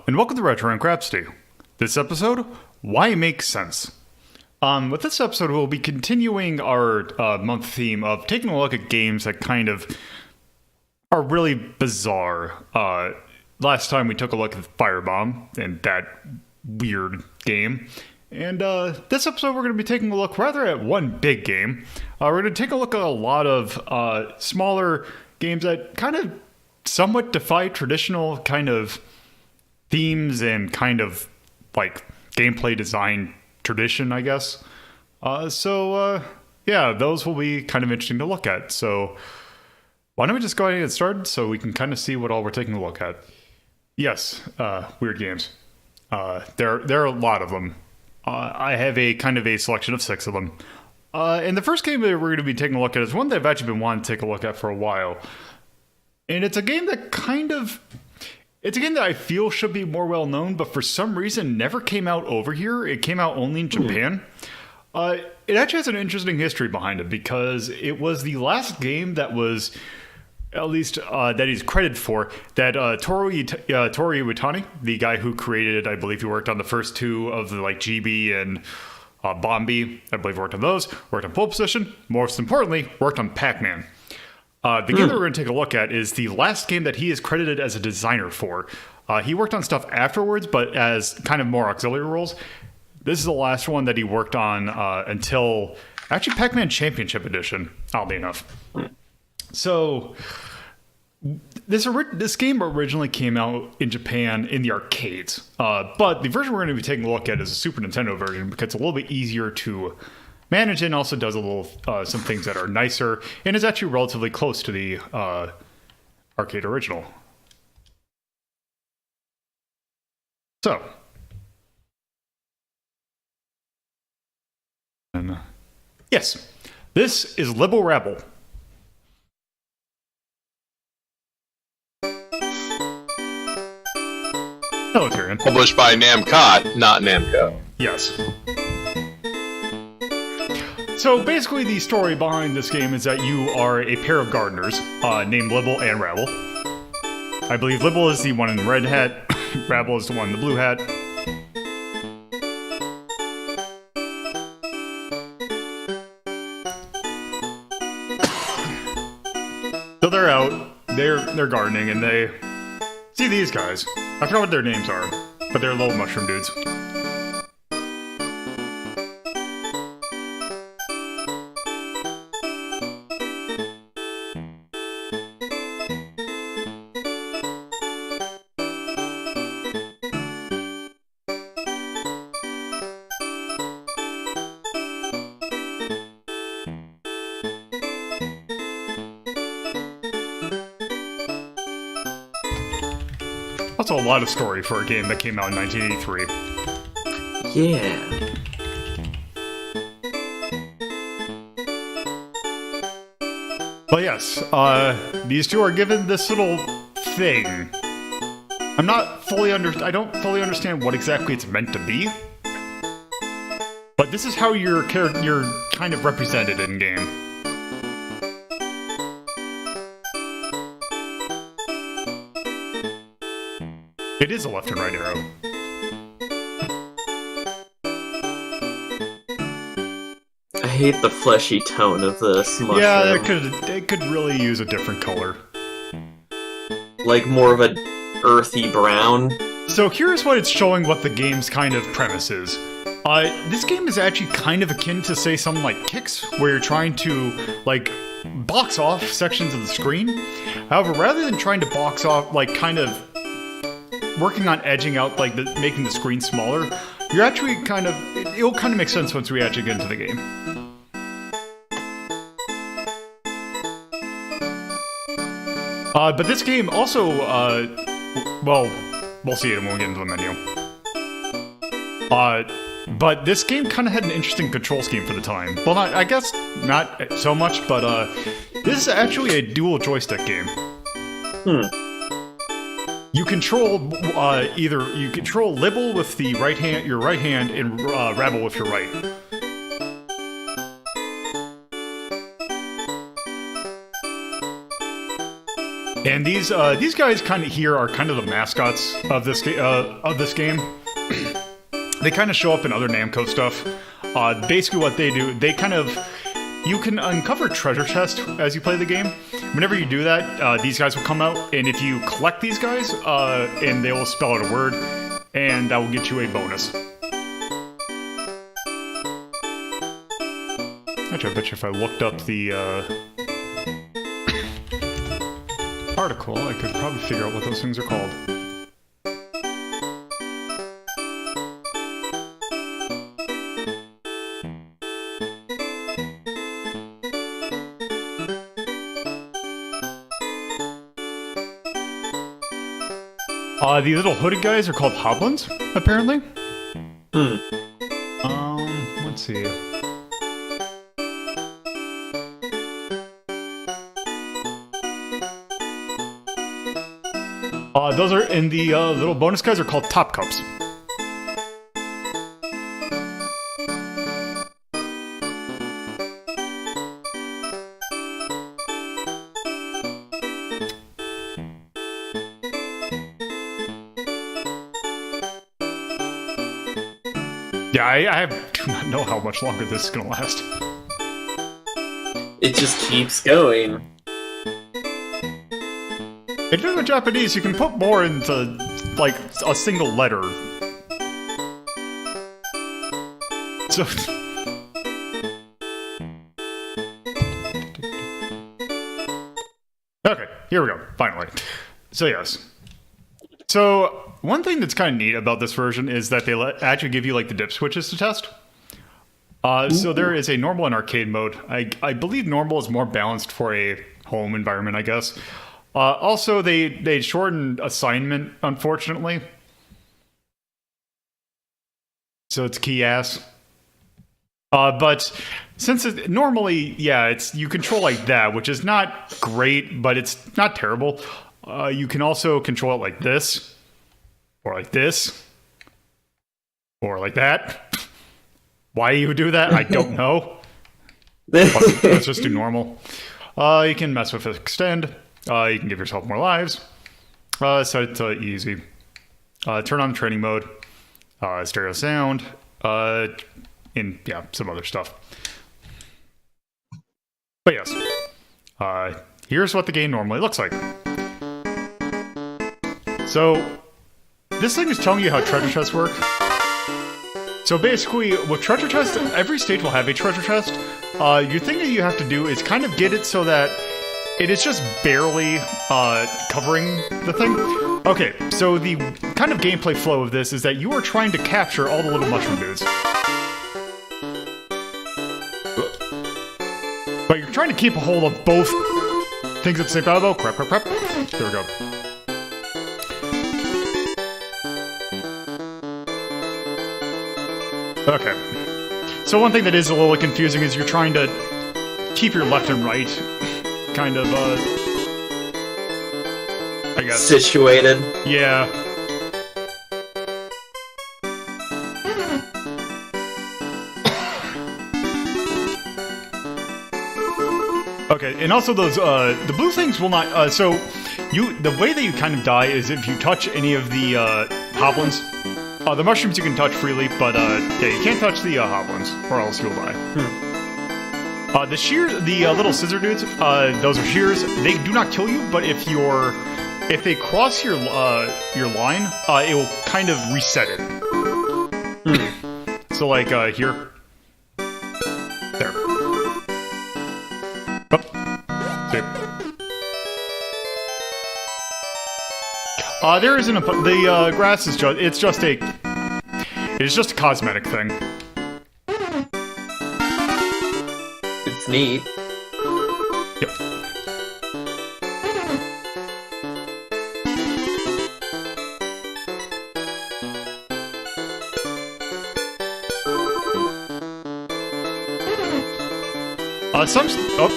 and welcome to Retro and Rhapsody. This episode, Why Make Sense. With this episode, we'll be continuing our month theme of taking a look at games that kind of are really bizarre. Last time we took a look at Firebomb and that weird game. And this episode, we're going to be taking a look rather at one big game. We're going to take a look at a lot of smaller games that kind of somewhat defy traditional kind of themes and kind of like gameplay design tradition, I guess. Yeah, those will be kind of interesting to look at. So why don't we just go ahead and get started so we can kind of see what all we're taking a look at. Yes, weird games. There are a lot of them. I have a kind of a selection of 6 of them. And the first game that we're going to be taking a look at is one that I've actually been wanting to take a look at for a while. And it's a game that it's a game that I feel should be more well known, but for some reason never came out over here. It came out only in Japan. It actually has an interesting history behind it because it was the last game that was, at least that he's credited for, that Toru Iwatani, the guy who created, I believe he worked on the first 2 of the like GB and Bombi, I believe worked on those, worked on Pole Position, most importantly, worked on Pac-Man. The game that we're going to take a look at is the last game that he is credited as a designer for. He worked on stuff afterwards, but as kind of more auxiliary roles. This is the last one that he worked on until, actually, Pac-Man Championship Edition, oddly enough. So, this game originally came out in Japan in the arcades, but the version we're going to be taking a look at is a Super Nintendo version because it's a little bit easier to manage and also does a little some things that are nicer and is actually relatively close to the arcade original. So, yes, this is Libble-Rabble. Hello, Tyrion. Published by Namco, not Namco. Yes. So basically the story behind this game is that you are a pair of gardeners named Libble and Rabble. I believe Libble is the one in the red hat, Rabble is the one in the blue hat. So they're out, they're gardening, and they see these guys. I forgot what their names are, but they're little mushroom dudes. That's a lot of story for a game that came out in 1983. Yeah. But yes, these two are given this little thing. I don't fully understand what exactly it's meant to be. But this is how you're kind of represented in game. It is a left and right arrow. I hate the fleshy tone of this mushroom. Yeah, it could really use a different color. Like more of a earthy brown. So here's what it's showing what the game's kind of premise is. This game is actually kind of akin to, say, something like Kicks, where you're trying to, like, box off sections of the screen. However, rather than trying to box off, like, kind of working on edging out, like, making the screen smaller, you're actually kind of... It'll kind of make sense once we actually get into the game. But this game also, well, we'll see it when we get into the menu. But this game kind of had an interesting control scheme for the time. Well, I guess not so much, but this is actually a dual joystick game. You control you control Libble with the right hand, your right hand, and Rabble with your right. And these guys kind of here are kind of the mascots of this game. They kind of show up in other Namco stuff. Basically what they do, you can uncover treasure chests as you play the game. Whenever you do that, these guys will come out, and if you collect these guys, and they will spell out a word, and that will get you a bonus. Actually, I bet you if I looked up the article, I could probably figure out what those things are called. The little hooded guys are called hoblins, apparently. Let's see. Those are in the little bonus guys are called top cups. Yeah, I do not know how much longer this is gonna last. It just keeps going. If you're in Japanese, you can put more into, like, a single letter. So... Okay, here we go, finally. So yes. So, one thing that's kind of neat about this version is that they actually give you, like, the dip switches to test. So there is a normal and arcade mode. I believe normal is more balanced for a home environment, I guess. Also, they shortened assignment, unfortunately. So it's key ass. But since it normally, yeah, you control like that, which is not great, but it's not terrible. You can also control it like this, or like this, or like that. Why you would do that, I don't know. Let's just do normal. You can mess with extend. You can give yourself more lives. Set it to easy. Turn on training mode. Stereo sound. And yeah, some other stuff. But yes. Here's what the game normally looks like. So, this thing is telling you how treasure chests work. So basically, with treasure chests, every stage will have a treasure chest. Your thing that you have to do is kind of get it so that it is just barely covering the thing. Okay, so the kind of gameplay flow of this is that you are trying to capture all the little mushroom dudes. But you're trying to keep a hold of both things at the same time. Oh, crap. There we go. Okay. So one thing that is a little confusing is you're trying to keep your left and right kind of, I guess. Situated. Yeah. Okay, and also those, the blue things will not, the way that you kind of die is if you touch any of the, hoblins. The mushrooms you can touch freely, but, yeah, you can't touch the, hoblins, or else you'll die. The shears, the little scissor dudes, those are shears. They do not kill you, but if they cross your line, it will kind of reset it. So like, here. There. Oh. See. There isn't the grass is just it is just a cosmetic thing. It's neat. Yep.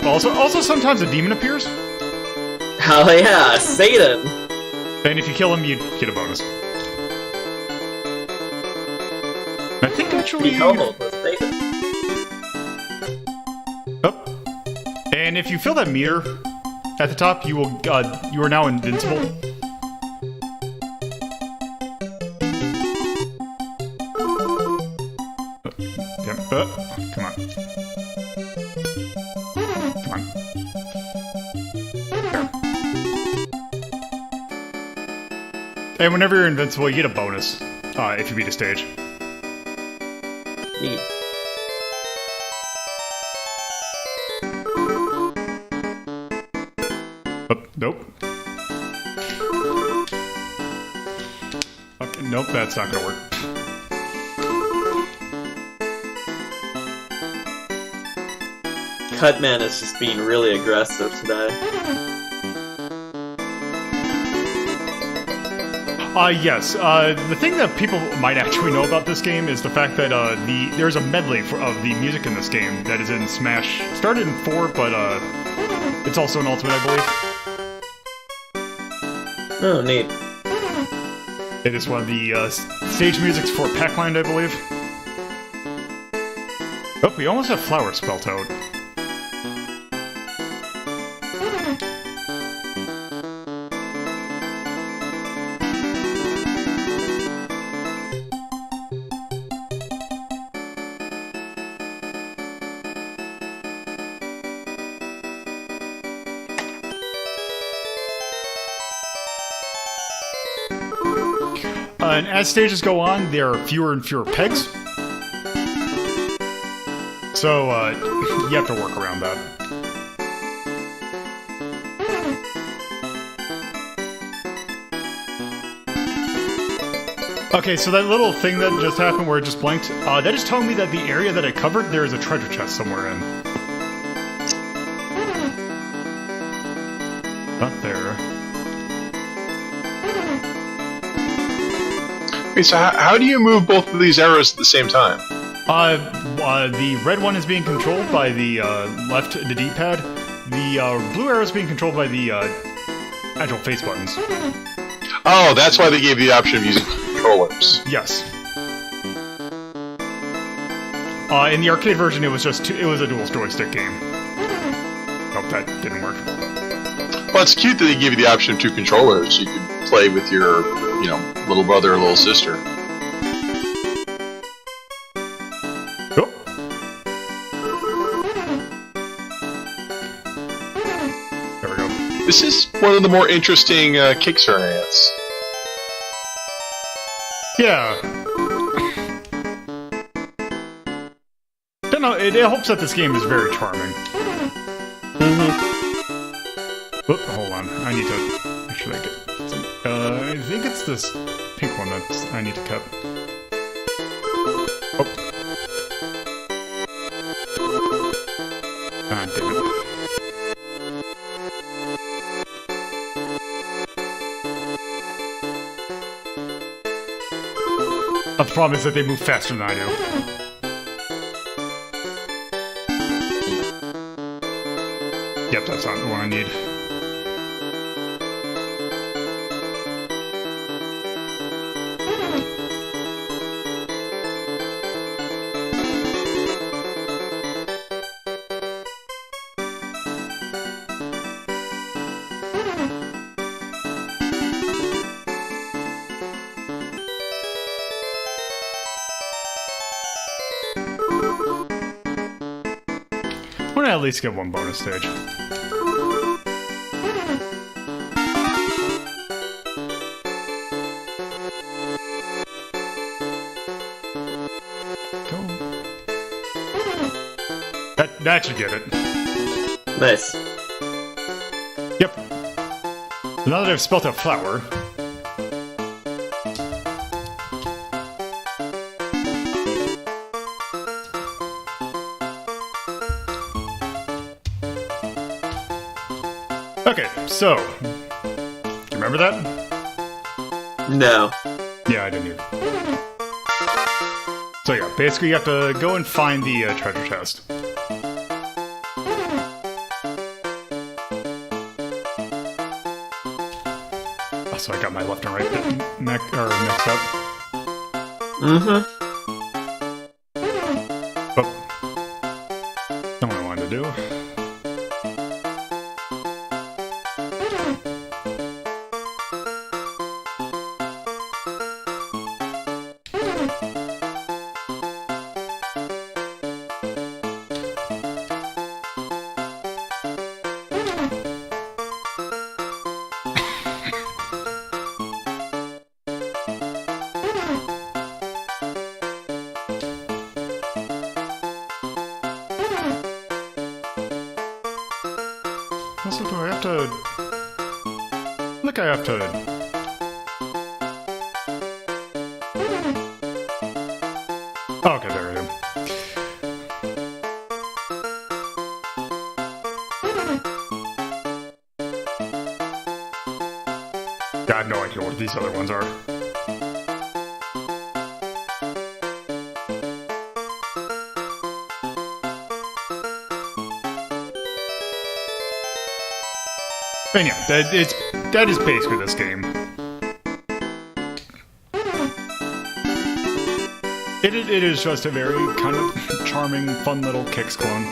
Also sometimes a demon appears. Hell yeah, Satan! And if you kill him, you get a bonus. I think actually... Behold, Satan. Oh. And if you fill that meter, at the top, you will you are now invincible. Come on. Come on. There. And whenever you're invincible, you get a bonus if you beat a stage. Neat. Oh, nope. Okay, nope, that's not gonna work. Cutman is just being really aggressive today. Yes. The thing that people might actually know about this game is the fact that there's a medley of the music in this game that is in Smash. Started in 4, but it's also in Ultimate, I believe. Oh, neat. It is one of the stage musics for Pac-Land, I believe. Oh, we almost have Flower spelt out. And as stages go on, there are fewer and fewer pegs. So, you have to work around that. Okay, so that little thing that just happened where it just blinked, that is telling me that the area that I covered, there is a treasure chest somewhere in. Up there. Okay, so how do you move both of these arrows at the same time? The red one is being controlled by the the D-pad. The blue arrow is being controlled by the actual face buttons. Oh, that's why they gave you the option of using controllers. Yes. In the arcade version, it was it was a dual joystick game. Hope that didn't work. Well, it's cute that they give you the option of 2 controllers. You can play with your, little brother or little sister. Oh. There we go. This is one of the more interesting Kickstarter ads. Yeah. Don't know, it helps that this game is very charming. Whoop, hold on. I need to... Actually, get some... I think it's this pink one that I need to cut. Oh. Ah, damn it. The problem is that they move faster than I do. Yep, that's not the one I need. I want to at least get one bonus stage. Go. That should get it. Nice. Yep. So now that I've spelt out flower. Okay, so, do you remember that? No. Yeah, I didn't either. So yeah, basically you have to go and find the treasure chest. Oh, so I got my left and right mixed up. Mm-hmm. Oh. Not what I wanted to do. Also, do I have to... Look, I have to... Oh, okay, there we go. Yeah, I have no idea what these other ones are. And yeah, that is basically this game. It is just a very kind of charming, fun little Kix clone.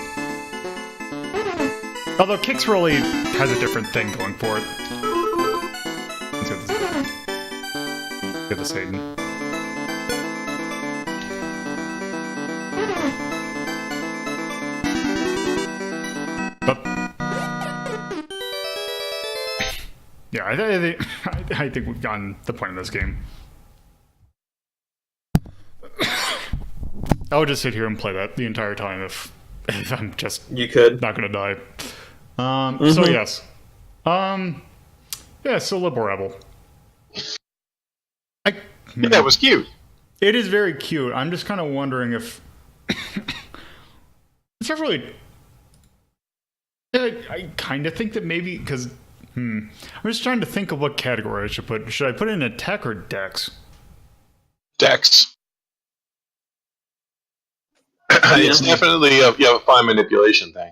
Although Kix really has a different thing going for it. Let's get the Satan. Yeah, I think we've gotten the point of this game. I would just sit here and play that the entire time if I'm just not gonna die. So yes. Yeah, so Libble-Rabble. Yeah, that was cute. It is very cute. I'm just kind of wondering if it's not really. I kind of think that maybe because I'm just trying to think of what category I should put. Should I put it in attack or dex? Dex. It's definitely a fine manipulation thing.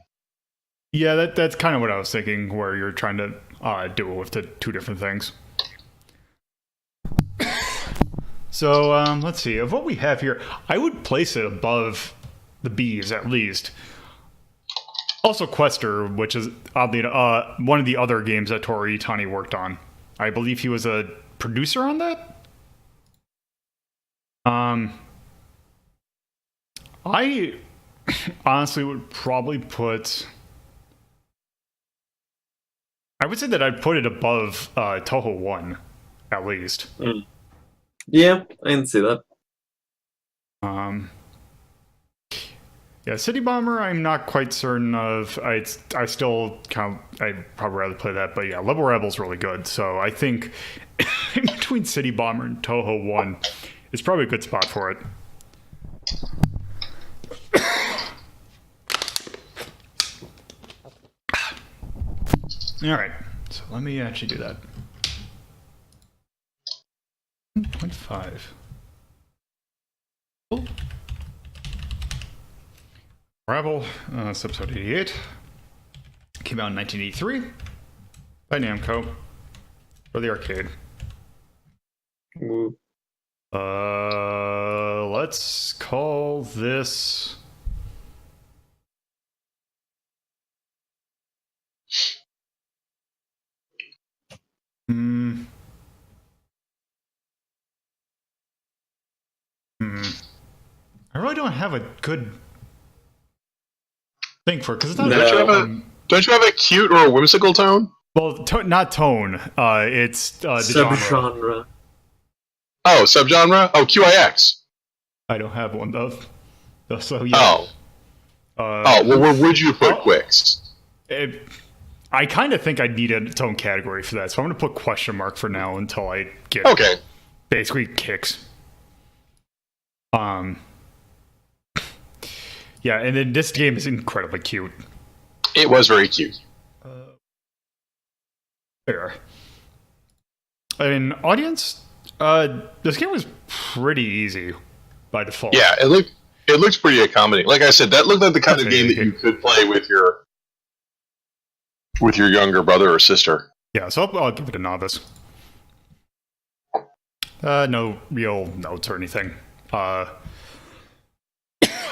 Yeah, that's kind of what I was thinking, where you're trying to do it with the two different things. So, let's see. Of what we have here, I would place it above the bees, at least. Also, Quester, which is oddly one of the other games that Toru Itani worked on. I believe he was a producer on that? I honestly would probably put... I would say that I'd put it above Toho 1, at least. Yeah, I can see that. Yeah, City Bomber, I'm not quite certain of. I'd probably rather play that, but yeah, Libble-Rabble's really good. So I think in between City Bomber and Toho 1 is probably a good spot for it. All right, so let me actually do that. 1.5. Oh. Rabble, it's episode 88. Came out in 1983 by Namco for the arcade. Let's call this... I really don't have a good thing for it, because it's not... Don't you have a cute or a whimsical tone? Well, not tone. It's the subgenre. Oh, subgenre? Oh, QIX. I don't have one, though. So, yeah. Well, where would you put Quix? I kind of think I need its own category for that, so I'm going to put question mark for now until I get basically Kix. Yeah, and then this game is incredibly cute. It was very cute. There. I mean, audience, this game was pretty easy by default. Yeah, it looked pretty accommodating. Like I said, that looked like the kind of game that you could play with your younger brother or sister. Yeah, so I'll give it a novice. No real notes or anything.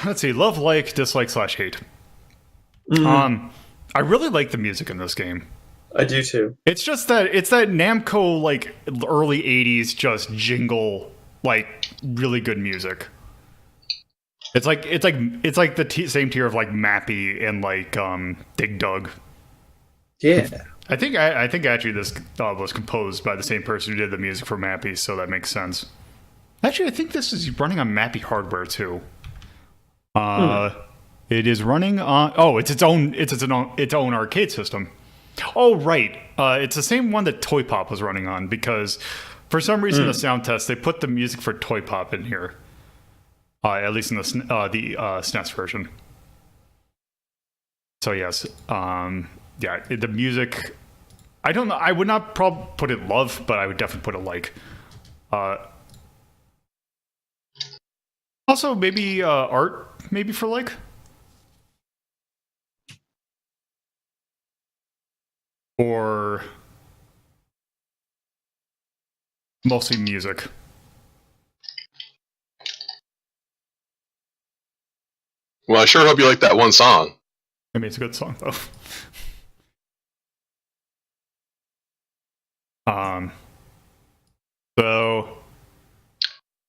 Let's see, love, like, dislike, /hate. I really like the music in this game. I do too. It's just that Namco, like, early 80s just jingle, like, really good music. It's like the same tier of, like, Mappy and, like, Dig Dug. Yeah. I think actually this was composed by the same person who did the music for Mappy, so that makes sense. Actually, I think this is running on Mappy hardware too. It is running on. Oh, it's its own arcade system. Oh, right. It's the same one that Toy Pop was running on, because for some reason the sound test, they put the music for Toy Pop in here. At least in the SNES version. So yes, yeah, the music, I don't know, I would not probably put it love, but I would definitely put it like. Also, maybe art, maybe for like. Or mostly music. Well, I sure hope you like that one song. I mean, it's a good song, though. So...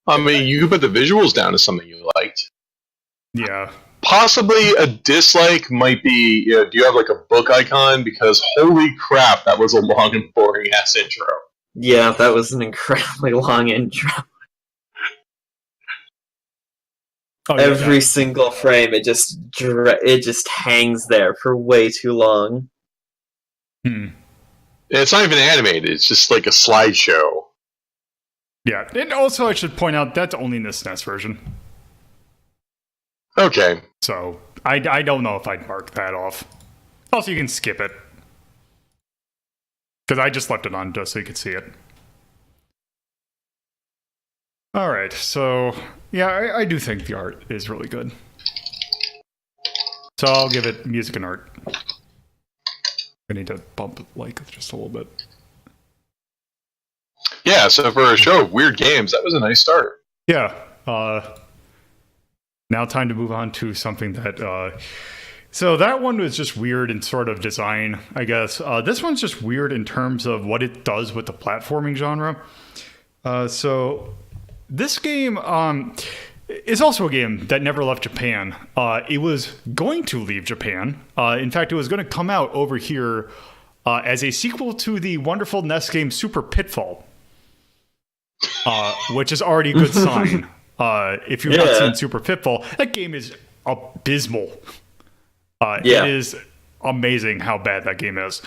I mean, you could put the visuals down as something you liked. Yeah. Possibly a dislike might be, do you have like a book icon? Because holy crap, that was a long and boring ass intro. Yeah, that was an incredibly long intro. Oh, yeah, Every single frame, it just hangs there for way too long. It's not even animated, it's just like a slideshow. Yeah, and also I should point out that's only in the SNES version. Okay. So I don't know if I'd mark that off. Also, you can skip it. Because I just left it on just so you could see it. Alright, so yeah, I do think the art is really good. So I'll give it music and art. I need to bump like just a little bit. Yeah, so for a show of weird games, that was a nice start. Yeah. Now time to move on to something that... so that one was just weird in sort of design, I guess. This one's just weird in terms of what it does with the platforming genre. So this game is also a game that never left Japan. It was going to leave Japan. In fact, it was going to come out over here as a sequel to the wonderful NES game Super Pitfall. Which is already a good sign. If you've not seen Super Pitfall, that game is abysmal. It is amazing how bad that game is.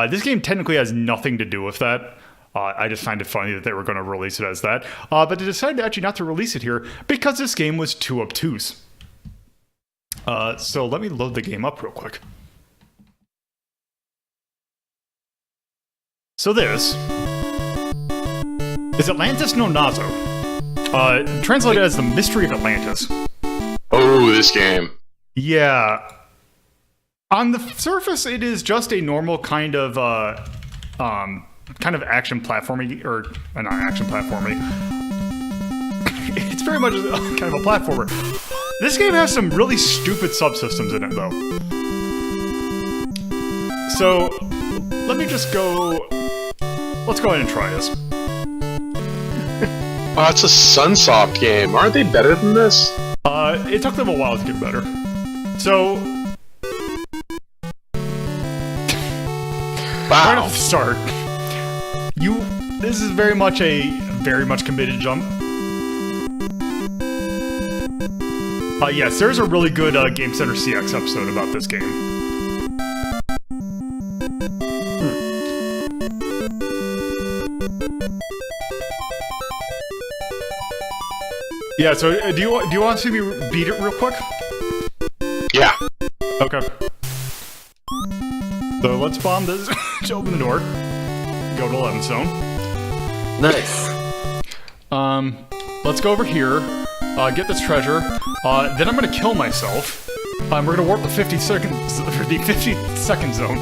This game technically has nothing to do with that. I just find it funny that they were going to release it as that. But they decided actually not to release it here because this game was too obtuse. So let me load the game up real quick. So this is Atlantis no Nazo. Translated as The Mystery of Atlantis. Oh, this game. Yeah. On the surface, it is just a normal kind of action platforming, or not action platforming. It's very much kind of a platformer. This game has some really stupid subsystems in it, though. So, let me just go... Let's go ahead and try this. Oh, it's a Sunsoft game. Aren't they better than this? It took them a while to get better. So... Wow. Right off the start, this is very much committed jump. Yes, there's a really good Game Center CX episode about this game. Yeah, so do you want to see me beat it real quick? Yeah. Okay. So let's bomb this to open the door. Go to 11 zone. Nice. Let's go over here. Get this treasure. Then I'm gonna kill myself. We're gonna warp the 50-second zone.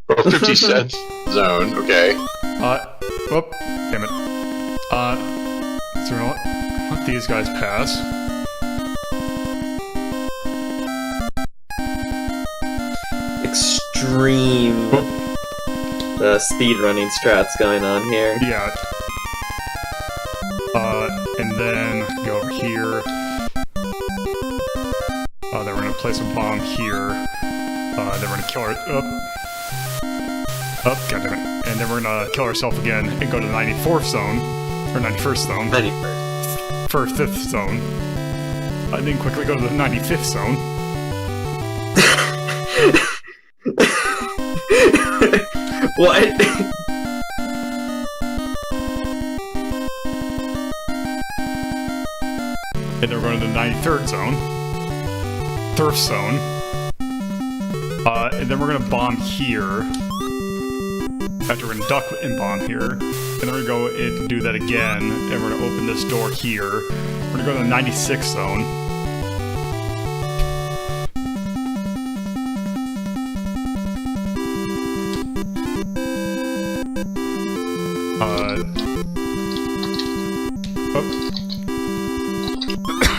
Oh, 50 cents zone. Okay. Whoop. Damn it. So we're gonna let these guys pass. Extreme speedrunning strats going on here. Yeah. And then go over here. Then we're gonna place a bomb here. Then we're gonna kill her. Oh, goddammit. And then we're gonna kill ourselves again and go to the 94th zone. Or 91st zone. 91st. For 5th zone. And then quickly go to the 95th zone. What? And then we're going to the 93rd zone. Turf zone. And then we're going to bomb here. After we're going to duck and bomb here. And then we're going to go and do that again. And we're going to open this door here. We're going to go to the 96th zone.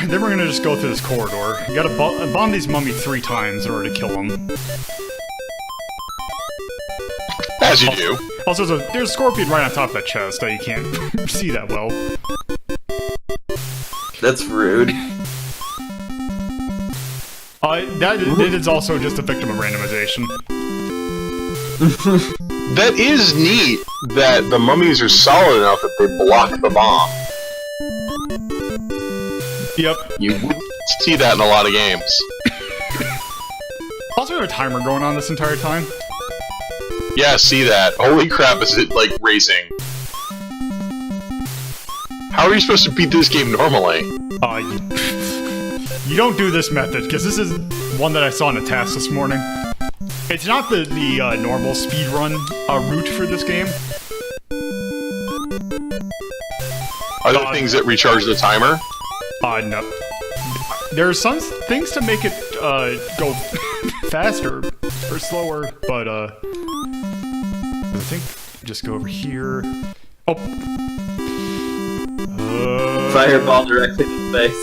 Then we're gonna just go through this corridor. You gotta bomb these mummy 3 times in order to kill them. As you do. Also, there's a scorpion right on top of that chest that you can't see that well. That's rude. It is also just a victim of randomization. That is neat that the mummies are solid enough that they block the bomb. Yep. You wouldn't see that in a lot of games. Also, we have a timer going on this entire time. Yeah, see that. Holy crap, is it, like, racing? How are you supposed to beat this game normally? You don't do this method, because this is one that I saw in a task this morning. It's not the normal speedrun route for this game. Are there things that recharge the timer? No. There's some things to make it go faster or slower, but I think just go over here. Oh. Fireball directly in the face.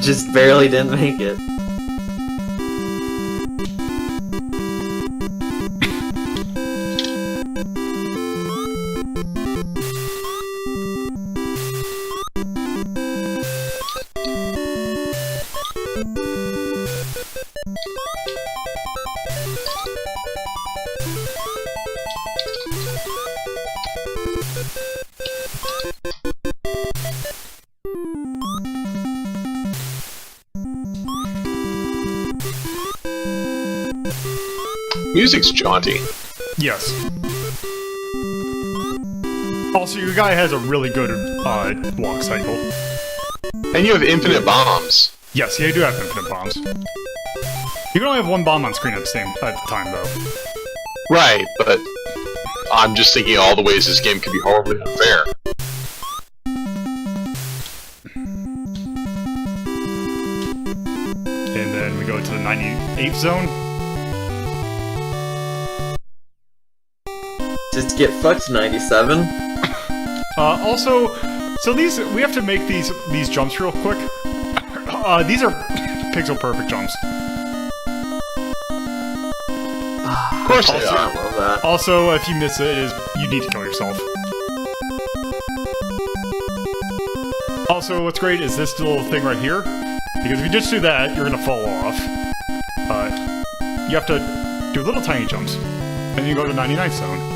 Just barely didn't make it. Music's jaunty. Yes. Also, your guy has a really good walk cycle. And you have infinite bombs. Yes, yeah, you do have infinite bombs. You can only have 1 bomb on screen at the time, though. Right, but I'm just thinking all the ways this game could be horribly unfair. And then we go to the 98th zone. Just get fucked, 97. Also, so we have to make these jumps real quick. These are pixel perfect jumps. Of course they are. I love that. Also, if you miss it, you need to kill yourself. Also, what's great is this little thing right here. Because if you just do that, you're gonna fall off. You have to do little tiny jumps. And then you go to 99th zone.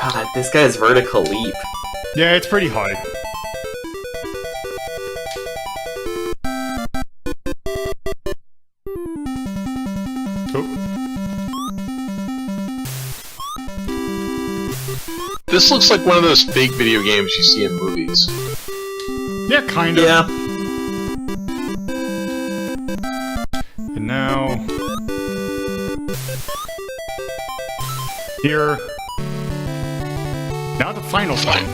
God, this guy's vertical leap. Yeah, it's pretty high. Oh. This looks like one of those fake video games you see in movies. Yeah, kind of. Yeah. And now... Here... Now the final one.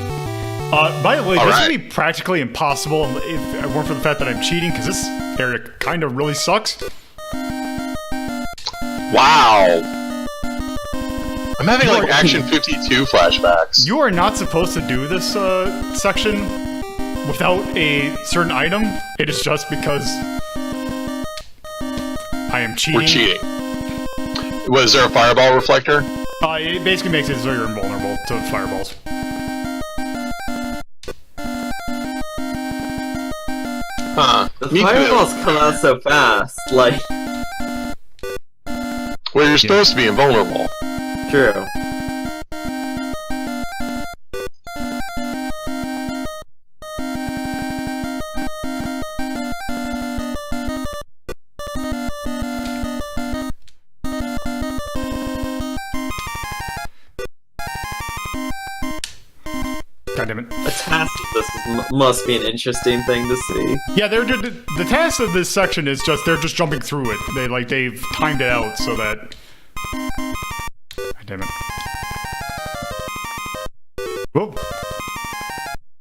By the way, this would be practically impossible if it weren't for the fact that I'm cheating, because this area kind of really sucks. Wow! I'm having like Action 52 flashbacks. You are not supposed to do this section without a certain item. It is just because I am cheating. We're cheating. Was there a fireball reflector? It basically makes it so you're invulnerable to fireballs. Huh. The Me too. fireballs come out so fast. Like, Well, you're supposed to be invulnerable. true. God damn it. A task of this must be an interesting thing to see. Yeah, the task of this section is just they're just jumping through it. They've timed it out so that. God damn it. Whoa.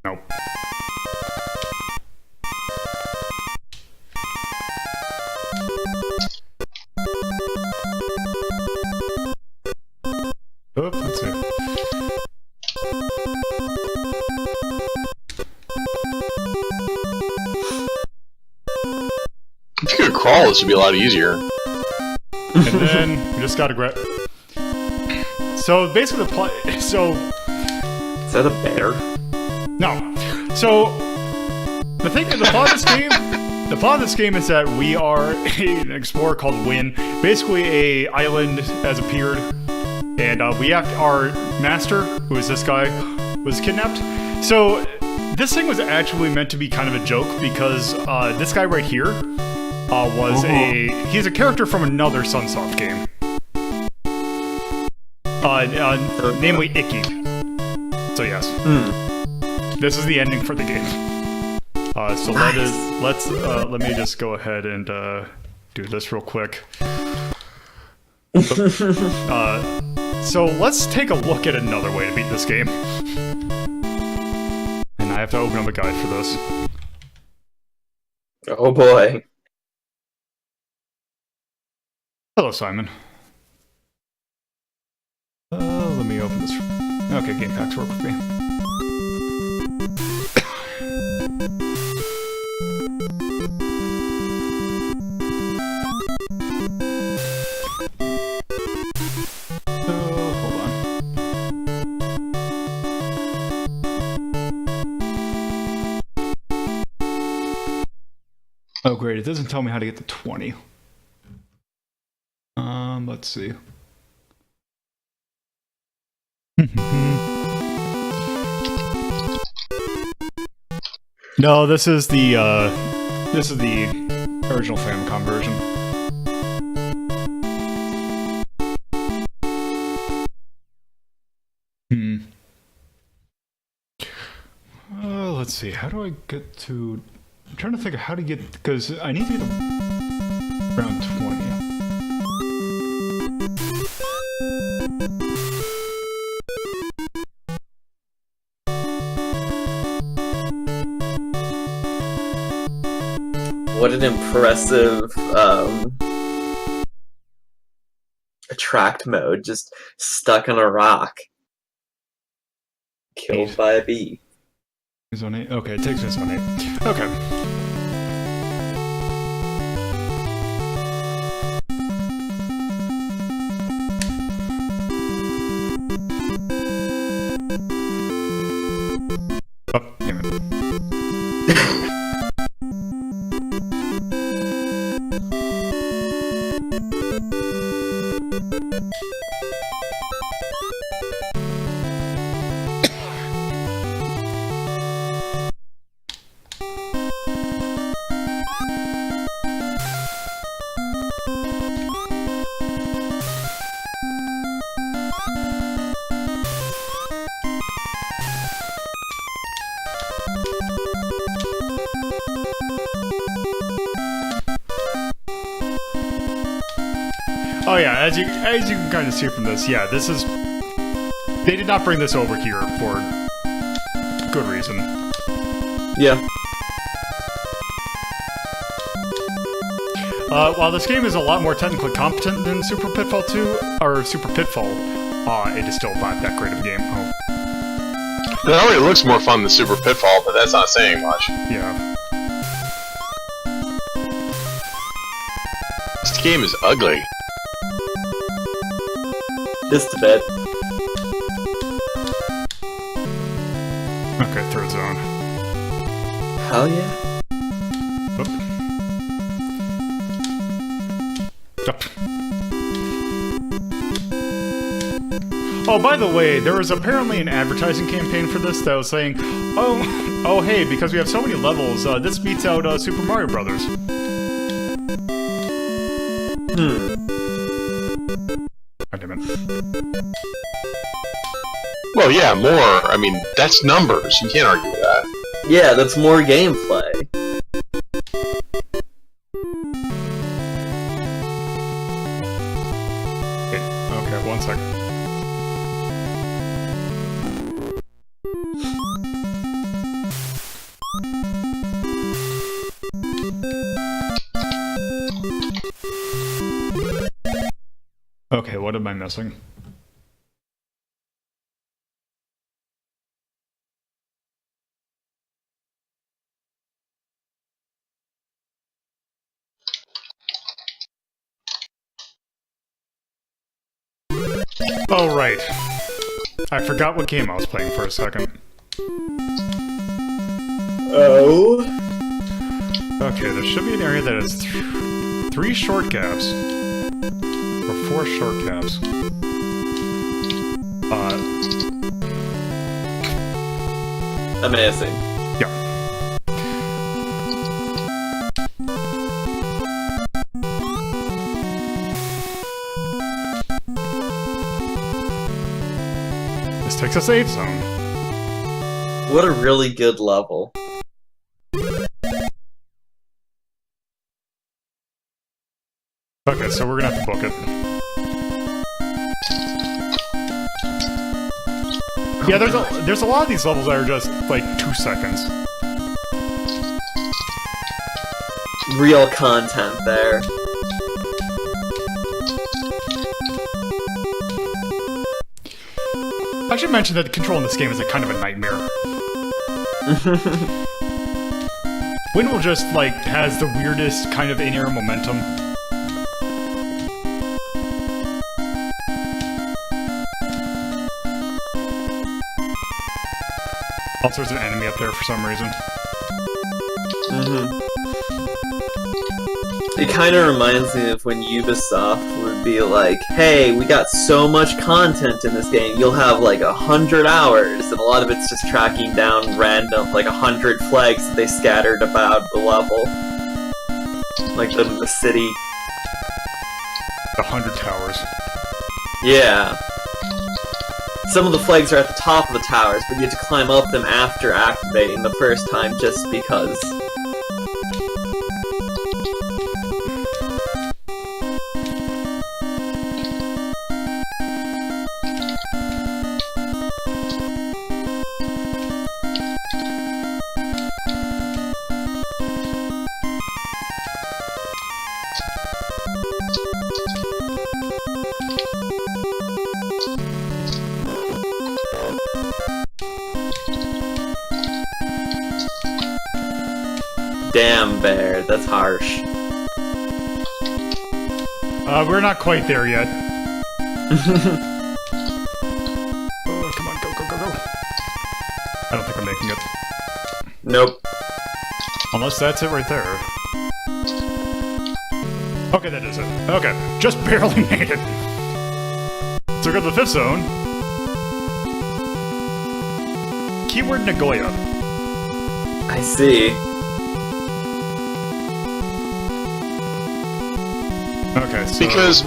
Nope. Oh, let's see. If you could crawl, this would be a lot easier. And then we just gotta grab. So basically, the plot. So Is that a bear? no. So the plot of this game. The plot of this game is that we are an explorer called Win. Basically, a island has appeared, and our master, who is this guy, was kidnapped. So this thing was actually meant to be kind of a joke because this guy right here was he's a character from another Sunsoft game, namely Icky. So yes, this is the ending for the game. So Nice. let me just go ahead and do this real quick. So let's take a look at another way to beat this game. And I have to open up a guide for this. Oh boy. Hello, Simon. Let me open this. Okay, game packs work with me. Hold on. Oh, great. It doesn't tell me how to get to 20. Let's see. No, this is the original Famicom version. Let's see. How do I get to? I'm trying to think of how to get, because I need to get around 20. What an impressive attract mode, just stuck on a rock. Killed by a bee. Zone 8? Okay, it takes me to Zone 8. Okay. Oh, damn it. Oh yeah, as you can kind of see from this, yeah, this is, they did not bring this over here for good reason. Yeah. While this game is a lot more technically competent than Super Pitfall 2 or Super Pitfall, it is still not that great of a game. Oh, It already looks more fun than Super Pitfall, but that's not saying much. yeah. This game is ugly. Just a bit. Okay, third zone. Hell yeah. Yep. Oh, by the way, there was apparently an advertising campaign for this that was saying, oh, hey, because we have so many levels, this beats out Super Mario Brothers. God damn it. Well, yeah, more. I mean, that's numbers. You can't argue with that. Yeah, that's more gameplay. Okay, 1 second. Okay, what am I missing? Oh, right. I forgot what game I was playing for a second. Oh? Okay, there should be an area that has 3 short gaps. Or 4 short gaps. Amazing. Yeah. This takes a safe zone. What a really good level. Okay, so we're gonna have to book it. Yeah, there's a lot of these levels that are just like 2 seconds. Real content there. I should mention that the control in this game is a kind of a nightmare. Windle just like has the weirdest kind of in-air momentum. Also, there's an enemy up there for some reason. It kind of reminds me of when Ubisoft would be like, hey, we got so much content in this game, you'll have like 100 hours, and a lot of it's just tracking down random, like 100 flags that they scattered about the level. Like the city. 100 towers. Yeah. Some of the flags are at the top of the towers, but you have to climb up them after activating the first time just because. Damn, Bear, that's harsh. We're not quite there yet. Oh, come on, go, go, go, go. I don't think I'm making it. Nope. Unless that's it right there. Okay, that is it. Okay, just barely made it. So we go to the 5th zone. Keyword Nagoya. I see. Okay, so... Because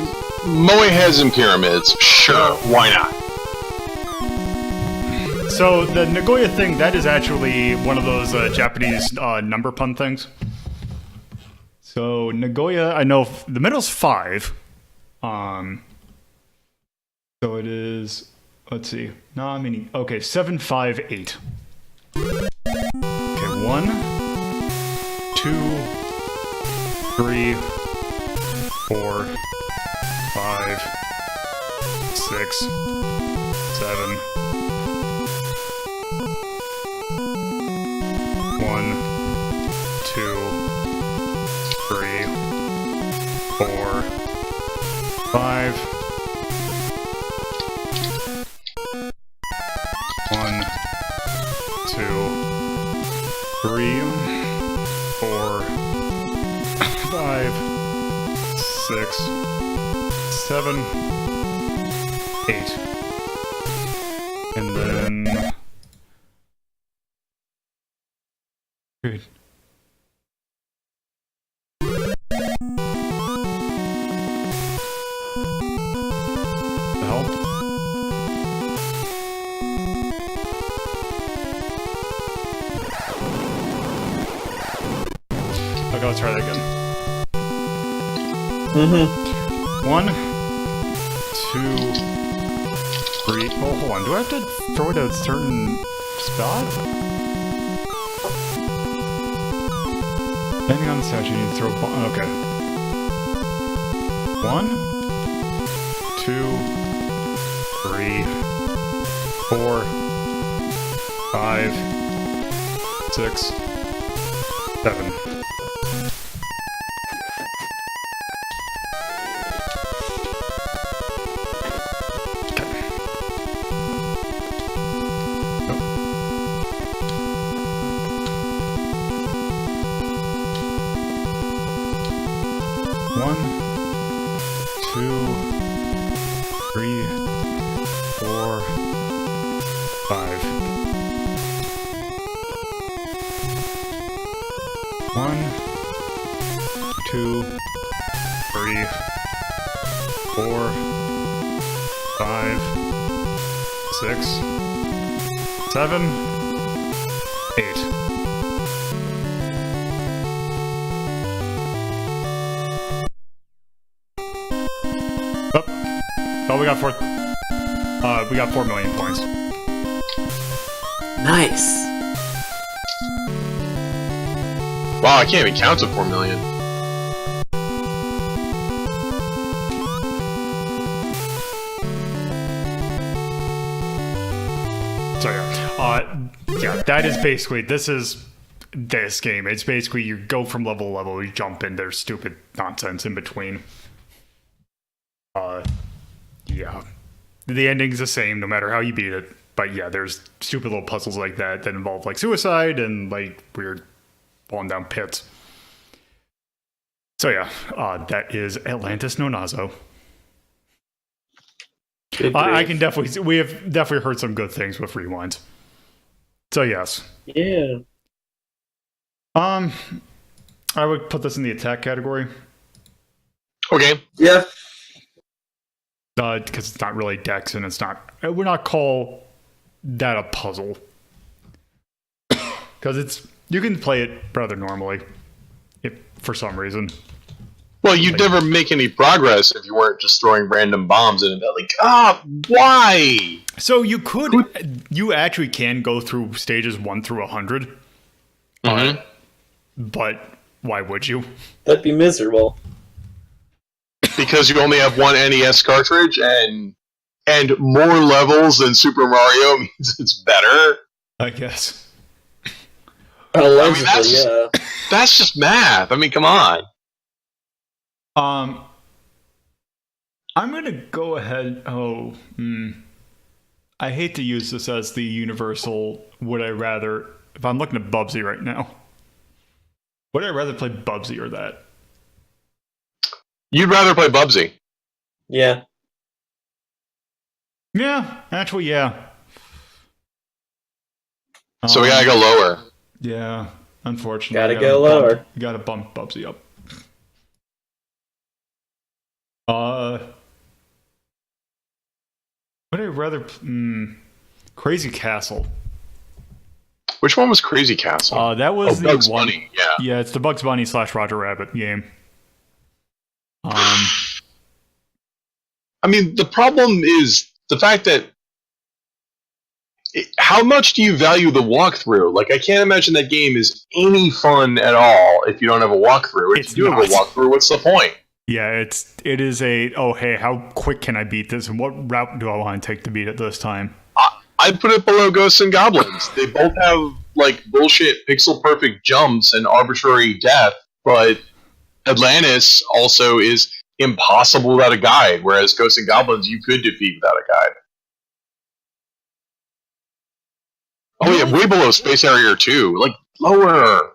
Moe has in pyramids, sure, why not? So the Nagoya thing, that is actually one of those Japanese number pun things. So Nagoya, I know the middle's 5. So it is, let's see. No, I mean, okay, 7, 5, 8. Okay, 1, 2, 3, 4, 5, 6, 7. 1, 2, 3, 4, 5. 1, 2, 3, 4, 5, 6, 7, 8. And then... Good. The hell? Okay, let's try that again. 1, 2, 3. Oh, hold on. Do I have to throw it at a certain spot? Depending on the statue, you need to throw a bomb. Okay. 1, 2, 3, 4, 5, 6, 7. Six, 7, 8. Oh, we got 4. We got 4 million points. Nice. Wow, I can't even count to 4 million. So yeah, that is basically, this is this game. It's basically you go from level to level, you jump in, there's stupid nonsense in between. Yeah. The ending's the same no matter how you beat it. But yeah, there's stupid little puzzles like that involve like suicide and like weird falling down pits. So yeah, that is Atlantis no Nazo. I can definitely, we have definitely heard some good things with rewinds. So yes. Yeah. I would put this in the attack category. Okay. Yeah. Because it's not really Dex and it's not, I would not call that a puzzle. Because it's, you can play it rather normally, if for some reason. Well, you'd never make any progress if you weren't just throwing random bombs in it. Like, why? So you you actually can go through stages 1 through 100. Mm-hmm. But why would you? That'd be miserable. Because you only have one NES cartridge and more levels than Super Mario means it's better. I guess. Allegedly, yeah. That's just math. I mean, come on. I'm gonna go ahead. I hate to use this as the universal. Would I rather? If I'm looking at Bubsy right now, would I rather play Bubsy or that? You'd rather play Bubsy. Yeah. Yeah, actually, yeah. So we gotta go lower. Yeah, unfortunately. Gotta go lower. You gotta bump Bubsy up. Would I rather... Crazy Castle. Which one was Crazy Castle? That was the Bugs one... Bunny, yeah. Yeah, it's the Bugs Bunny / Roger Rabbit game. I mean, the problem is the fact that how much do you value the walkthrough? Like, I can't imagine that game is any fun at all if you don't have a walkthrough. If you do have a walkthrough, what's the point? Yeah, it is a, oh, hey, how quick can I beat this? And what route do I want to take to beat it this time? I'd put it below Ghosts and Goblins. They both have, like, bullshit pixel-perfect jumps and arbitrary death, but Atlantis also is impossible without a guide, whereas Ghosts and Goblins you could defeat without a guide. Oh yeah, way below Space Harrier 2. Like, lower.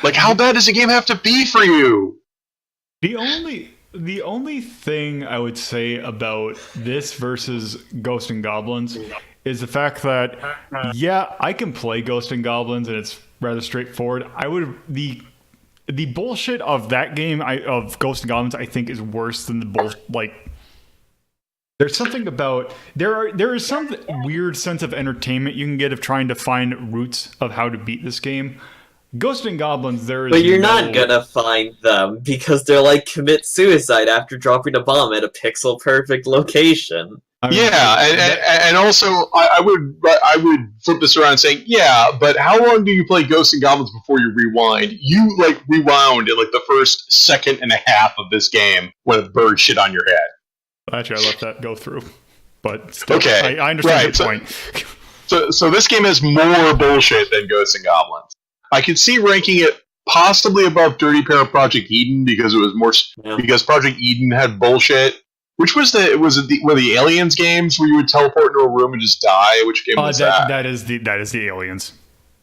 Like, how bad does a game have to be for you? The only thing I would say about this versus Ghost and Goblins is the fact that I can play Ghost and Goblins and it's rather straightforward. The bullshit of that game of Ghost and Goblins I think is worse than the there's something about there is some weird sense of entertainment you can get of trying to find routes of how to beat this game. Ghost and Goblins, But you're not gonna find them because they're like commit suicide after dropping a bomb at a pixel perfect location. And also I would flip this around saying, but how long do you play Ghosts and Goblins before you rewind? You like rewound in like the first second and a half of this game when a bird shit on your head. Actually, I let that go through, but still, okay, I understand your point. So this game has more bullshit than Ghosts and Goblins. I could see ranking it possibly above Dirty Pair Project Eden because it was more because Project Eden had bullshit. Which were the Aliens games where you would teleport into a room and just die? Which game was that? That is the Aliens.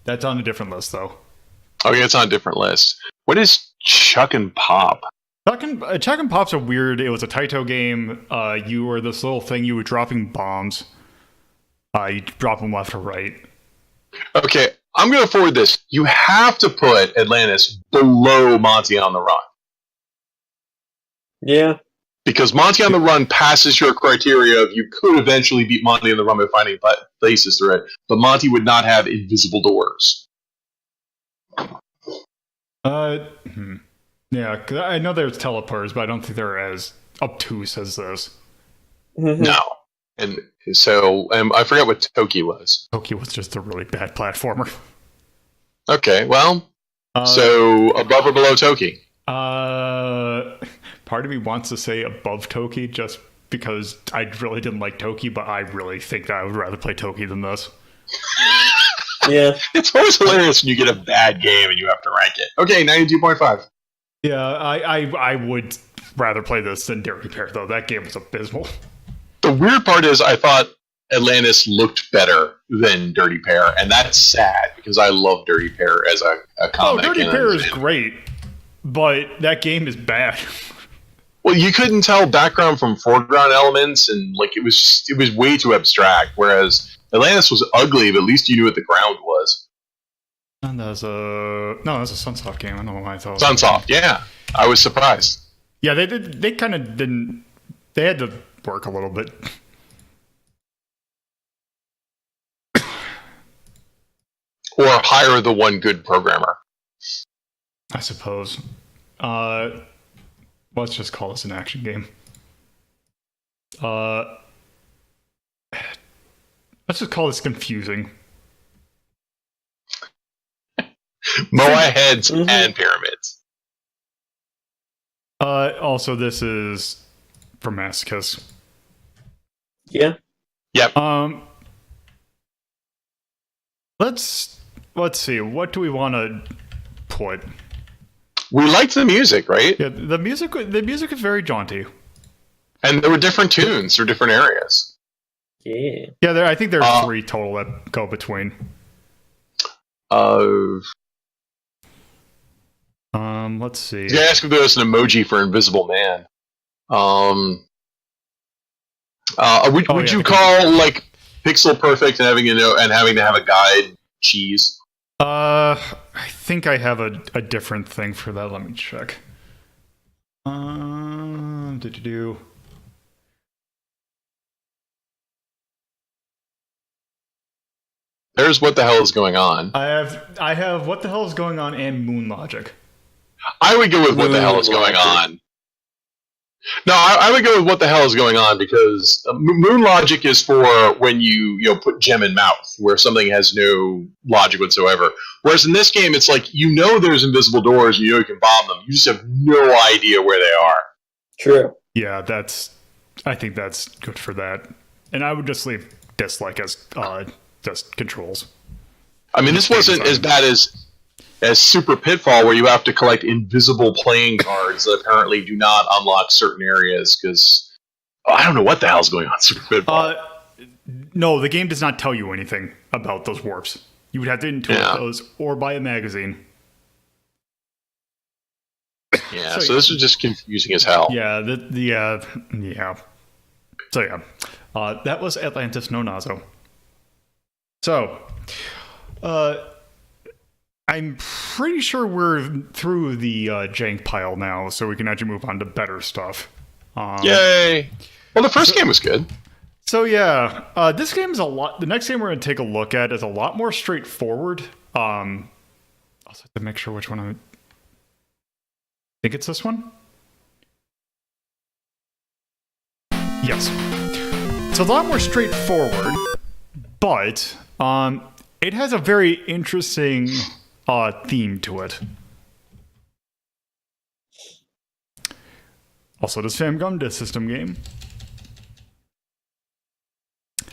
That's on a different list though. Okay, it's on a different list. What is Chuck and Pop? Chuck and Pop's a weird. It was a Taito game. You were this little thing. You were dropping bombs. You drop them left or right. Okay, I'm going to forward this. You have to put Atlantis below Monty on the Run. Yeah. Because Monty on the Run passes your criteria of you could eventually beat Monty on the Run by finding places through it, but Monty would not have invisible doors. Yeah, cause I know there's teleporters, but I don't think they're as obtuse as this. No. And so, I forget what Toki was. Toki was just a really bad platformer. Okay, well, so above or below Toki? Part of me wants to say above Toki just because I really didn't like Toki, but I really think that I would rather play Toki than this. Yeah. It's always hilarious when you get a bad game and you have to rank it. Okay, 92.5. Yeah, I would rather play this than Dirty Pair, though. That game was abysmal. The weird part is I thought Atlantis looked better than Dirty Pair, and that's sad because I love Dirty Pair as a comic. Oh, Dirty Pair is great, but that game is bad. Well, you couldn't tell background from foreground elements, and like it was way too abstract. Whereas Atlantis was ugly, but at least you knew what the ground was. And that's a Sunsoft game. I don't know why I thought Sunsoft. Yeah, I was surprised. Yeah, they kind of didn't. They had to work a little bit. Or hire the one good programmer. I suppose. Let's just call this an action game. Let's just call this confusing. Moai heads and pyramids. Also, this is for Masochist. Yeah. Yep. Let's see. What do we want to put? We liked the music, right? Yeah, the music is very jaunty. And there were different tunes for different areas. Yeah. Yeah, I think there are 3 total that go between. Let's see. You asked if there was an emoji for Invisible Man. Would you call like pixel perfect and having to have a guide cheese? I think I have a different thing for that. Let me check. There's What the Hell is Going On. I have What the Hell is Going On and Moon Logic. I would go with What the Hell is Going On. No, I would go with What the Hell is Going On because Moon Logic is for when you put gem in mouth, where something has no logic whatsoever. Whereas in this game, it's like there's invisible doors, and you can bomb them. You just have no idea where they are. True. Yeah, I think that's good for that. And I would just leave dislike as just controls. I mean, this wasn't as bad as Super Pitfall, where you have to collect invisible playing cards that apparently do not unlock certain areas, because I don't know what the hell's going on in Super Pitfall. No, the game does not tell you anything about those warps. You would have to intuit those or buy a magazine. Yeah, so this was just confusing as hell. Yeah, yeah. So yeah, that was Atlantis, no Nazo. So, I'm pretty sure we're through the jank pile now, so we can actually move on to better stuff. Yay! Well, the first game was good. So yeah, this game is a lot. The next game we're going to take a look at is a lot more straightforward. Also have to make sure which one I think it's this one. Yes. So it's a lot more straightforward, but it has a very interesting theme to it. Also, this Famicom System game.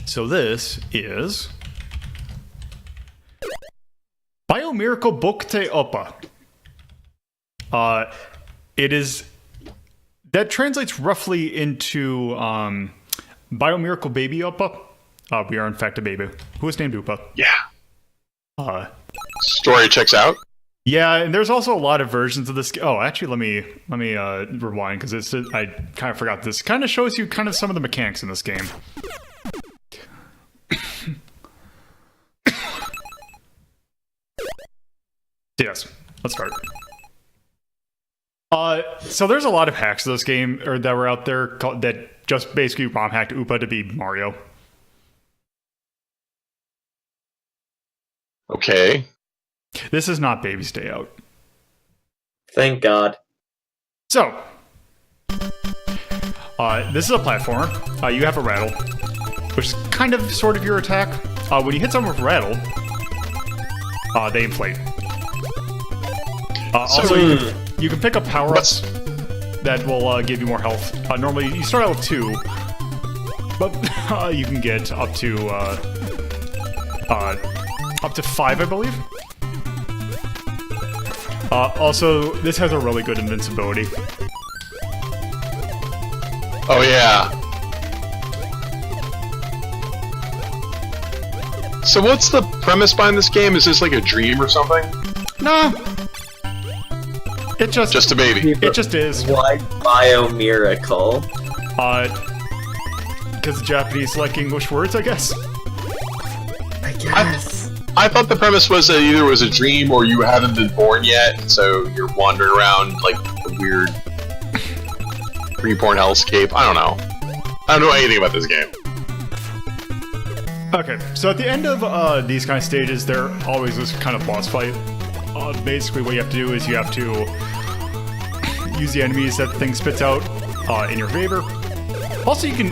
So this is Miracle Bokutte Upa. It is that translates roughly into Miracle Baby Upa. We are in fact a baby who is named Upa. Yeah. Story checks out. Yeah, and there's also a lot of versions of this. Oh, actually, let me rewind because I kind of forgot this. Kind of shows you kind of some of the mechanics in this game. Yes, let's start. So there's a lot of hacks to this game that were out there that just basically ROM hacked Upa to be Mario. Okay. This is not Baby's Day Out. Thank God. So, this is a platformer. You have a rattle, which is kind of sort of your attack. When you hit someone with a rattle, they inflate. Also, you can pick up power-ups that will give you more health. Normally, you start out with 2, but you can get up to 5, I believe. Also, this has a really good invincibility. Oh yeah. So what's the premise behind this game? Is this like a dream or something? Nah. It just a baby. It just is. Why Bio-Miracle? Because the Japanese like English words, I guess. I guess. I thought the premise was that either it was a dream or you haven't been born yet, so you're wandering around like a weird reborn hellscape. I don't know. I don't know anything about this game. Okay, so at the end of these kind of stages, there always this kind of boss fight. Basically, what you have to do is you have to use the enemies that the thing spits out in your favor. Also, you can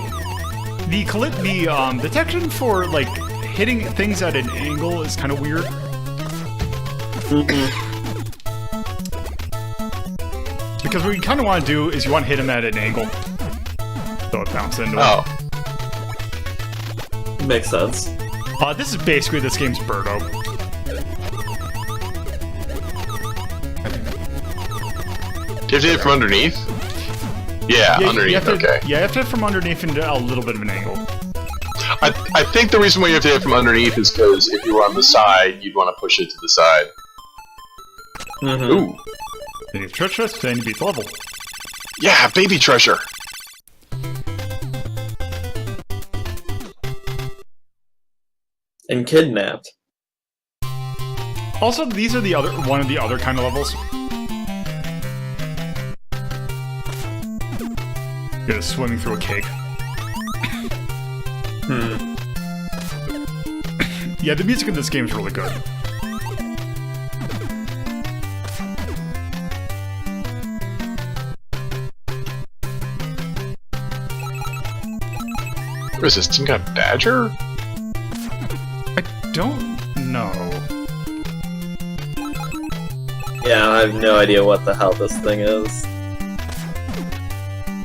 the detection for like hitting things at an angle is kind of weird. Because what you kind of want to do is you want to hit him at an angle, so it bounces into him. Makes sense. This is basically this game's Birdo. Do you have to hit it from underneath? Yeah, underneath, okay. Yeah, you have to hit it from underneath and a little bit of an angle. I think the reason why you have to hit it from underneath is because if you were on the side, you'd want to push it to the side. Ooh. Then you have treasure, then you beat the level. Yeah, baby treasure. And kidnapped. Also, these are one of the other kind of levels. You're just swimming through a cake. Yeah, the music in this game is really good. What is this, some kind of badger? I don't know. Yeah, I have no idea what the hell this thing is.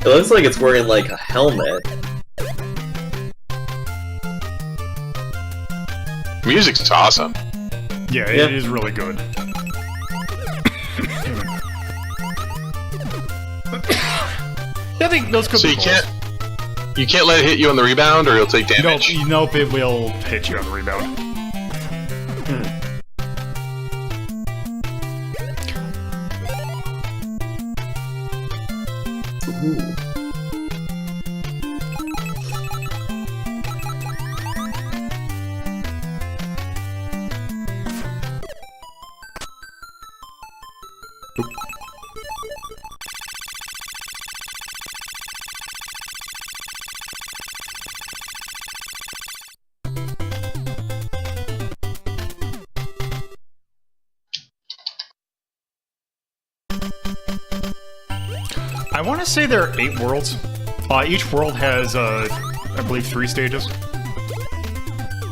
It looks like it's wearing like a helmet. Music's awesome. Yeah, it is really good. I think those could so be you can't let it hit you on the rebound or you'll take damage? Nope, it will hit you on the rebound. Ooh. I want to say there are 8 worlds. Each world has, I believe, 3 stages.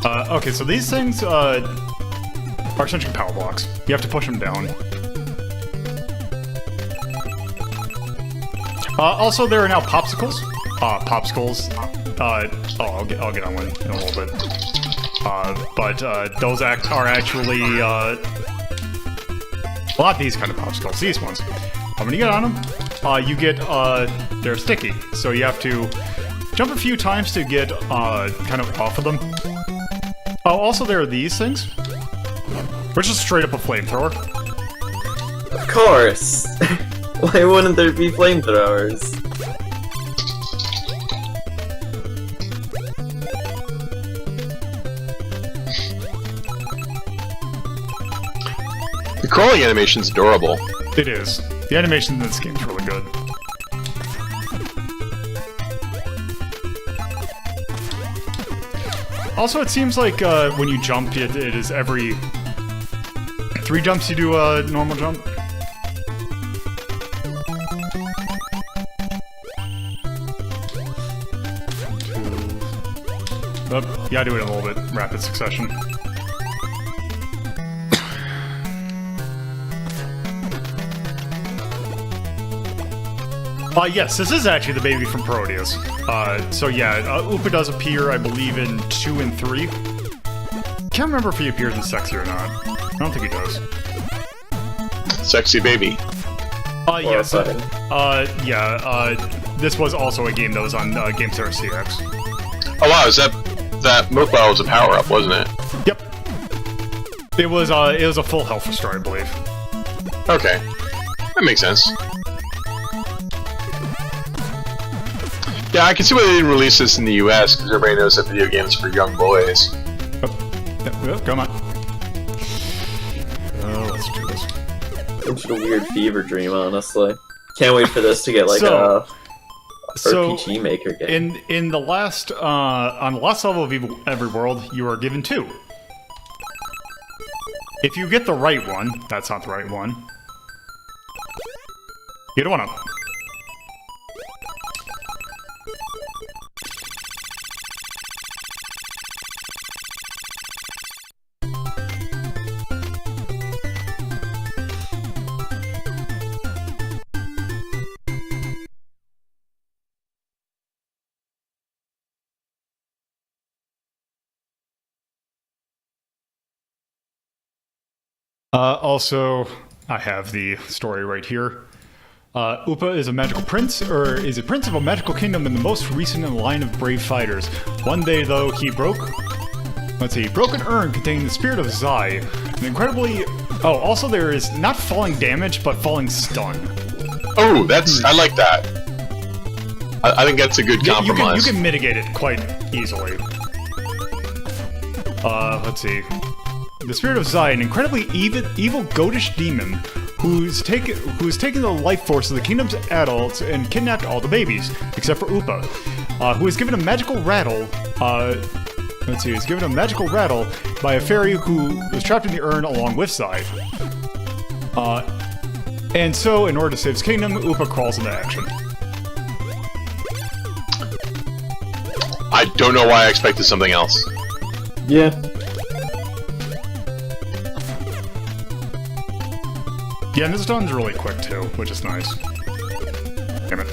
Okay, so these things are essentially power blocks. You have to push them down. Also, there are now popsicles. Popsicles. I'll get on one in a little bit. But those are actually a lot of these kind of popsicles. These ones. When you get on them, you get they're sticky, so you have to jump a few times to get kind of off of them. Also, there are these things, which is straight up a flamethrower. Of course. Why wouldn't there be flamethrowers? The crawling animation's adorable. It is. The animation in this game is really good. Also, it seems like when you jump, it is every 3 jumps you do a normal jump. You gotta do it in a little bit rapid succession. Yes, this is actually the baby from Proteus. So yeah, Upa does appear, I believe, in 2 and 3. Can't remember if he appears in Sexy or not. I don't think he does. Sexy baby. Yes. This was also a game that was on Game Center CX. Oh wow, is that milk bottle was a power-up, wasn't it? Yep. It was a full health restore, I believe. Okay. That makes sense. Yeah, I can see why they didn't release this in the US, because everybody knows that video games are for young boys. Come on. Let's do this. It's a weird fever dream, honestly. Can't wait for this to get like a RPG Maker game. In the last on the last level of every world, you are given 2. If you get the right one, that's not the right one. You don't want to. Also, I have the story right here. Upa is a magical prince, or is a prince of a magical kingdom and the most recent in a line of brave fighters. One day, though, he broke an urn containing the spirit of Zai. An incredibly... Oh, also there is not falling damage, but falling stun. Oh, I like that. I think that's a good compromise. You can mitigate it quite easily. Let's see. The spirit of Zai, an incredibly evil goatish demon who's taken the life force of the kingdom's adults and kidnapped all the babies, except for Upa, who is given a magical rattle. He's given a magical rattle by a fairy who was trapped in the urn along with Zai. And so, in order to save his kingdom, Upa crawls into action. I don't know why I expected something else. Yeah. Yeah, and this stun's really quick too, which is nice. Damn it.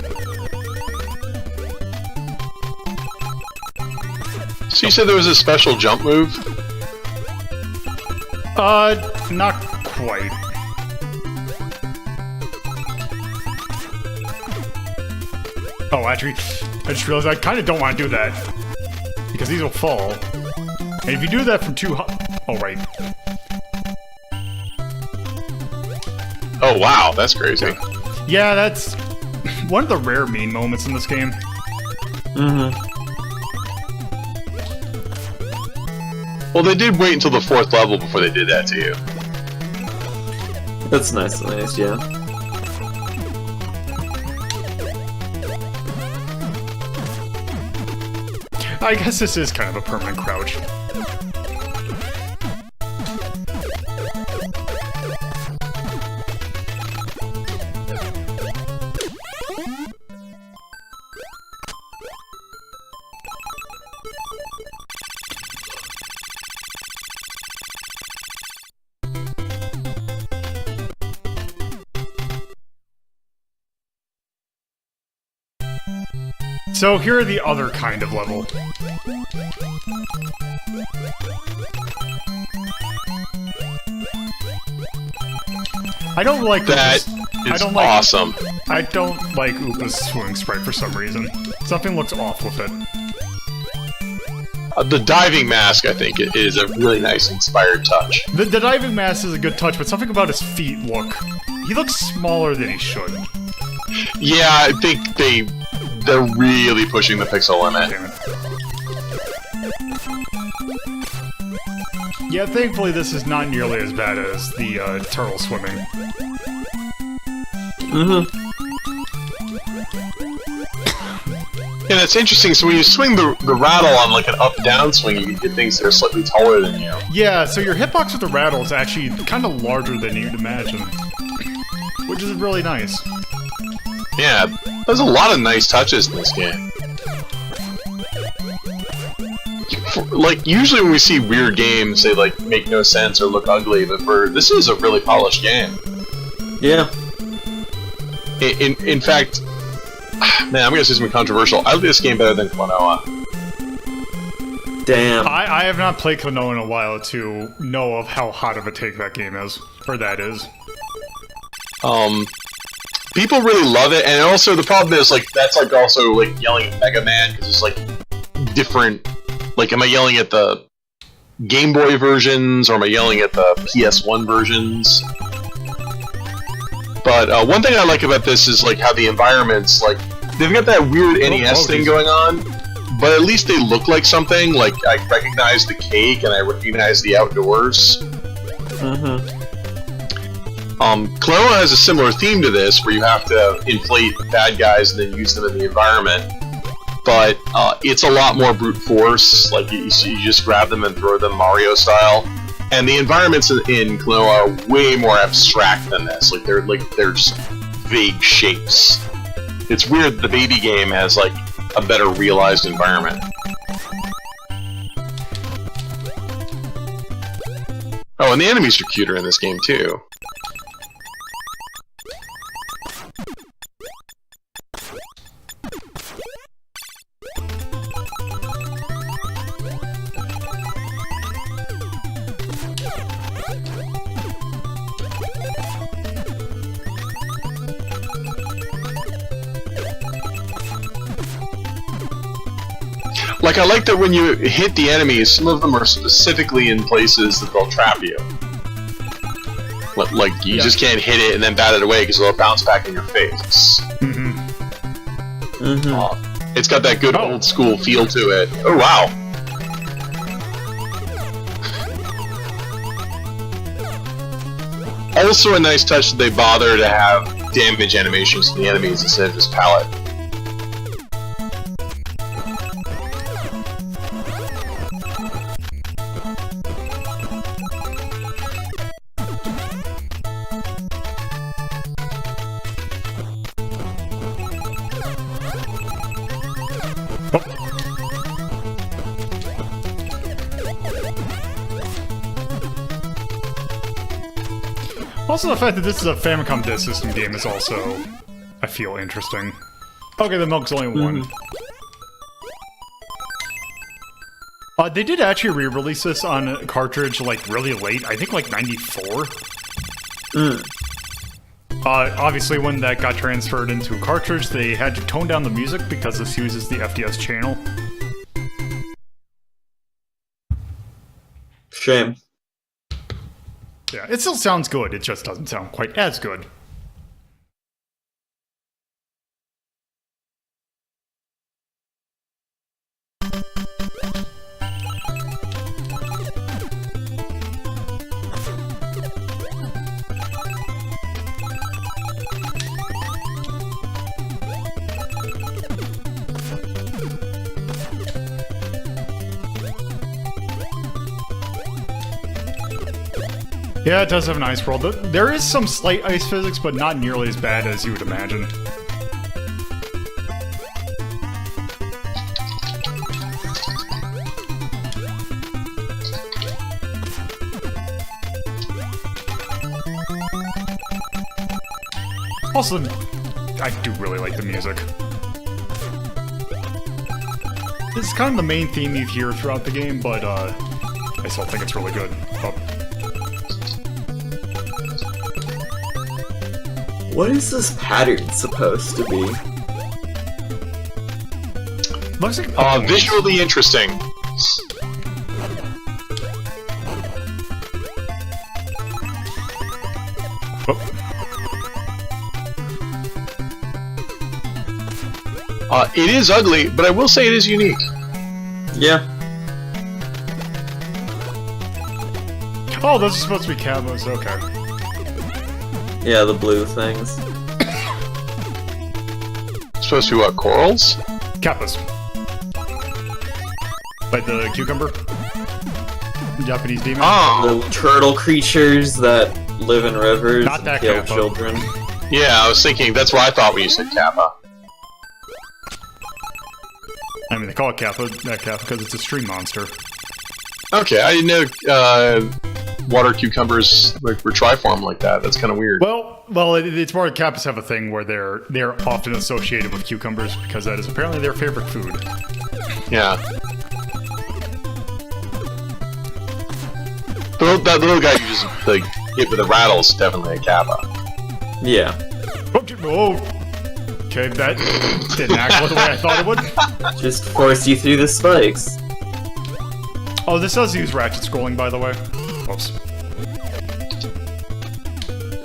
So you said there was a special jump move? Not quite. Oh, actually, I just realized I kind of don't want to do that. Because these will fall. And if you do that from too high... Oh, right. Oh, wow, that's crazy. Yeah, that's... one of the rare mean moments in this game. Well, they did wait until the 4th level before they did that to you. That's nice, yeah. I guess this is kind of a permanent crouch. So here are the other kind of level. I don't like that. Upa's, Is awesome. I don't like Upa's swing sprite for some reason. Something looks off with it. The diving mask, I think, is a really nice inspired touch. The diving mask is a good touch, but something about his feet look... He looks smaller than he should. Yeah, I think they're really pushing the pixel limit. Damn it. Yeah, thankfully this is not nearly as bad as the turtle swimming. And it's interesting, so when you swing the rattle on like an up-down swing, you can get things that are slightly taller than you. Yeah, so your hitbox with the rattle is actually kind of larger than you'd imagine. Which is really nice. Yeah, there's a lot of nice touches in this game. Like, usually when we see weird games, they like make no sense or look ugly, but this is a really polished game. Yeah. In fact, man, I'm gonna say something controversial. I like this game better than Klonoa. Damn. I have not played Klonoa in a while to know of how hot of a take that game is. Or that is. People really love it, and also the problem is, like, that's like also like yelling at Mega Man, because it's like different. Like, am I yelling at the Game Boy versions, or am I yelling at the PS1 versions? But one thing I like about this is like how the environments, like, they've got that weird NES thing going on, but at least they look like something. Like, I recognize the cake and I recognize the outdoors. Klonoa has a similar theme to this, where you have to inflate bad guys and then use them in the environment. But it's a lot more brute force. Like, you just grab them and throw them Mario style. And the environments in Klonoa are way more abstract than this. Like, they're just vague shapes. It's weird that the baby game has like a better realized environment. Oh, and the enemies are cuter in this game too. Like, I like that when you hit the enemies, some of them are specifically in places that they'll trap you. Like, you just can't hit it and then bat it away because it'll bounce back in your face. It's got that good old school feel to it. Oh, wow. Also a nice touch that they bother to have damage animations to the enemies instead of just palette. Also, the fact that this is a Famicom Disk System game is also, I feel, interesting. Okay, the milk's only one. They did actually re-release this on a cartridge, like, really late. I think, like, 94? Obviously, when that got transferred into a cartridge, they had to tone down the music because this uses the FDS channel. Shame. Yeah, it still sounds good, it just doesn't sound quite as good. Yeah, it does have an ice world. There is some slight ice physics, but not nearly as bad as you would imagine. Also, I do really like the music. This is kind of the main theme you hear throughout the game, but I still think it's really good. Oh. What is this pattern supposed to be? Looks like visually interesting. Oh. It is ugly, but I will say it is unique. Yeah. Oh, those are supposed to be camos, okay. Yeah, the blue things. Supposed to be what, corals? Kappas. Like the cucumber? Japanese demon? Oh! The turtle creatures that live in rivers Not and that kill Kappa. children. Yeah, I was thinking, that's what I thought when you said Kappa. I mean, they call it Kappa because it's a stream monster. Okay, I didn't know water cucumbers were triform like that. That's kind of weird. Well, it's more Kappas have a thing where they're often associated with cucumbers because that is apparently their favorite food. Yeah. That little guy you just like hit with a rattle is definitely a Kappa. Yeah. Oh, okay, that didn't act the way I thought it would. Just force you through the spikes. Oh, this does use ratchet scrolling, by the way. Oops.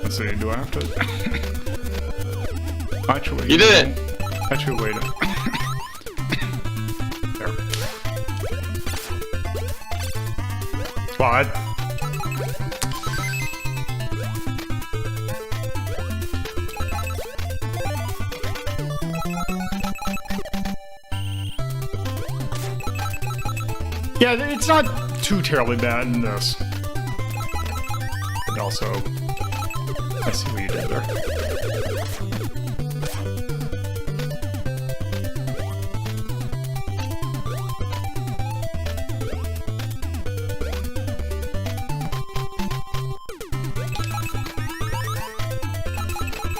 Let's see, do I have to? Actually, you did it! Actually, wait. There. Well, yeah, it's not too terribly bad in this. And also, I see what you did there.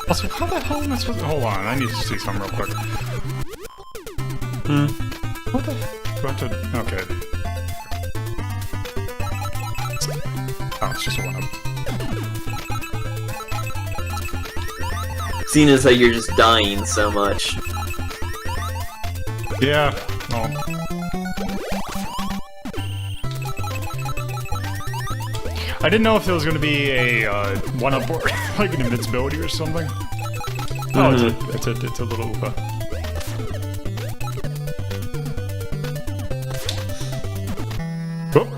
Also, how the hell am I supposed to... Hold on, I need to see something real quick. What the... Do I have to... Okay. Oh, it's just a one-up. Seeing as that you're just dying so much. Yeah, well... I didn't know if there was going to be a one-up or like an invincibility or something. Oh, it's a little Upa. Oh.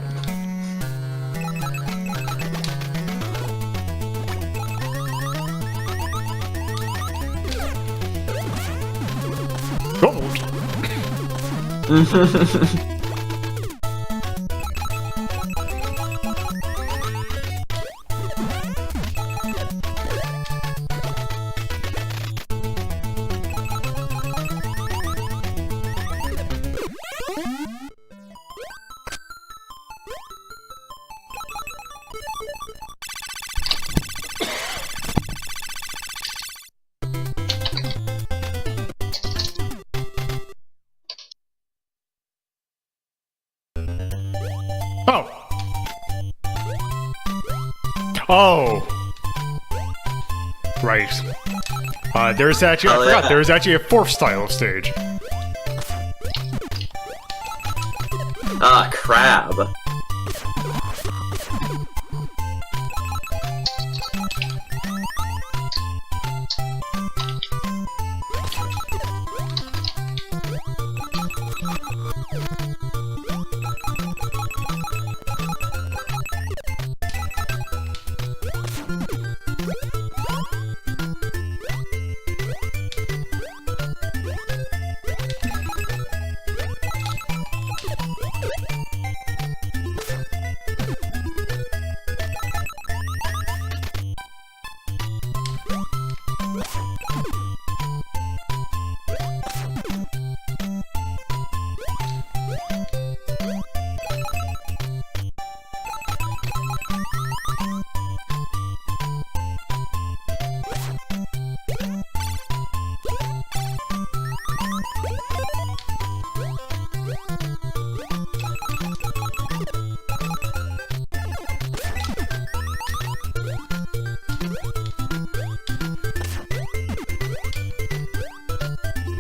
Oh. Oh! Right. There's actually, I forgot, there's actually a fourth style of stage. Ah, crab.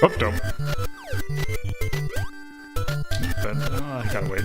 Hooked him. But, I gotta wait.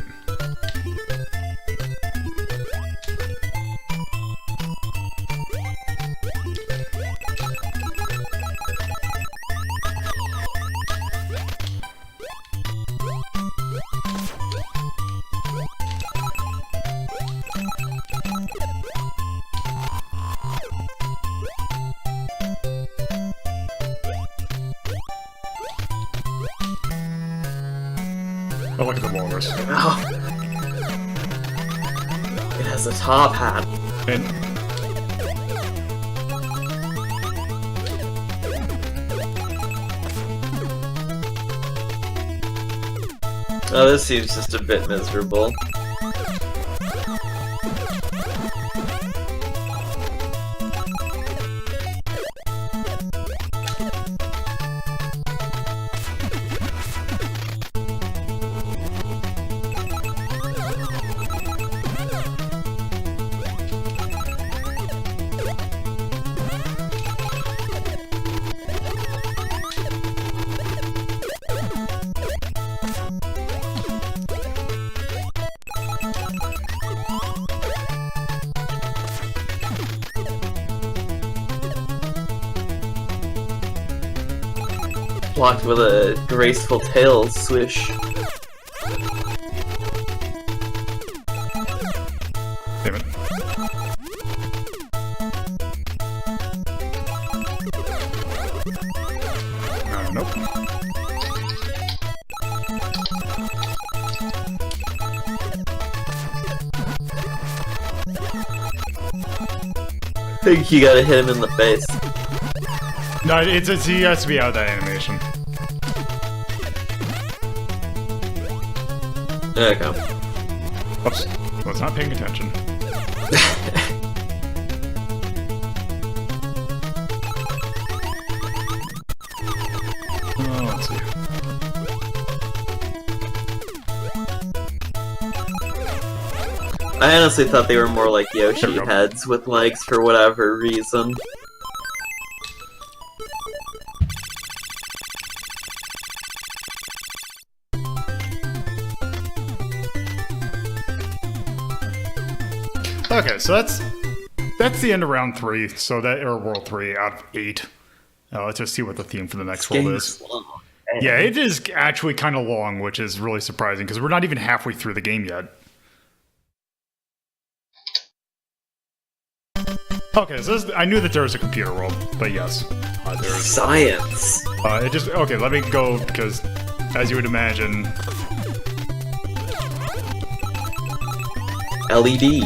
Oh, look at the walrus. Oh. It has a top hat. And Oh, this seems just a bit miserable. Blocked with a graceful tail swish. damn it. Nope. I think you gotta hit him in the face. No, it's he has to be out of that animation. There you go. Oops. I was not paying attention. Oh, let's see. I honestly thought they were more like There Yoshi we go. heads with legs for whatever reason. Okay, so that's the end of round 3. So that or world 3 out of 8. Let's just see what the theme for the next world is. Yeah, it is actually kind of long, which is really surprising because we're not even halfway through the game yet. Okay, so I knew that there was a computer world, but yes, there's Science. it just okay. Let me go because, as you would imagine, LED.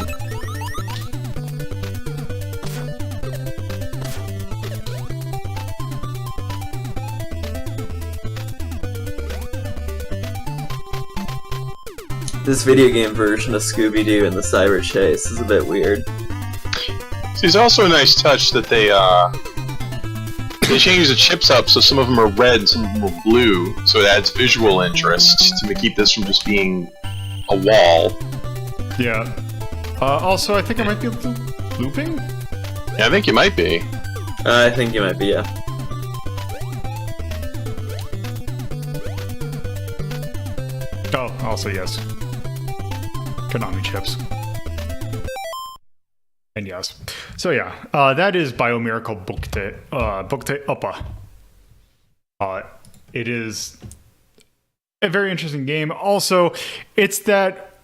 This video game version of Scooby-Doo and the Cyber Chase is a bit weird. So it's also a nice touch that they change the chips up so some of them are red, some of them are blue, so it adds visual interest to keep this from just being a wall. yeah. Also, I think I might be looping. Yeah, I think you might be. I think you might be, yeah. Oh, also yes. Konami chips. And yes. So yeah, that is Miracle Bokutte Upa. It is a very interesting game. Also, it's that...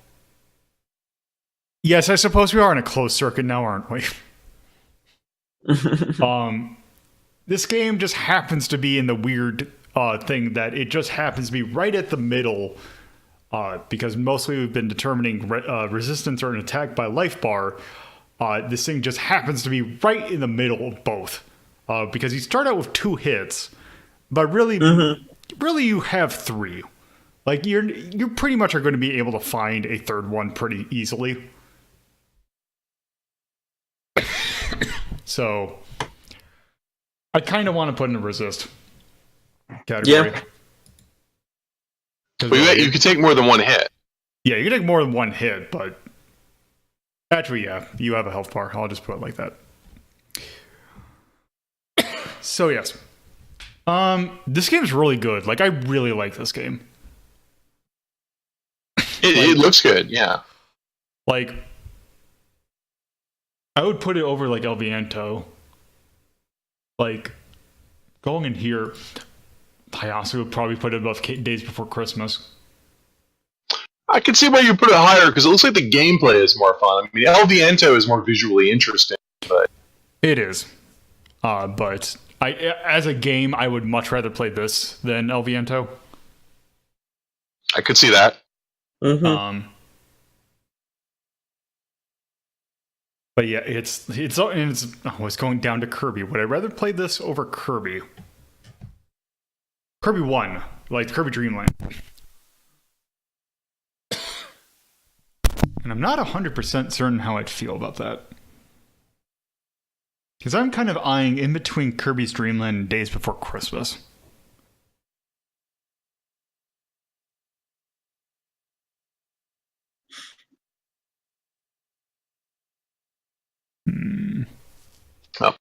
Yes, I suppose we are in a closed circuit now, aren't we? This game just happens to be in the weird thing that it just happens to be right at the middle, because mostly we've been determining resistance or an attack by life bar. This thing just happens to be right in the middle of both, because you start out with 2 hits, but really you have 3. Like you pretty much are going to be able to find a third one pretty easily. So I kind of want to put in a resist category. Yeah. Well, you could take more than one hit. Yeah, you can take more than 1 hit, but actually, yeah, you have a health bar. I'll just put it like that. So yes, This game's really good. Like, I really like this game. It looks good, yeah. Like, I would put it over like El Viento. Like, going in here, I also would probably put it above Days Before Christmas. I can see why you put it higher, because it looks like the gameplay is more fun. I mean, El Viento is more visually interesting, but... It is. But as a game, I would much rather play this than El Viento. I could see that. Mm-hmm. But yeah, it's going down to Kirby. Would I rather play this over Kirby? Kirby 1, like Kirby Dream Land. And I'm not 100% certain how I'd feel about that. Because I'm kind of eyeing in between Kirby's Dream Land and Days Before Christmas. Oh.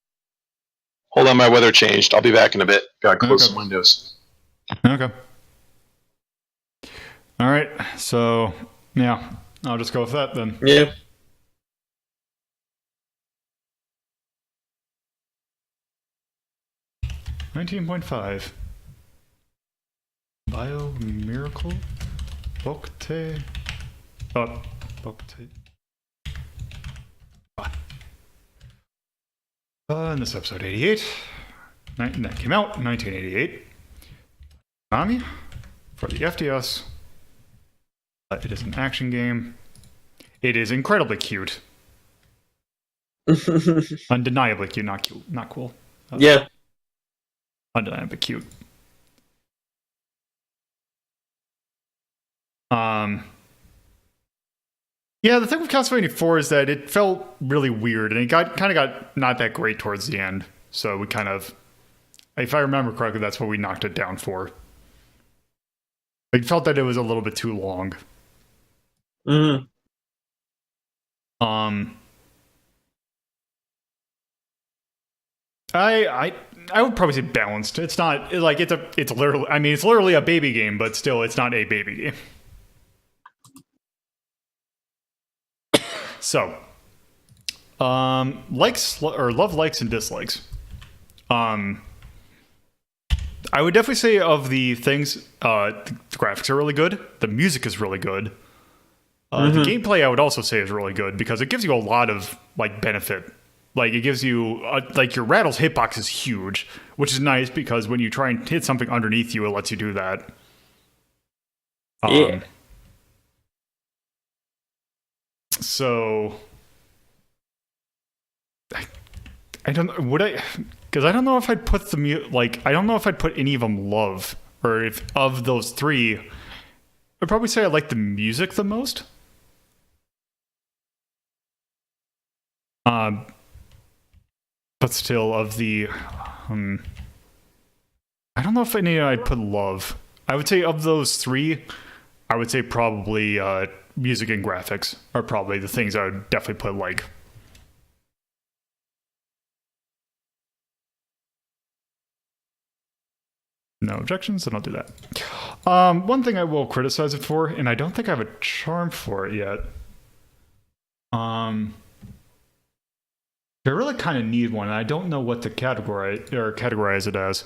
Hold on, my weather changed. I'll be back in a bit. Gotta close some windows. Okay. Alright, so, yeah. I'll just go with that then. Yeah. $19.5. Miracle Bokutte Bokutte. And this episode 88. That came out in 1988. Konami for the FDS. It is an action game. It is incredibly cute. Undeniably cute, not cool. Yeah. Undeniably cute. Yeah, the thing with Castlevania 4 is that it felt really weird, and it kind of got not that great towards the end. So we kind of, if I remember correctly, that's what we knocked it down for. I felt that it was a little bit too long. Mm-hmm. I would probably say balanced. It's not like it's literally a baby game, but still, it's not a baby game. So, likes or love likes and dislikes. I would definitely say of the things, the graphics are really good. The music is really good. The gameplay I would also say is really good because it gives you a lot of like benefit. Like it gives you like your Rattle's hitbox is huge, which is nice because when you try and hit something underneath you, it lets you do that. Yeah. So I don't because I don't know if I'd put I don't know if I'd put any of them love, or if of those three, I'd probably say I like the music the most. But still, of the I don't know if any I'd put love. I would say of those three, I would say probably music and graphics are probably the things I would definitely put like. No objections, then I'll do that. One thing I will criticize it for, and I don't think I have a charm for it yet. I really kind of need one, and I don't know what to categorize it as.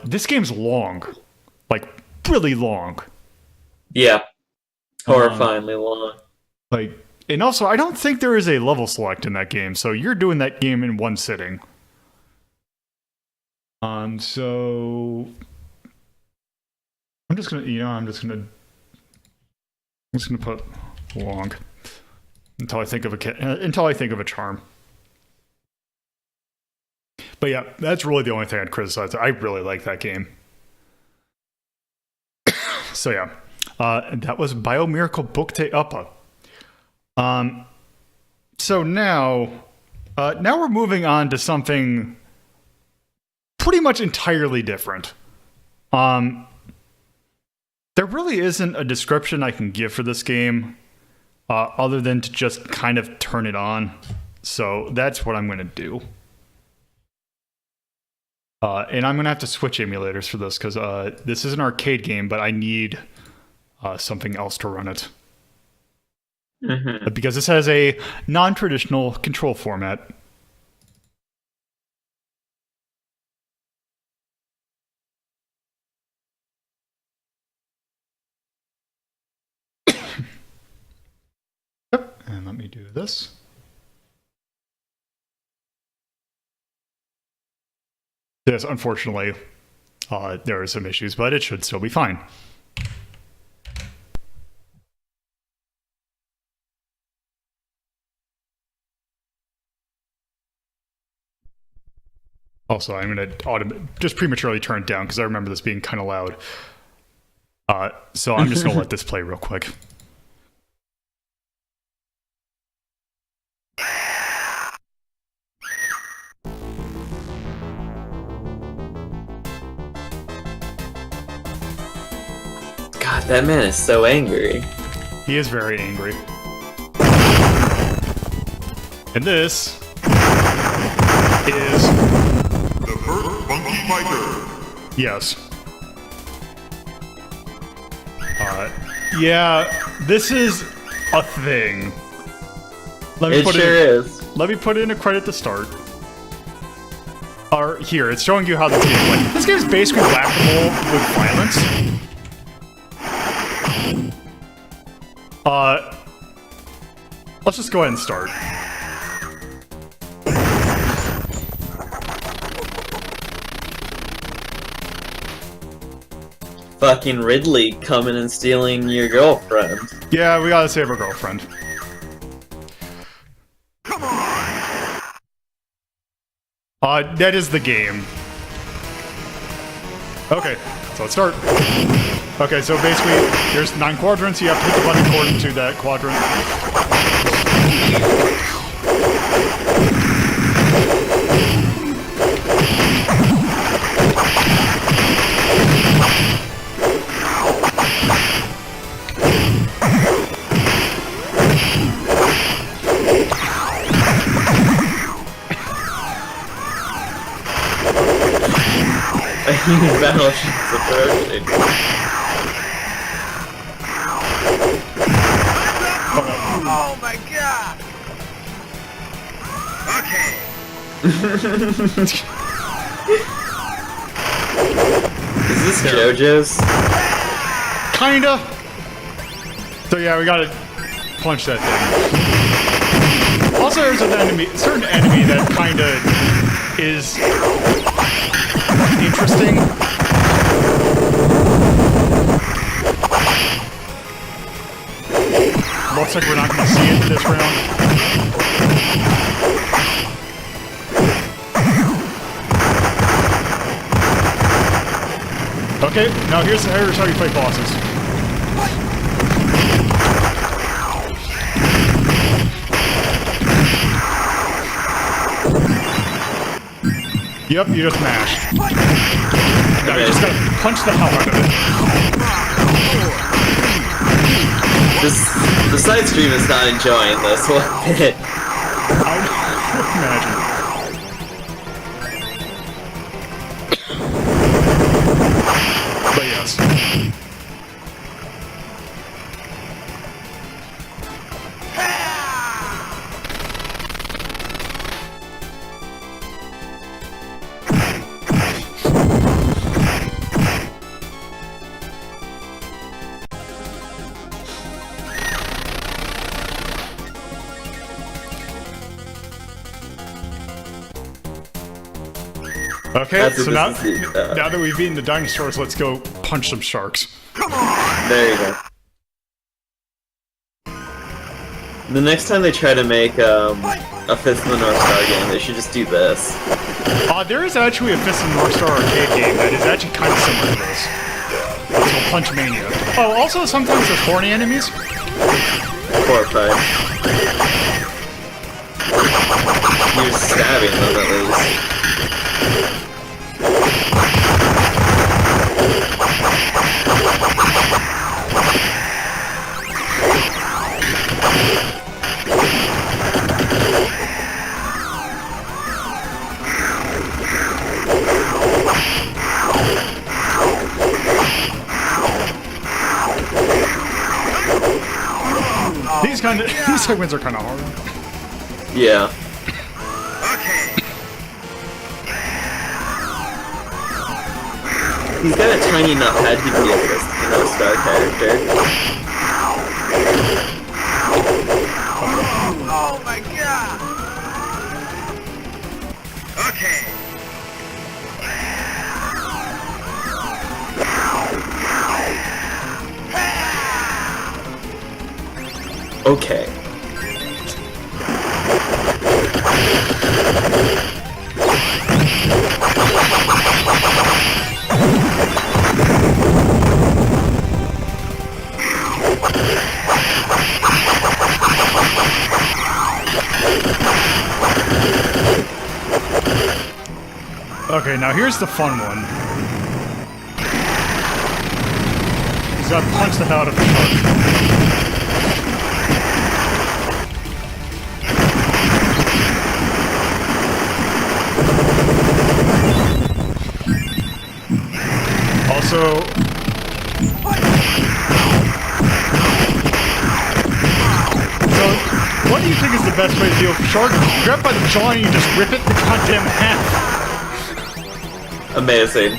This game's long, like really long. Yeah, horrifyingly long. Like, and also, I don't think there is a level select in that game, so you're doing that game in one sitting. So I'm just gonna put long until I think of a charm. But yeah, that's really the only thing I'd criticize. I really like that game. So yeah, that was Miracle Bokutte Upa. So now we're moving on to something pretty much entirely different. There really isn't a description I can give for this game, other than to just kind of turn it on. So that's what I'm going to do. And I'm going to have to switch emulators for this because this is an arcade game, but I need something else to run it. Mm-hmm. Because this has a non-traditional control format. Yep, and let me do this. Yes, unfortunately, there are some issues, but it should still be fine. Also, I'm going to just prematurely turn it down because I remember this being kind of loud. So I'm just going to let this play real quick. God, that man is so angry. He is very angry. And this is The first Funky Fighter. yes. Yeah, this is a thing. It sure is. Let me put in a credit to start. Or here, it's showing you how this game plays. This game is basically whack-a-mole with violence. Let's just go ahead and start. Fucking Ridley coming and stealing your girlfriend. Yeah, we gotta save our girlfriend. Come on! That is the game. Okay, so let's start. Okay, so basically, there's 9 quadrants. You have to hit the button according to that quadrant. Battleship's approaching. Oh my god! Okay. Is this JoJo's? Kinda. So yeah, we gotta punch that thing. Also, there's a certain enemy that kinda is interesting. Looks like we're not gonna see it this round. Okay, now here's how you fight bosses. Yep, you just mash. Now you just gotta punch the hell out of it. The side stream is not enjoying this one bit. I would imagine. But yes. Okay, That's so what this is, now that we've beaten the dinosaurs, let's go punch some sharks. There you go. The next time they try to make a Fist of the North Star game, they should just do this. There is actually a Fist of the North Star arcade game that is actually kind of similar to this. It's called Punch Mania. Oh, also sometimes there's horny enemies. Horrified. You're stabbing them at least. These segments are kind of hard. Yeah. Okay. He's got a tiny enough head to be a star character. Oh my god! Okay. Okay. Okay, now here's the fun one. He's got to punch the hell out of the shark. Also, so what do you think is the best way to deal with a shark? Grab by the jaw and you just rip it the goddamn half. Amazing.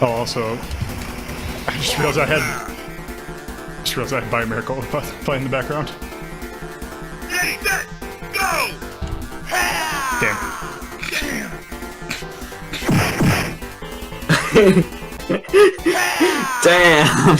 Oh, also, I just realized I had Miracle Bokutte Upa playing in the background. Ready, set, go! Damn. Damn.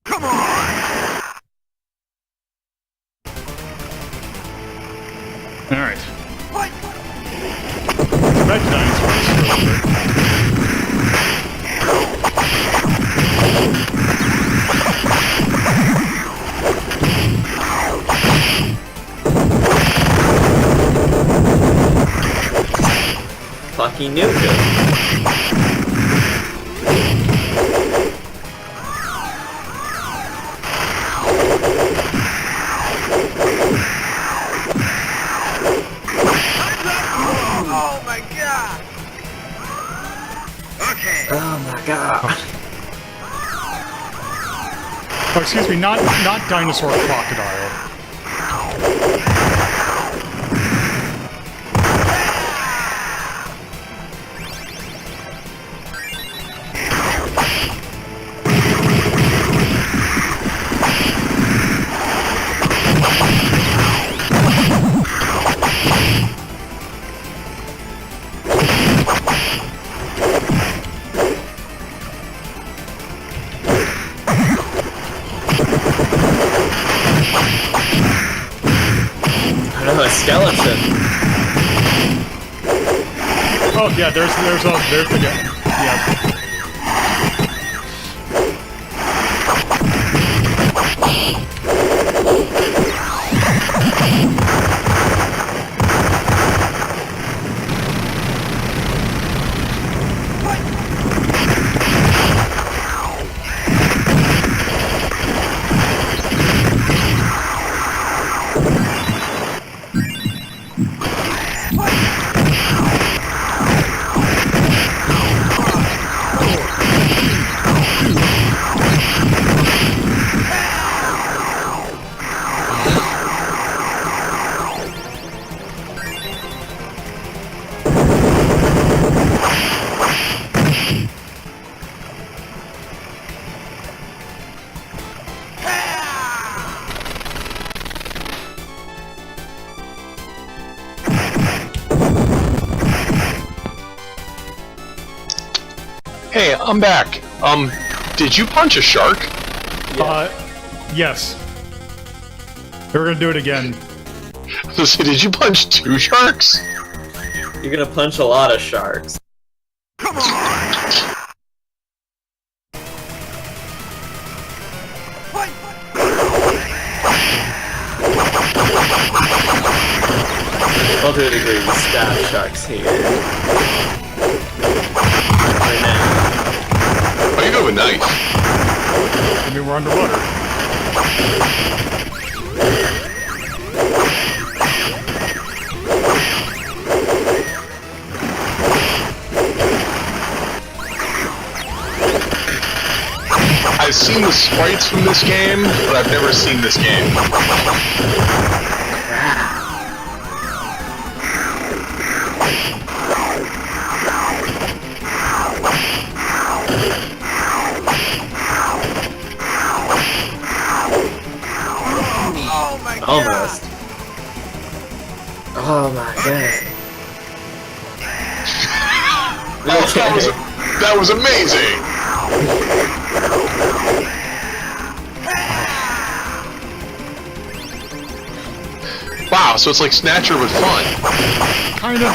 Come on! Alright. Fight! Back to dinosaurs for a little bit. Fucking nuke. Oh my god! Okay. Oh my god. Oh, excuse me, not dinosaur crocodile. Oh, a skeleton. Oh yeah, there's the guy. Yeah. Hey, I'm back. Did you punch a shark? Yes. We're gonna do it again. So did you punch two sharks? You're gonna punch a lot of sharks. Come on! Fight! Well, to a degree, we stab sharks here. Right now. Oh, you have a knife. I mean, we're underwater. I've seen the sprites from this game, but I've never seen this game. Oh my god! Almost. Oh my god. That was amazing! Wow, so it's like Snatcher with fun. Kinda.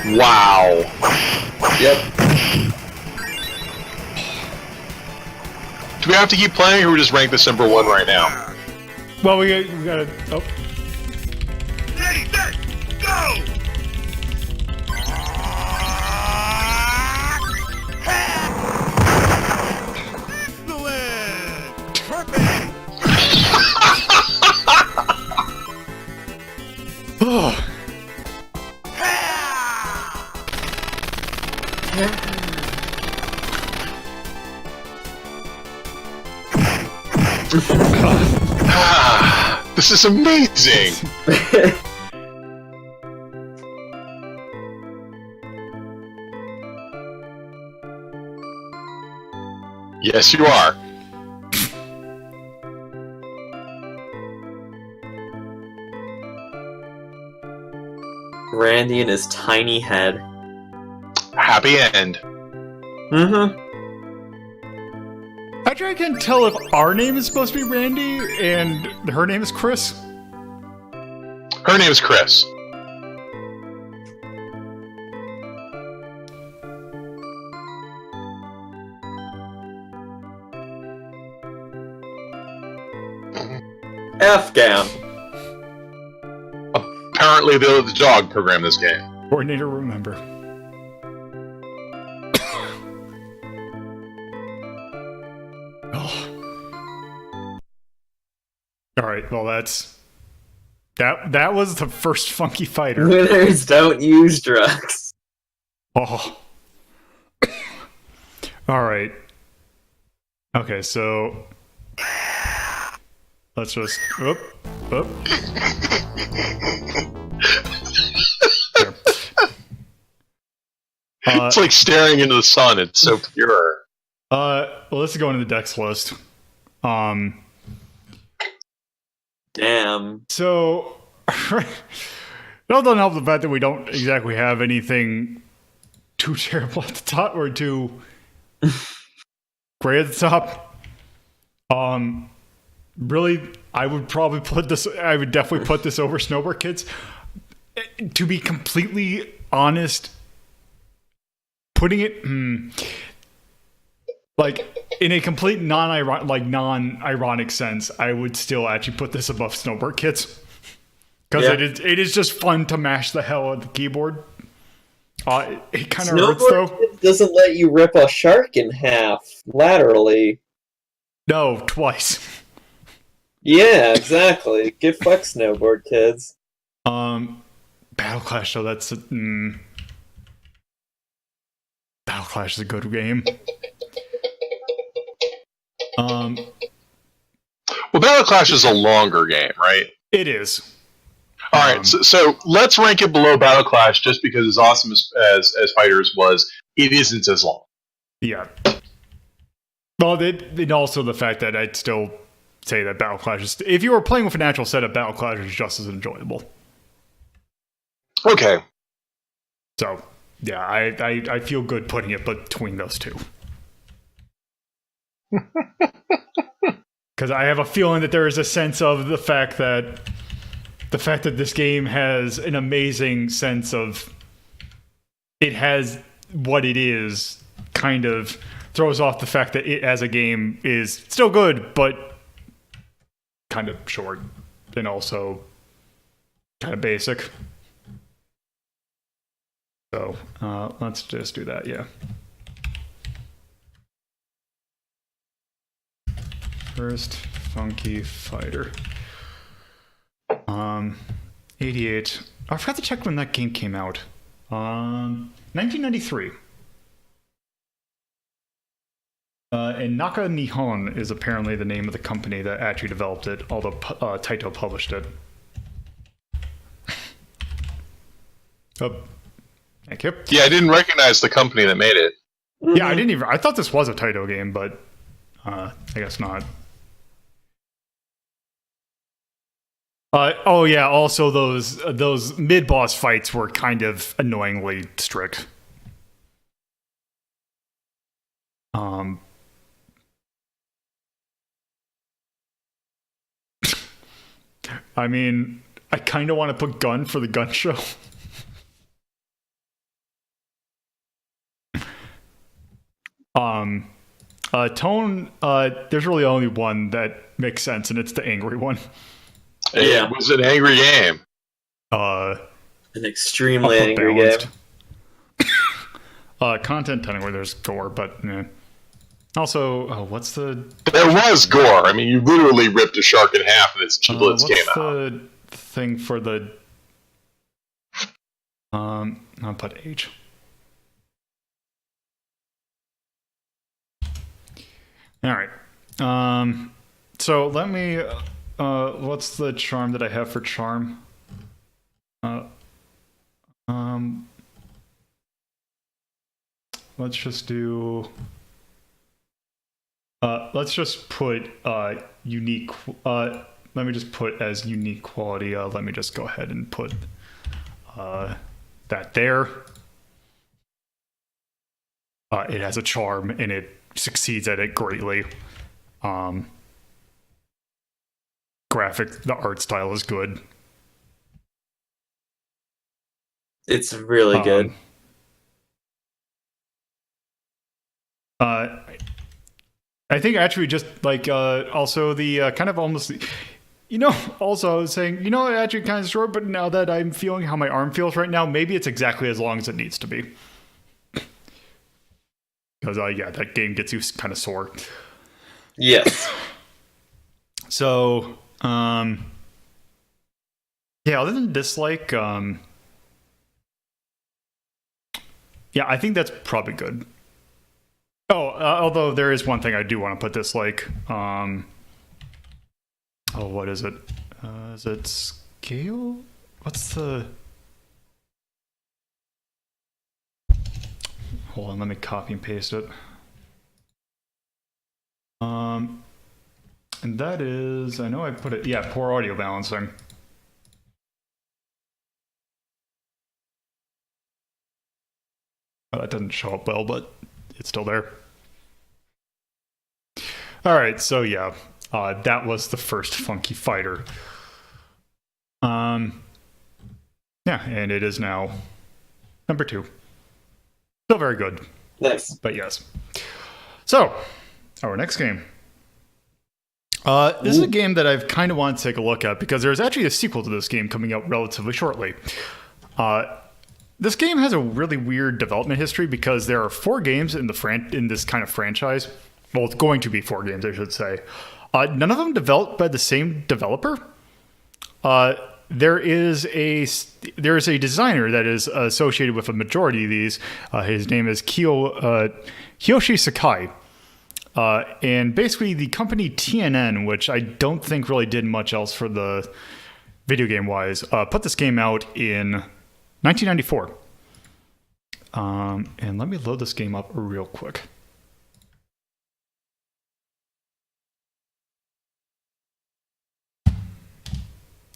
Wow. Yep. Do we have to keep playing, or we just rank this number 1 right now? Well, we gotta. Oh, Ready, set, go! Excellent! Perfect! oh. This is amazing! Yes, you are. Randy and his tiny head. Happy end. Mm-hmm. Actually, I can't tell if our name is supposed to be Randy and her name is Chris. Her name is Chris. Afghan. Apparently, the dog programmed this game. Coordinator, remember. Oh. All right. Well, that was the first funky fighter. Winners don't use drugs. Oh. All right. Okay, so let's just There. It's like staring into the sun. It's so pure. Well, let's go into the Dex list. Damn. So, it all doesn't help the fact that we don't exactly have anything too terrible at the top or too great at the top. Really, I would definitely put this over Snowboard Kids. To be completely honest, putting it like in a complete non-ironic sense, I would still actually put this above Snowboard Kids because it is just fun to mash the hell out of the keyboard. It kind of hurts though. It doesn't let you rip a shark in half laterally. No, twice. Yeah, exactly. Get fucked, Snowboard Kids. Battle Clash, so that's Battle Clash is a good game. Battle Clash is a longer game, right? It is. All right, so let's rank it below Battle Clash just because as awesome as Fighters was, it isn't as long. Yeah. Well, and also the fact that I'd still say that Battle Clash is, if you were playing with an actual setup, Battle Clash is just as enjoyable. Okay. So, yeah, I feel good putting it between those two. Because I have a feeling that there is a sense of the fact that this game has an amazing sense of it has what it is, kind of throws off the fact that it as a game is still good, but kind of short and also kind of basic. So let's just do that, yeah. First Funky Fighter. 88. Oh, I forgot to check when that game came out. 1993. And Naka Nihon is apparently the name of the company that actually developed it, although Taito published it. Oh, thank you. Yeah, I didn't recognize the company that made it. Yeah, I thought this was a Taito game, but I guess not. Oh yeah, also those mid-boss fights were kind of annoyingly strict. I mean, I kind of want to put gun for the gun show. Tone, there's really only one that makes sense, and it's the angry one. Yeah. It was an angry game. An extremely angry game. Content telling where there's gore, but also, what's the... There was gore. I mean, you literally ripped a shark in half and its giblets came out. What's the thing for the... I'll put H. Alright. So let me... what's the charm that I have for charm? Let's just do... let's just put unique... let me just put as unique quality. Let me just go ahead and put that there. It has a charm, and it succeeds at it greatly. The art style is good. It's really good. I think actually just like also the kind of almost, also I was saying, it actually kind of short, but now that I'm feeling how my arm feels right now, maybe it's exactly as long as it needs to be. Because yeah, that game gets you kind of sore. Yes. So, yeah, other than dislike, yeah, I think that's probably good. Oh, although there is one thing I do want to put dislike. Oh, what is it? Is it scale? What's the... Hold on, let me copy and paste it. And that is, I know I put it, yeah, poor audio balancing. That doesn't show up well, but it's still there. All right, so yeah, that was the first Funky Fighter. Yeah, and it is now number 2. Still very good. Nice. But yes. So, our next game. This is a game that I've kind of wanted to take a look at because there's actually a sequel to this game coming out relatively shortly. This game has a really weird development history because there are 4 games in this kind of franchise. Well, it's going to be 4 games, I should say. None of them developed by the same developer. There is a designer that is associated with a majority of these. His name is Kiyoshi Sakai. And basically the company TNN, which I don't think really did much else for the video game wise, put this game out in 1994. And let me load this game up real quick.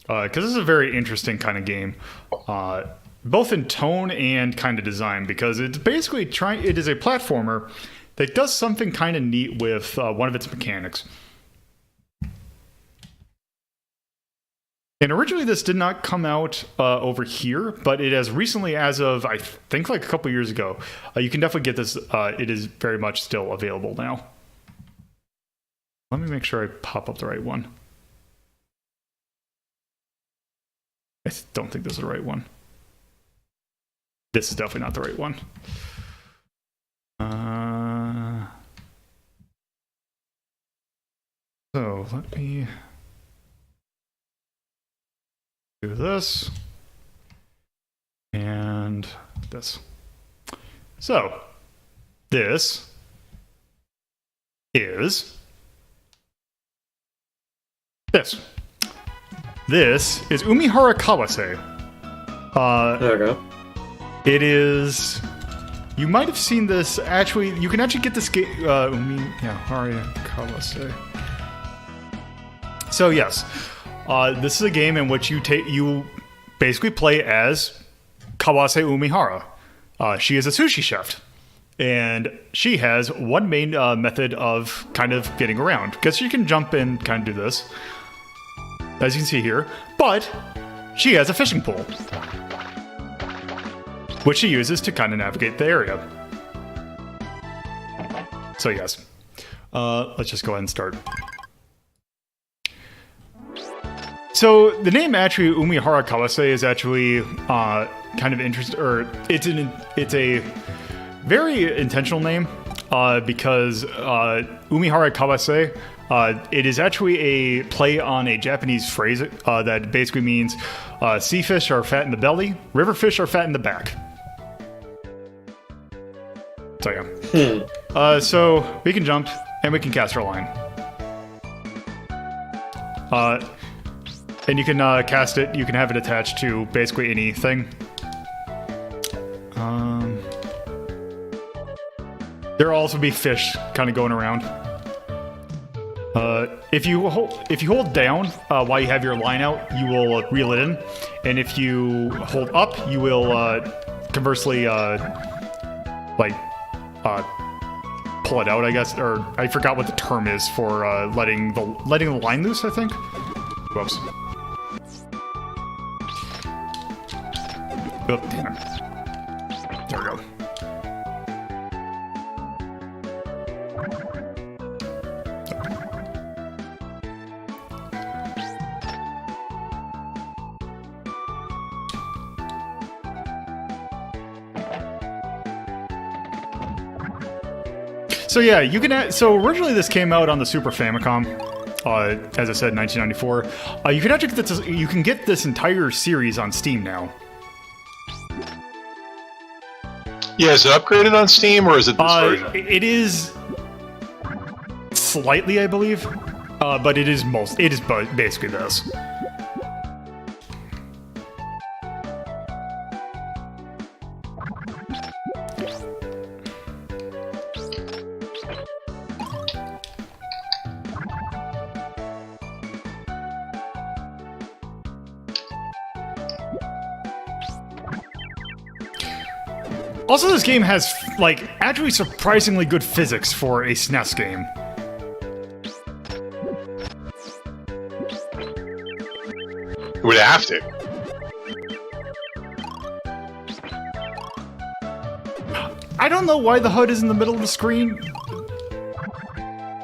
Because this is a very interesting kind of game, both in tone and kind of design, because it's basically it is a platformer that does something kind of neat with one of its mechanics. And originally this did not come out over here, but it has recently, as of, I think like a couple years ago, you can definitely get this. It is very much still available now. Let me make sure I pop up the right one. I don't think this is the right one. This is definitely not the right one. So let me do this and this. So this is this. This is Umihara Kawase. There we go. It is. You might have seen this. Actually, you can actually get this game. Umihara Kawase. So yes, this is a game in which you basically play as Kawase Umihara. She is a sushi chef, and she has one main method of kind of getting around, because she can jump and kind of do this, as you can see here, but she has a fishing pole, which she uses to kind of navigate the area. So yes, let's just go ahead and start. So the name actually Umihara Kawase is actually kind of interesting, or it's a very intentional name because Umihara Kawase, it is actually a play on a Japanese phrase that basically means sea fish are fat in the belly, river fish are fat in the back. So yeah. So we can jump and we can cast our line. And you can cast it, you can have it attached to basically anything. There'll also be fish kind of going around. If you hold down while you have your line out, you will reel it in. And if you hold up, you will conversely pull it out, I guess. Or I forgot what the term is for letting the line loose, I think. Whoops. Oh, damn. There we go. So yeah, you can. So originally this came out on the Super Famicom, as I said, 1994. You can actually get this. You can get this entire series on Steam now. Yeah, is it upgraded on Steam or is it this version? It is slightly, I believe, but it is basically this. Also, this game has, actually surprisingly good physics for a SNES game. It would have to. I don't know why the HUD is in the middle of the screen.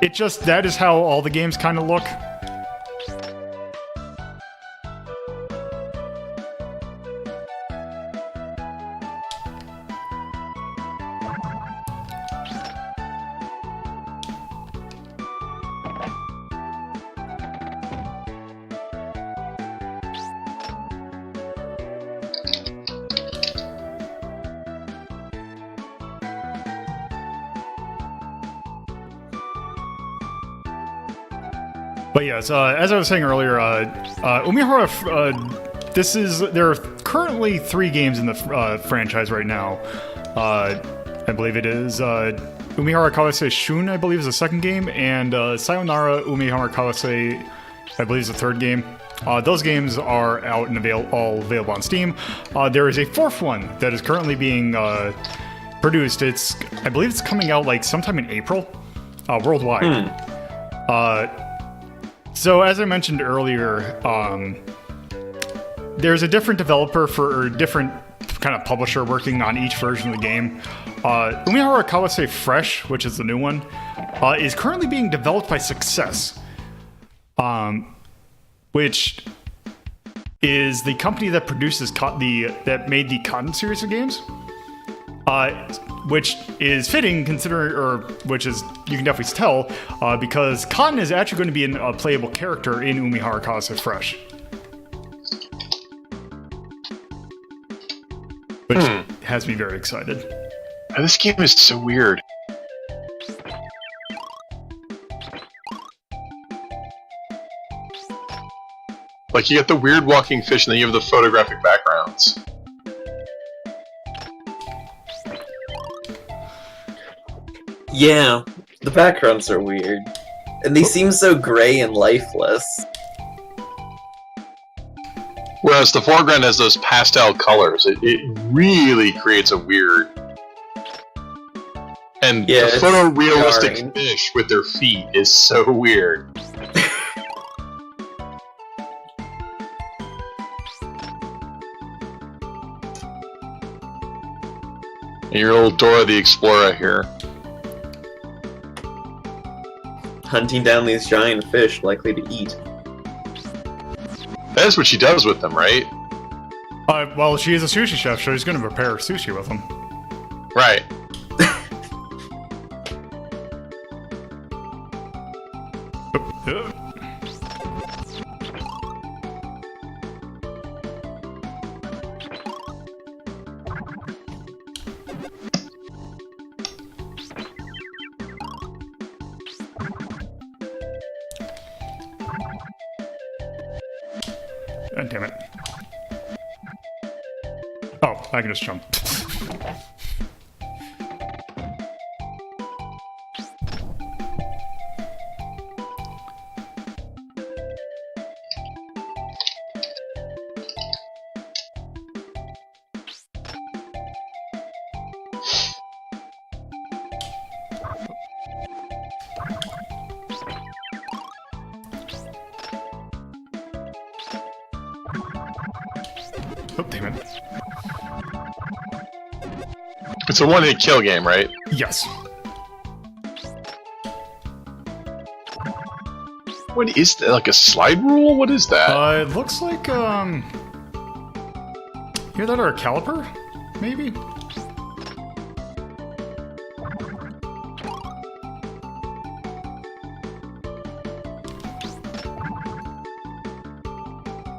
That is how all the games kind of look. But yes, as I was saying earlier, Umihara, there are currently 3 games in the franchise right now. I believe it is Umihara Kawase Shun, I believe, is the second game, and Sayonara Umihara Kawase, I believe, is the third game. Those games are out and all available on Steam. There is a 4th one that is currently being produced. I believe it's coming out like sometime in April, worldwide. So as I mentioned earlier, there's a different developer or different kind of publisher working on each version of the game. Umihara Kawase Fresh, which is the new one, is currently being developed by Success, which is the company that produces that made the Cotton series of games, which is fitting which is, you can definitely tell, because Cotton is actually going to be a playable character in Umihara Kawase Fresh. Which has me very excited. This game is so weird. Like, you get the weird walking fish, and then you have the photographic backgrounds. Yeah, the backgrounds are weird. And they seem so gray and lifeless. Whereas the foreground has those pastel colors. It really creates a weird... And Yeah, the it's photorealistic jarring. fish with their feet is so weird. Your little Dora the Explorer here. Hunting down these giant fish likely to eat. That's what she does with them, right? Well, she is a sushi chef, so she's going to prepare sushi with them. Right. Damn it. Oh, I can just jump. Oh, damn it. It's a one-hit kill game, right? Yes. What is that? Like a slide rule? What is that? It looks like, either that or a caliper? Maybe?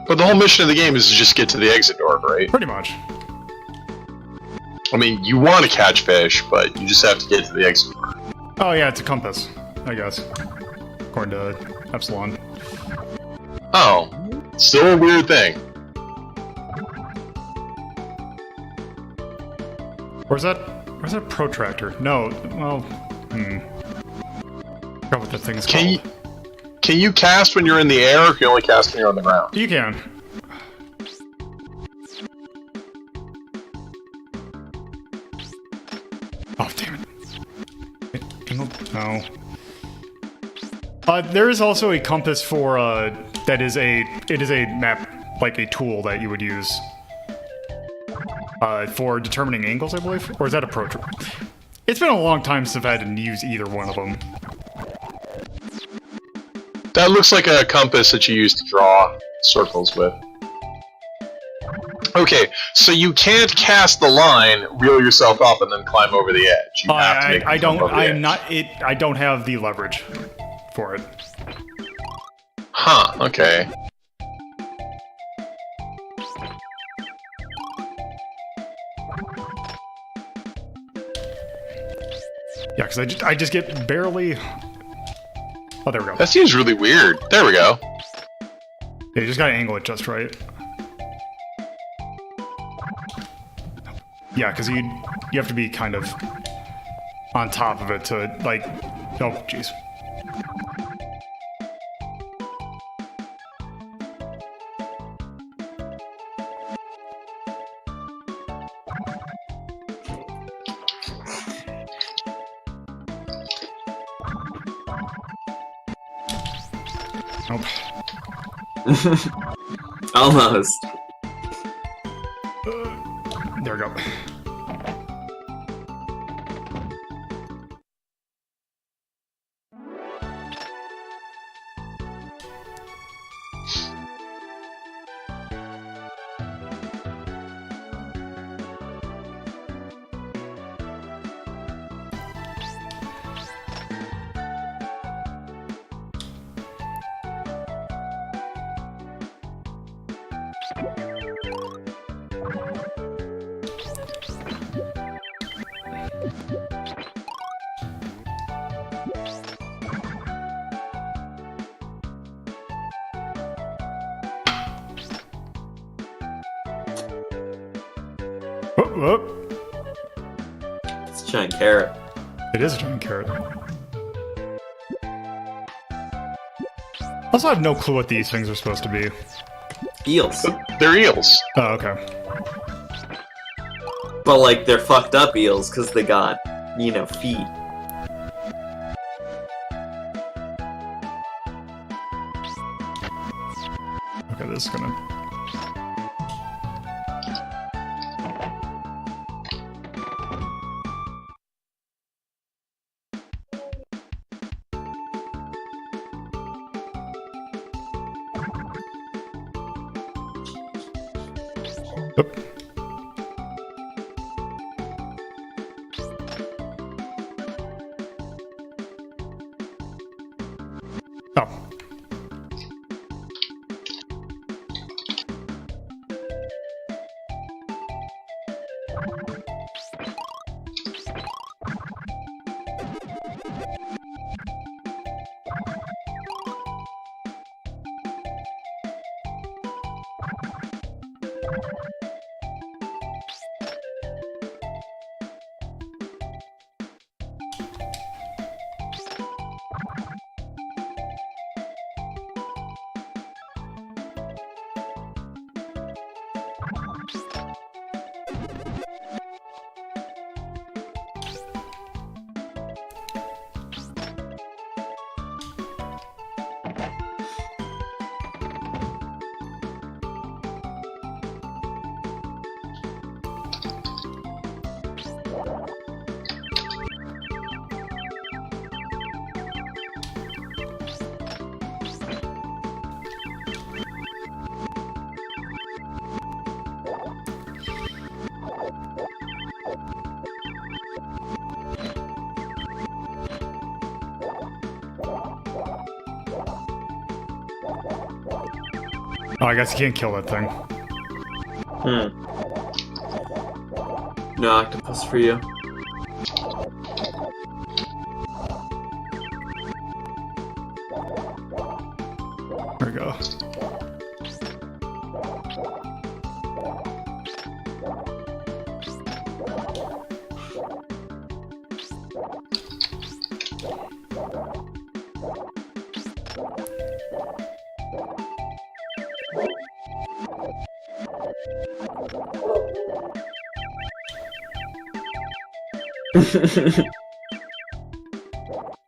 But the whole mission of the game is to just get to the exit door, right? Pretty much. I mean, you want to catch fish, but you just have to get to the exit door. Oh yeah, it's a compass, I guess. According to Epsilon. Oh, still a weird thing. Where's that protractor? No, well, forgot what that thing's called. Can you cast when you're in the air, or can you only cast when you're on the ground? You can. Oh, damn it. No. There is also a compass for, it is a map, like a tool that you would use, for determining angles, I believe? Or is that a protractor? It's been a long time since I've had to use either one of them. That looks like a compass that you use to draw circles with. Okay, so you can't cast the line, reel yourself up, and then climb over the edge. You have to make I the jump over the edge. I don't have the leverage for it. Huh, okay. Yeah, because I just get barely... Oh, there we go. That seems really weird. There we go. Yeah, you just gotta angle it just right. Yeah, because you have to be kind of on top of it to, like... Oh, jeez. Nope. Almost. There we go. Oh, It's a giant carrot. it is a giant carrot. Also, I have no clue what these things are supposed to be. Eels. They're eels. Oh, okay. But, like, they're fucked up eels because they got, you know, feet. Okay, this is gonna... Oop. Oh. Oh, I guess you can't kill that thing. No octopus for you. There we go.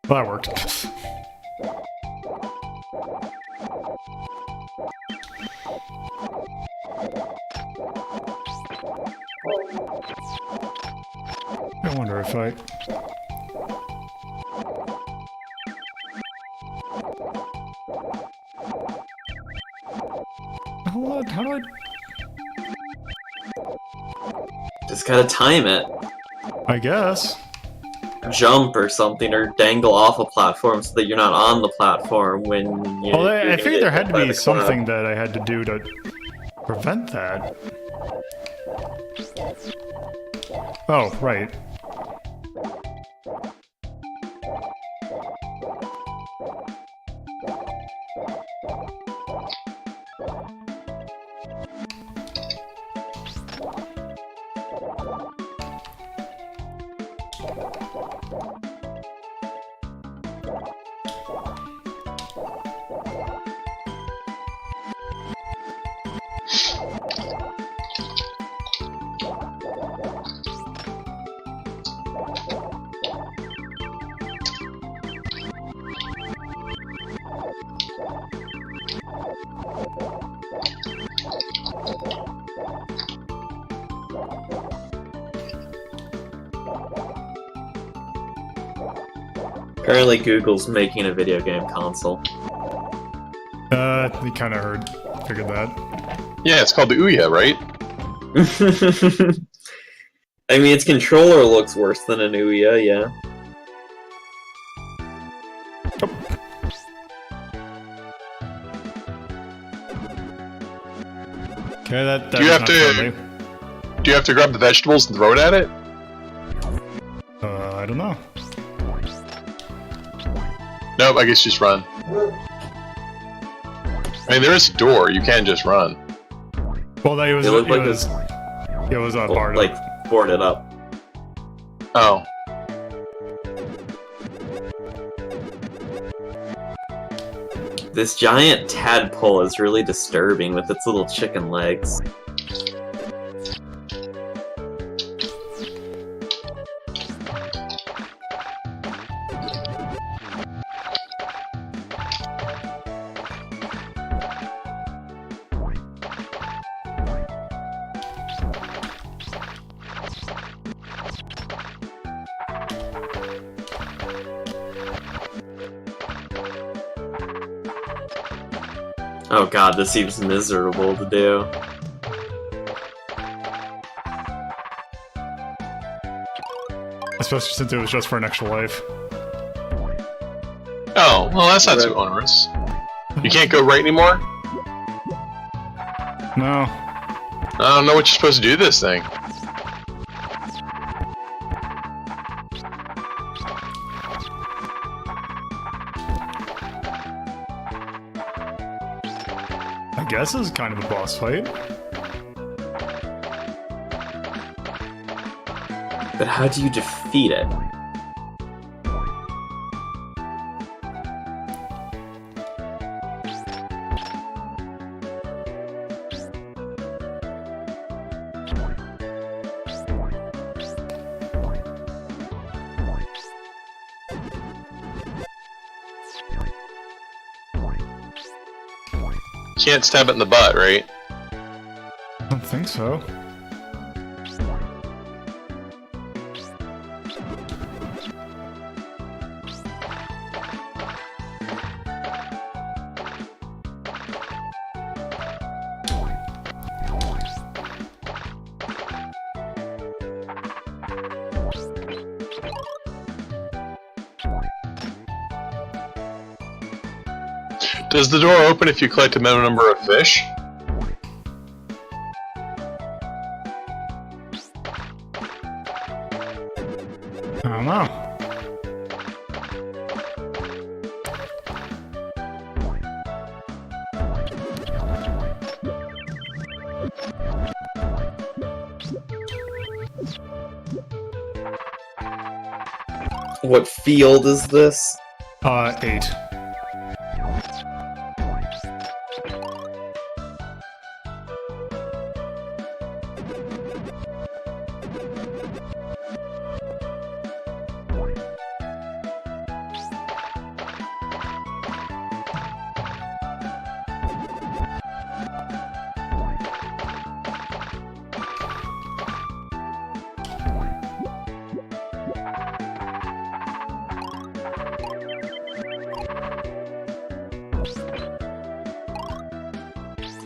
Well, that worked. I wonder if I... Hold on, how do I... Just gotta time it. I guess. Jump or something, or dangle off a platform so that you're not on the platform when you. Well, you're I gonna figured get there had hit to by be the cloud. something that I had to do to prevent that. Oh, right. Apparently Google's making a video game console. We kind of figured that. Yeah, it's called the Ouya, right? I mean, its controller looks worse than an Ouya, yeah. Okay, that Do you have to? Do you have to grab the vegetables and throw it at it? I don't know. Nope, I guess just run. I mean, there is a door. You can just run. Well, that was It looked like it was a part like boarded up. Oh. This giant tadpole is really disturbing with its little chicken legs. Oh god, this seems miserable to do. Especially since it was just for an extra life. Oh, well, that's not too onerous. You can't go right anymore? No. I don't know what you're supposed to do with this thing. I guess this is kind of a boss fight. But how do you defeat it? Can't stab it in the butt, right? I don't think so. Does the door open if you collect a minimum number of fish? I don't know. What field is this? 8.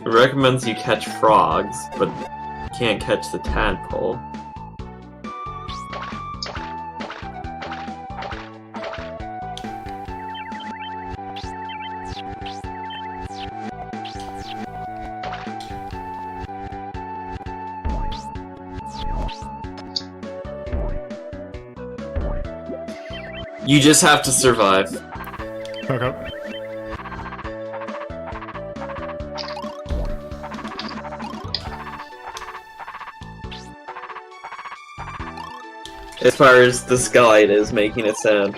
It recommends you catch frogs, but you can't catch the tadpole. You just have to survive. Okay. As far as this guide is making it sound.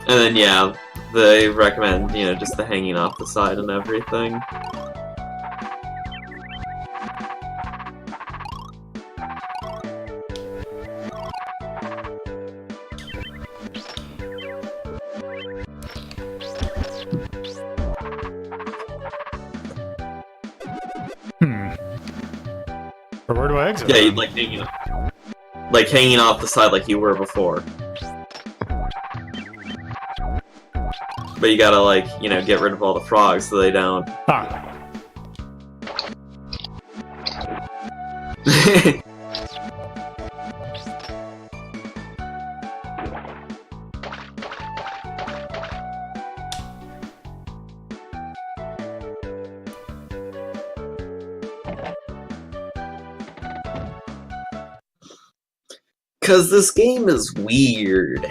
And then, yeah, they recommend, you know, just the hanging off the side and everything. Or where do I exit? Yeah, you'd like hanging off the side like you were before. But you gotta, like, you know, get rid of all the frogs so they don't. Ah. Cause this game is weird.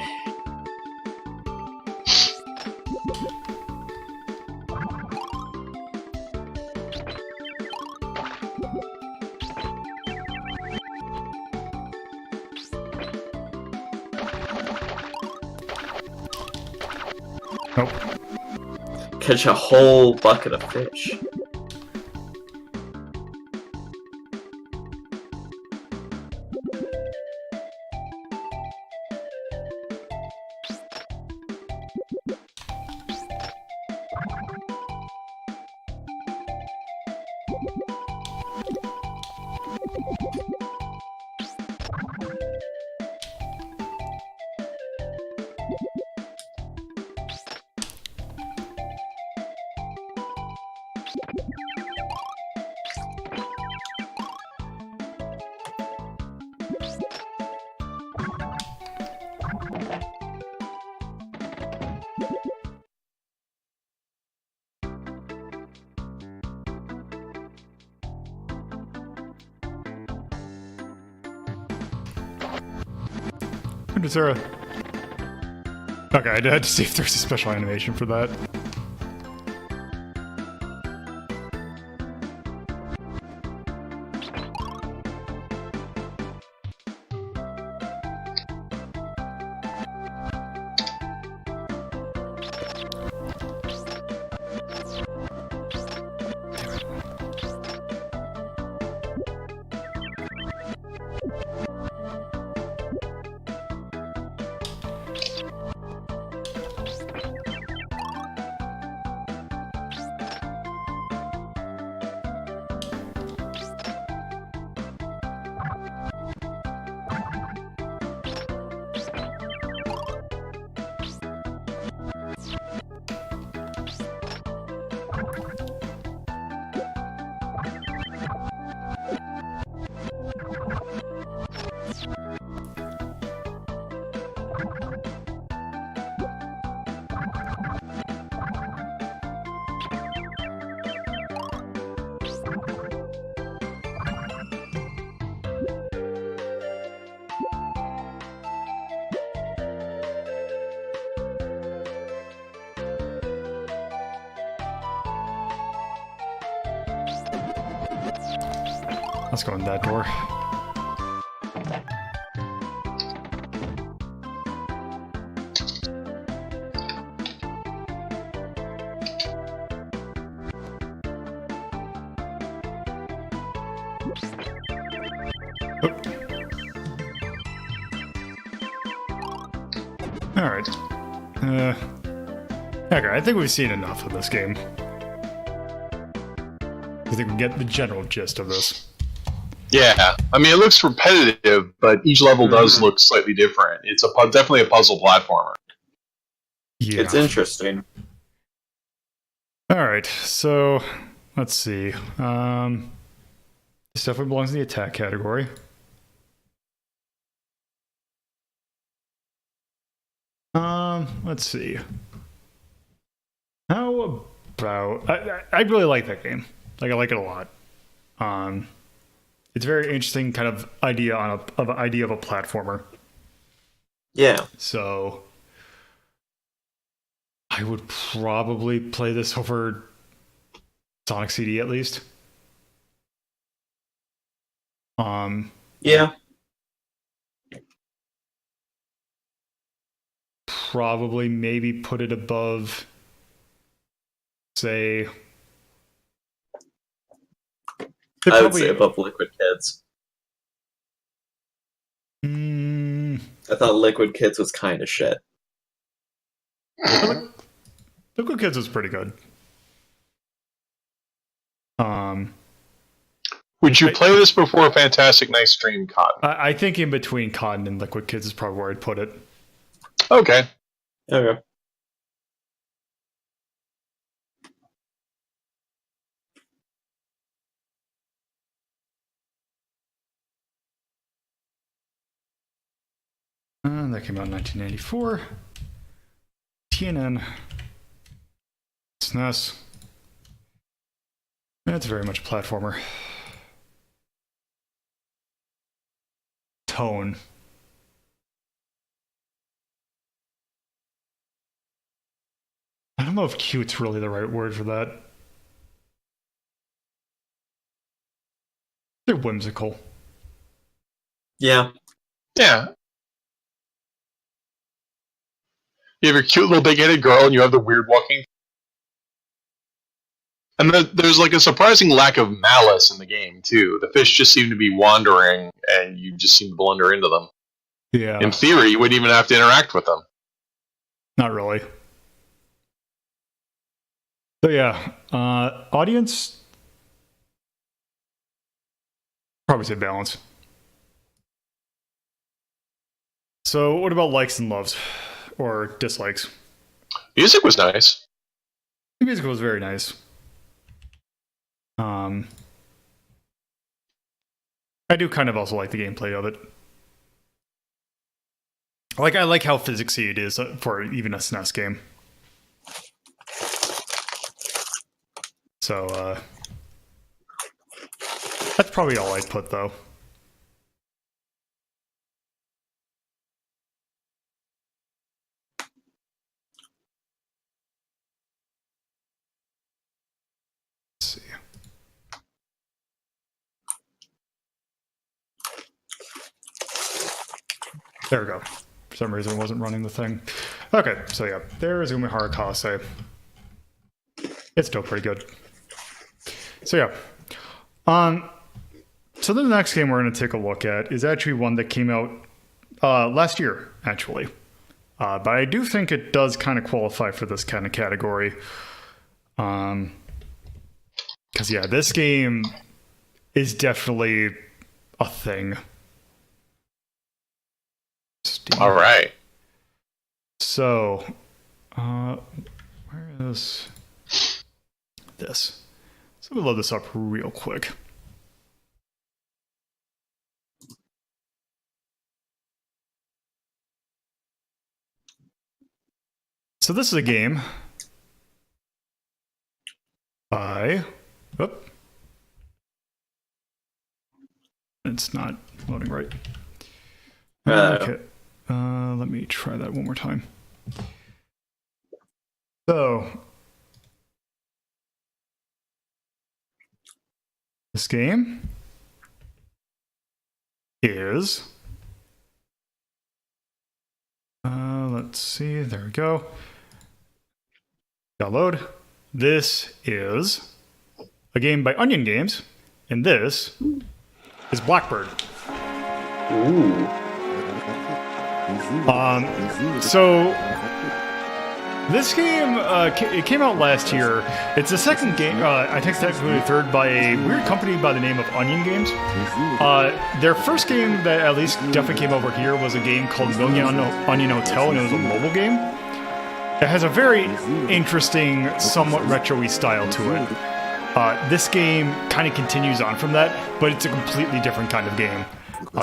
Nope. Catch a whole bucket of fish. Is there a... Okay, I had to see if there's a special animation for that. Let's go in that door. Alright. Okay, I think we've seen enough of this game. I think we get the general gist of this. Yeah, I mean, it looks repetitive, but each level does look slightly different. It's definitely a puzzle platformer. Yeah. It's interesting. Alright, so let's see. This definitely belongs in the attack category. Let's see. How about... I really like that game. Like, I like it a lot. It's a very interesting kind of idea of a platformer. Yeah. So I would probably play this over Sonic CD at least. Yeah. Probably maybe put it above, say... I would say above Liquid Kids. I thought Liquid Kids was kind of shit. Liquid Kids was pretty good. Would you play this before a Fantastic Nice Stream, Cotton? I think in between Cotton and Liquid Kids is probably where I'd put it. Okay. Okay. That came out in 1994. TNN. SNES. It's very much a platformer. Tone. I don't know if cute's really the right word for that. They're whimsical. Yeah. Yeah. You have your cute little big-headed girl, and you have the weird walking. And there's like a surprising lack of malice in the game, too. The fish just seem to be wandering, and you just seem to blunder into them. Yeah. In theory, you wouldn't even have to interact with them. Not really. So yeah, audience, probably say balance. So what about likes and loves, or dislikes? Music was nice. The music was very nice. I do kind of also like the gameplay of it. I like how physicsy it is for even a SNES game. So, that's probably all I'd put, though. Let's see. There we go. For some reason, it wasn't running the thing. Okay, so yeah, there's Umihara Kawase. It's still pretty good. So yeah. So the next game we're going to take a look at is actually one that came out last year, actually. But I do think it does kind of qualify for this kind of category. Because yeah, this game is definitely a thing. Steam. All right. So, where is this? So we'll load this up real quick. So this is a game by... Oop. It's not loading right. Okay. Let me try that one more time. So, this game is... let's see, there we go. Download. This is a game by Onion Games, and this is Blackbird. Ooh. So this game, it came out last year. It's the second game, I think technically the third, by a weird company by the name of Onion Games. Their first game that at least definitely came over here was a game called Million Onion Hotel, and it was a mobile game. It has a very interesting, somewhat retro-y style to it. This game kind of continues on from that, but it's a completely different kind of game.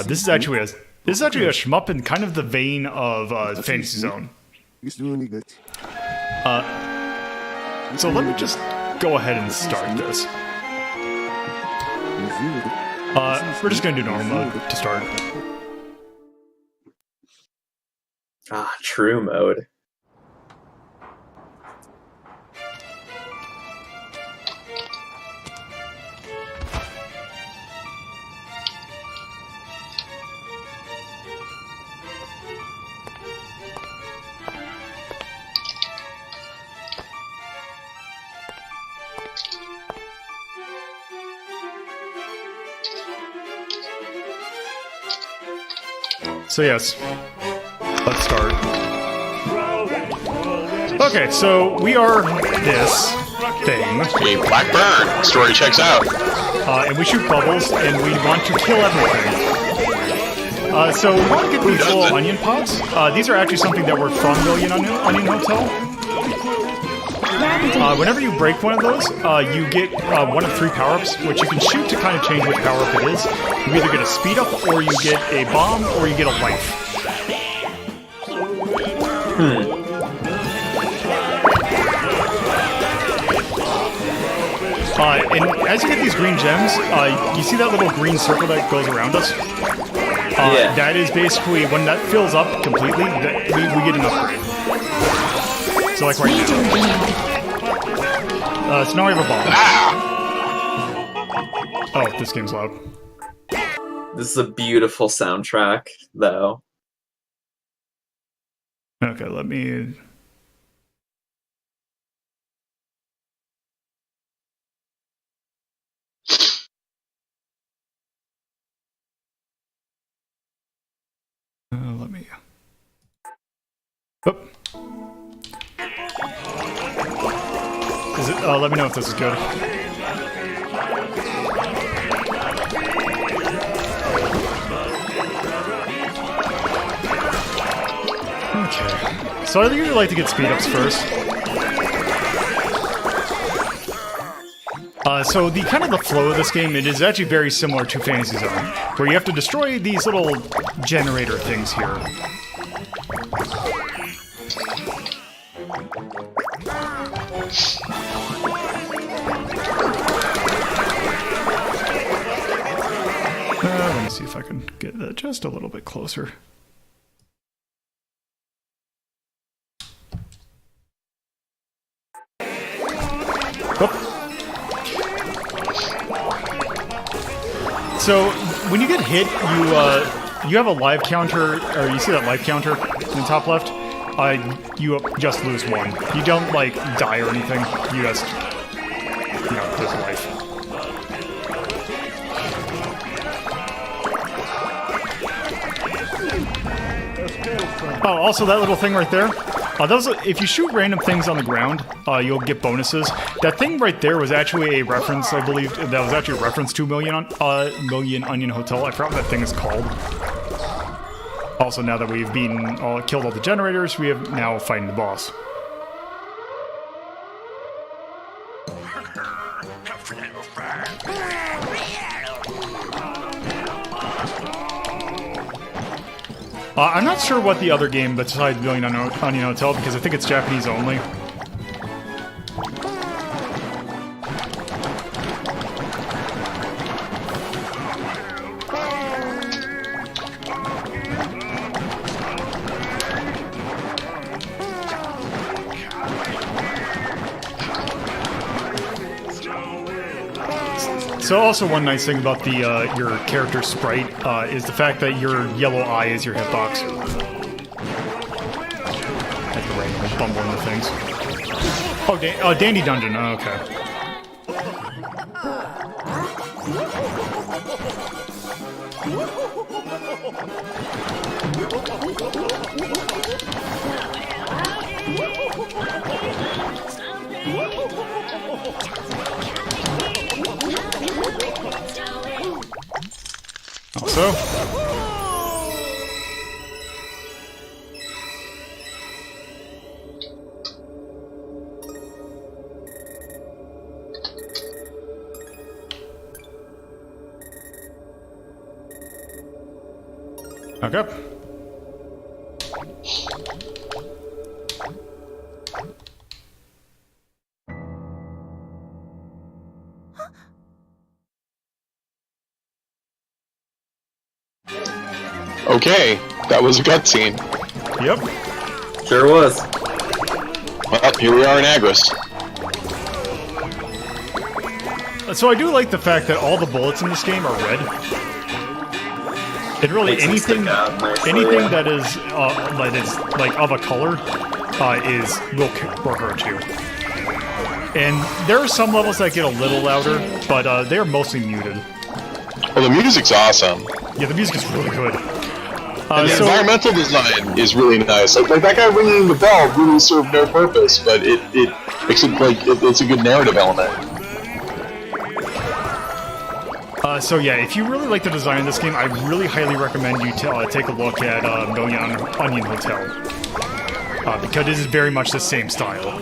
This is actually a shmup in kind of the vein of Fantasy Zone. So let me just go ahead and start this. We're just going to do normal mode to start. Ah, true mode. So yes, let's start. Okay, so we are this thing. A Blackbird. Story checks out. and we shoot bubbles, and we want to kill everything. So we want to get these little onion pots. These are actually something that were from Million Onion Hotel. Whenever you break one of those, you get one of 3 power-ups, which you can shoot to kind of change which power-up it is. You either get a speed-up, or you get a bomb, or you get a life. And as you get these green gems, you see that little green circle that goes around us? Yeah. That is basically, when that fills up completely, we get an upgrade. So like right now. So now we have a bomb. Oh, this game's loud. This is a beautiful soundtrack, though. Okay, let me... let me... Oop. Is it? Let me know if this is good. Okay. So I usually like to get speed ups first. So the kind of the flow of this game, it is actually very similar to Fantasy Zone, where you have to destroy these little generator things here. Let me see if I can get that just a little bit closer. Oop. So when you get hit, you have a life counter, or you see that life counter in the top left. You just lose 1. You don't like die or anything. You just, lose life. Oh, also that little thing right there. If you shoot random things on the ground, you'll get bonuses. That thing right there was actually a reference, I believe. That was actually a reference to Million Onion Hotel. I forgot what that thing is called. Also, now that we've killed all the generators, we have now fighting the boss. I'm not sure what the other game besides Million Onion Hotel, because I think it's Japanese only. So also one nice thing about the your character sprite is the fact that your yellow eye is your hitbox. That's the randomly bumble into things. Oh, Dandy Dungeon. Oh, okay. Also, okay. Okay, that was a cutscene. Yep. Sure was. Well, here we are in Agris. So I do like the fact that all the bullets in this game are red. And really anything that is like of a color will hurt you. And there are some levels that get a little louder, but they are mostly muted. Well, the music's awesome. Yeah, the music is really good. And the environmental design is really nice. Like that guy ringing the bell really served no purpose, but it makes it it's a good narrative element. So yeah, if you really like the design of this game, I really highly recommend you take a look at Million Onion Hotel. Because it is very much the same style.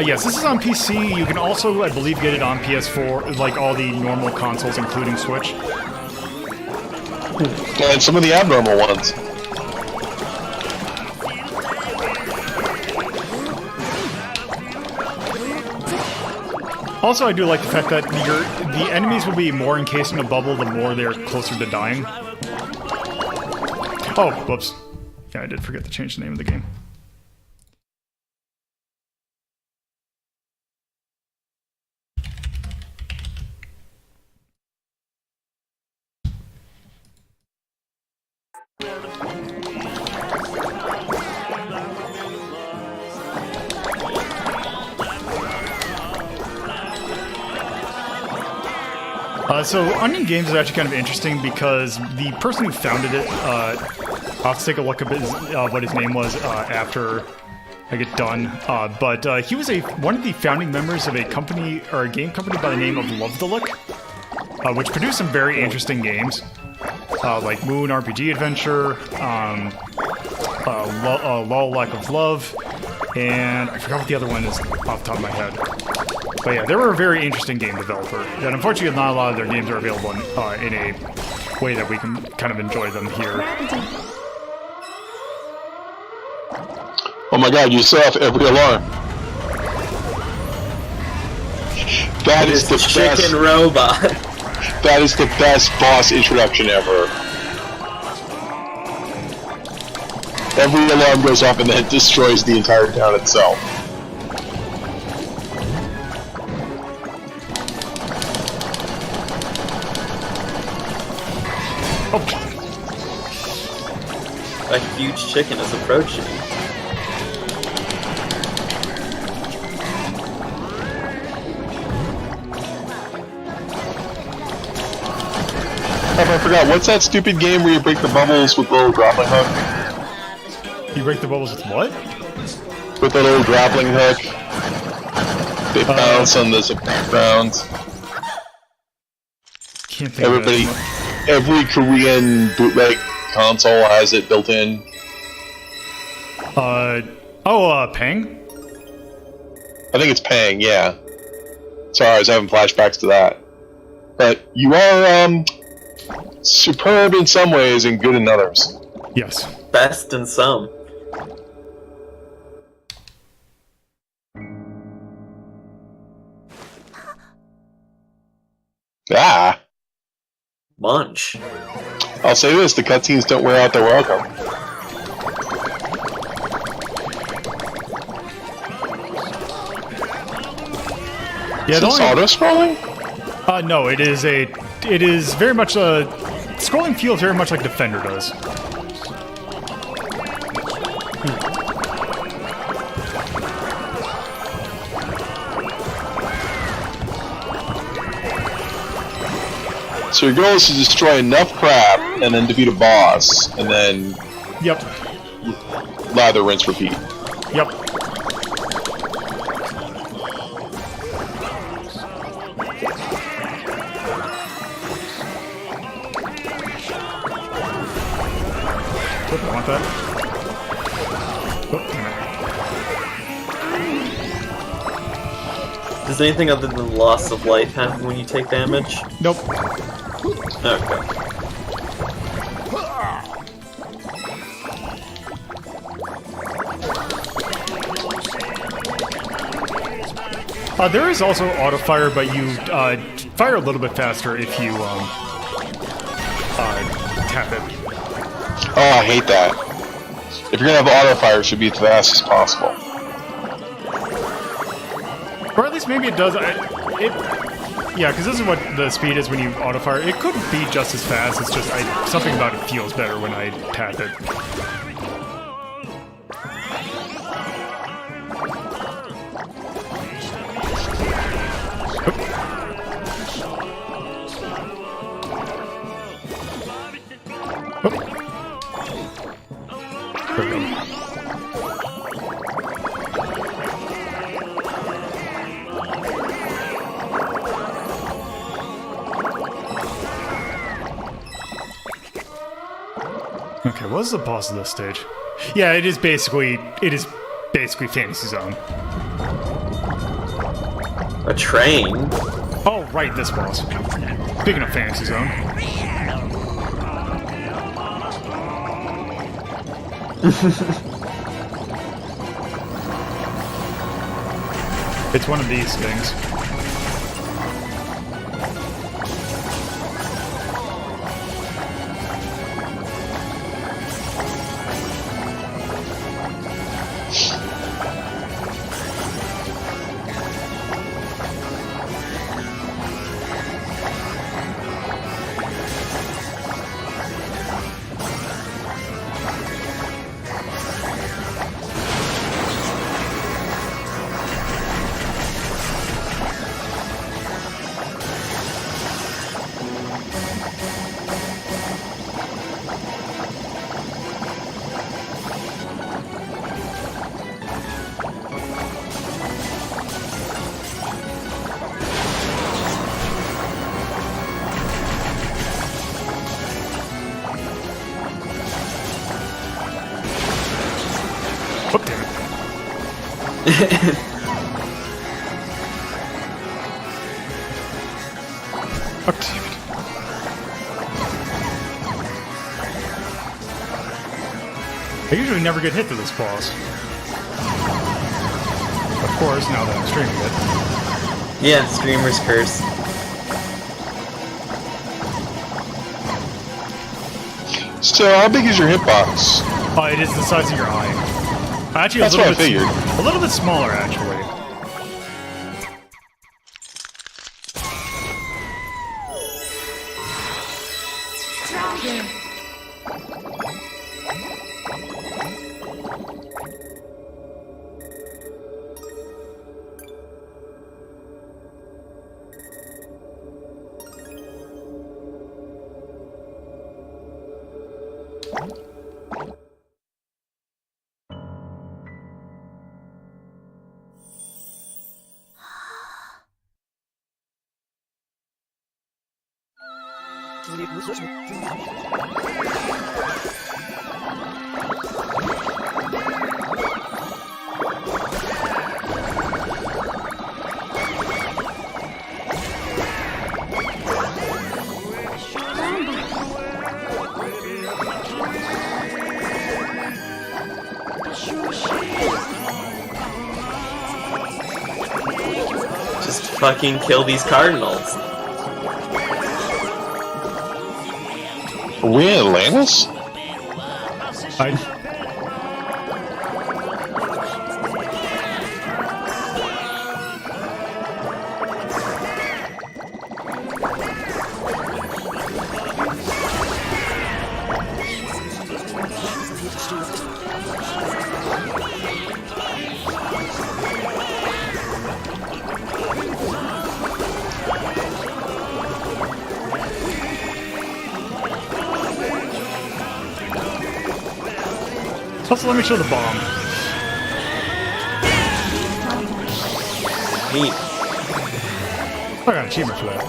Yes, this is on PC. You can also, I believe, get it on PS4, like all the normal consoles, including Switch. And some of the abnormal ones. Also, I do like the fact that the enemies will be more encased in a bubble the more they're closer to dying. Oh, whoops. Yeah, I did forget to change the name of the game. So Onion Games is actually kind of interesting because the person who founded it, I'll have to take a look at what his name was after I get done. But he was one of the founding members of a company or a game company by the name of Love the Lick, which produced some very interesting games like Moon RPG Adventure, Lull Lack of Love, and I forgot what the other one is off the top of my head. But yeah, they were a very interesting game developer. And unfortunately, not a lot of their games are available in a way that we can kind of enjoy them here. Oh my god, you set off every alarm. That is the chicken best robot. That is the best boss introduction ever. Every alarm goes off and then it destroys the entire town itself. A huge chicken is approaching. Oh, I forgot. What's that stupid game where you break the bubbles with the little grappling hook? You break the bubbles with what? With the little grappling hook. They bounce on the ground. Can't think of it. Every Korean bootleg console has it built in. Pang? I think it's Pang, yeah. Sorry, I was having flashbacks to that. But you are, superb in some ways and good in others. Yes. Best in some. Ah! Munch. I'll say this, the cutscenes don't wear out their welcome. Yeah, is this auto-scrolling? No, it is very much scrolling feels very much like Defender does. So your goal is to destroy enough crap and then defeat a boss, and then... Yep. Lather, rinse, repeat. Yep. I want that. Oh, damn it. Does anything other than loss of life happen when you take damage? Nope. Okay. There is also auto fire, but you fire a little bit faster if you tap it. Oh, I hate that. If you're gonna have auto fire, it should be as fast as possible. Or at least maybe it does. Yeah, because this is what the speed is when you auto fire. It could be just as fast. It's just something about it feels better when I tap it. Okay, what's the boss of this stage? Yeah, it is basically Fantasy Zone. A train? Oh, right, this boss. Speaking of Fantasy Zone. It's one of these things. Oh, damn it. Oh, damn it. I usually never get hit to this boss. Of course, now that I'm streaming it. Yeah, streamer's curse. So, how big is your hitbox? It is the size of your eye. Actually, That's what I figured. A little bit smaller, actually. Just fucking kill these cardinals. Are we in Atlantis? Also, let me show the bomb. Neat. I got an achievement for that.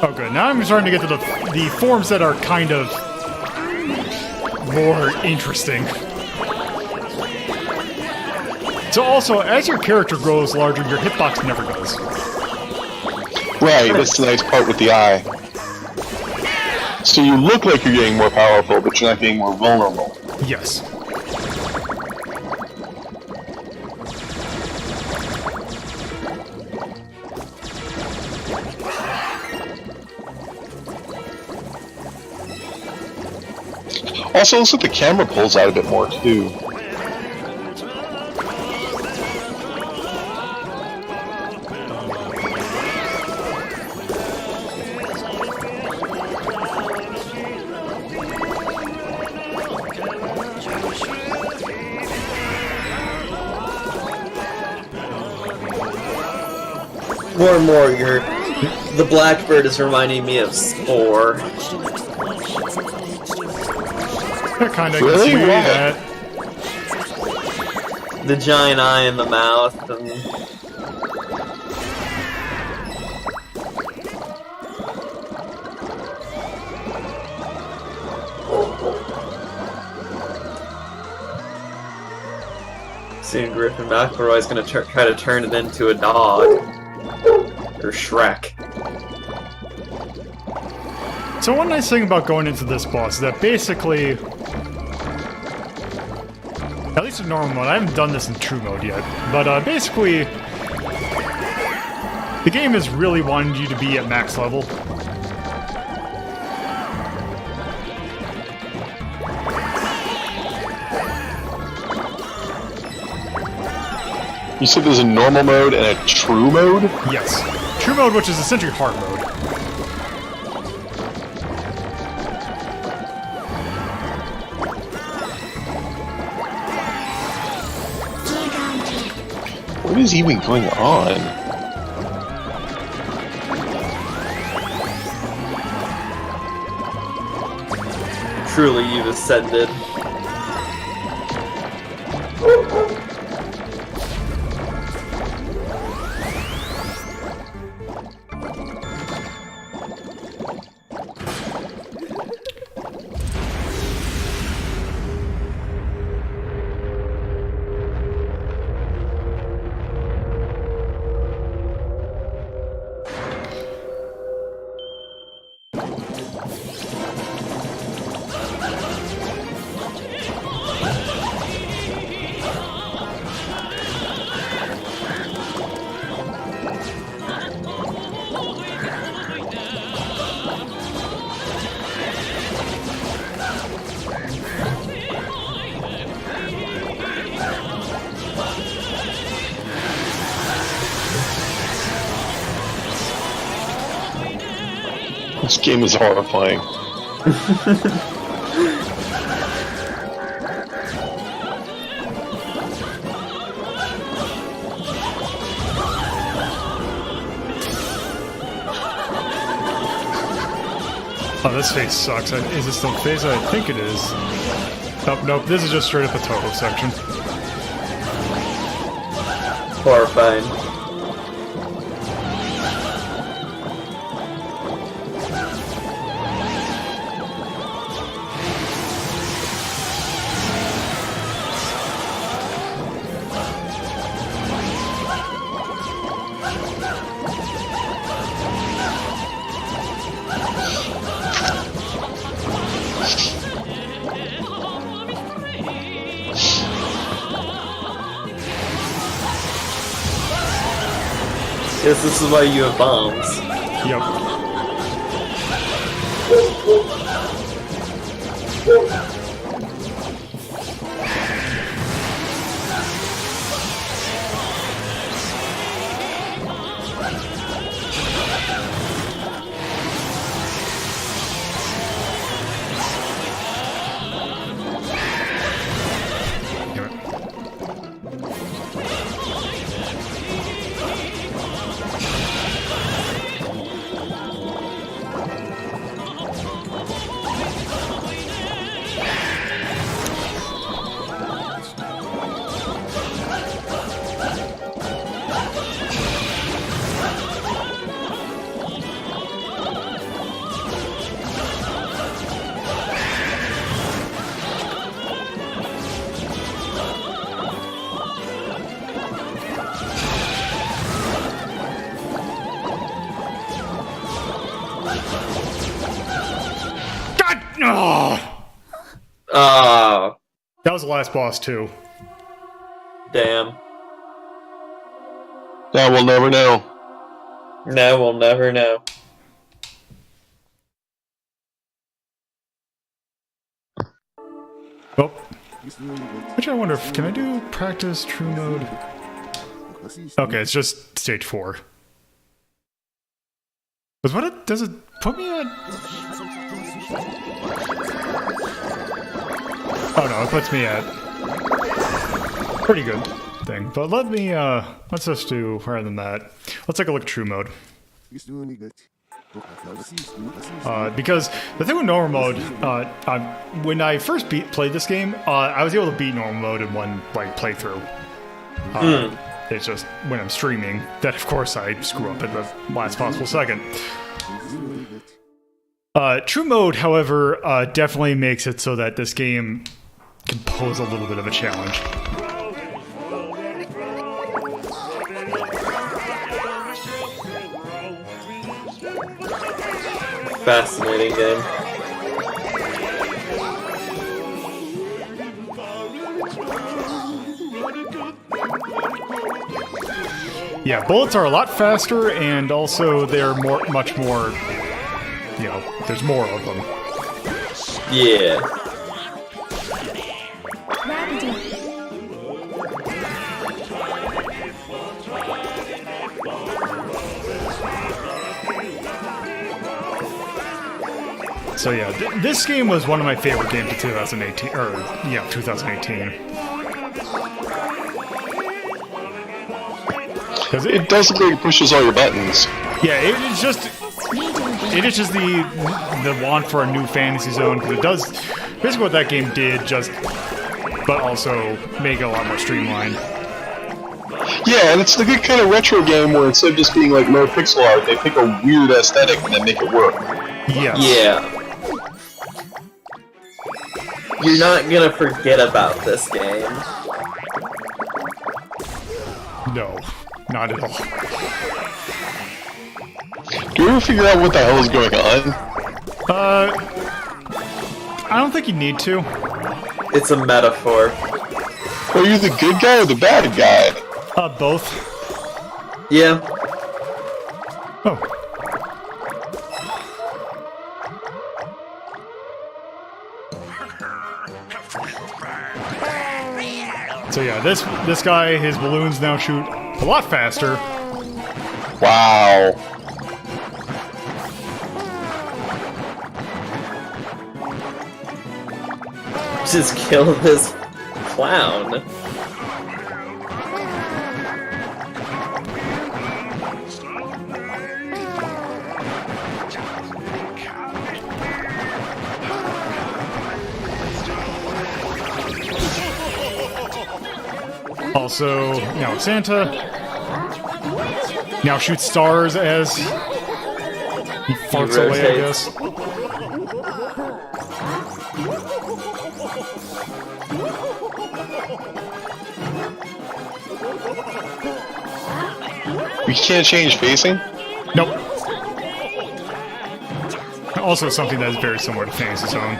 Oh, good. Now I'm starting to get to the forms that are kind of more interesting. So also, as your character grows larger, your hitbox never does. Right, that's the nice part with the eye. So you look like you're getting more powerful, but you're not getting more vulnerable. Yes. Also, it looks like the camera pulls out a bit more, too. More and more, the blackbird is reminding me of Spore. That kind of Really? can see Why? that. The giant eye in the mouth, and Soon Griffin McElroy's gonna try to turn it into a dog. Or Shrek. So one nice thing about going into this boss is that basically, at least in normal mode, I haven't done this in true mode yet, but basically, the game is really wanting you to be at max level. You said there's a normal mode and a true mode? Yes. True mode, which is essentially hard mode. What is even going on? Truly, you've ascended. This game is horrifying. Oh, this phase sucks. Is this the phase? I think it is. Nope, nope. This is just straight up the Toho section. Horrifying. Yes, this is why you have bombs. Yep. Oh, Oh, that was the last boss too. damn. Now we'll never know. No, we'll never know. Oh. Which I wonder if can I do practice true mode? Okay, it's just stage 4. But what it does it put me at? Oh no, it puts me at pretty good thing. But let me let's just do rather than that. Let's take a look at true mode. Because the thing with normal mode, when I first played this game, I was able to beat normal mode in one playthrough. It's just when I'm streaming that, of course, I screw up at the last possible second. True mode, however, definitely makes it so that this game can pose a little bit of a challenge. Fascinating game. Yeah, bullets are a lot faster, and also they're much more, you know, there's more of them. Yeah. So yeah, this game was one of my favorite games of 2018, or yeah, 2018. Because It does look like it pushes all your buttons. yeah, it is just the want for a new fantasy zone, because it does basically what that game did, just but also make it a lot more streamlined. Yeah, and it's the good kind of retro game where instead of just being like no pixel art, they pick a weird aesthetic and then make it work. Yes. Yeah. You're not gonna forget about this game. No, not at all. Do you ever figure out what the hell is going on? I don't think you need to. It's a metaphor. Are you the good guy or the bad guy? Both. Yeah. Oh. So yeah, this guy, his balloons now shoot a lot faster. Wow. Just kill this clown. Also, now Santa now shoots stars as he farts away, I guess. You can't change facing? Nope. Also something that is very similar to Fantasy Zone.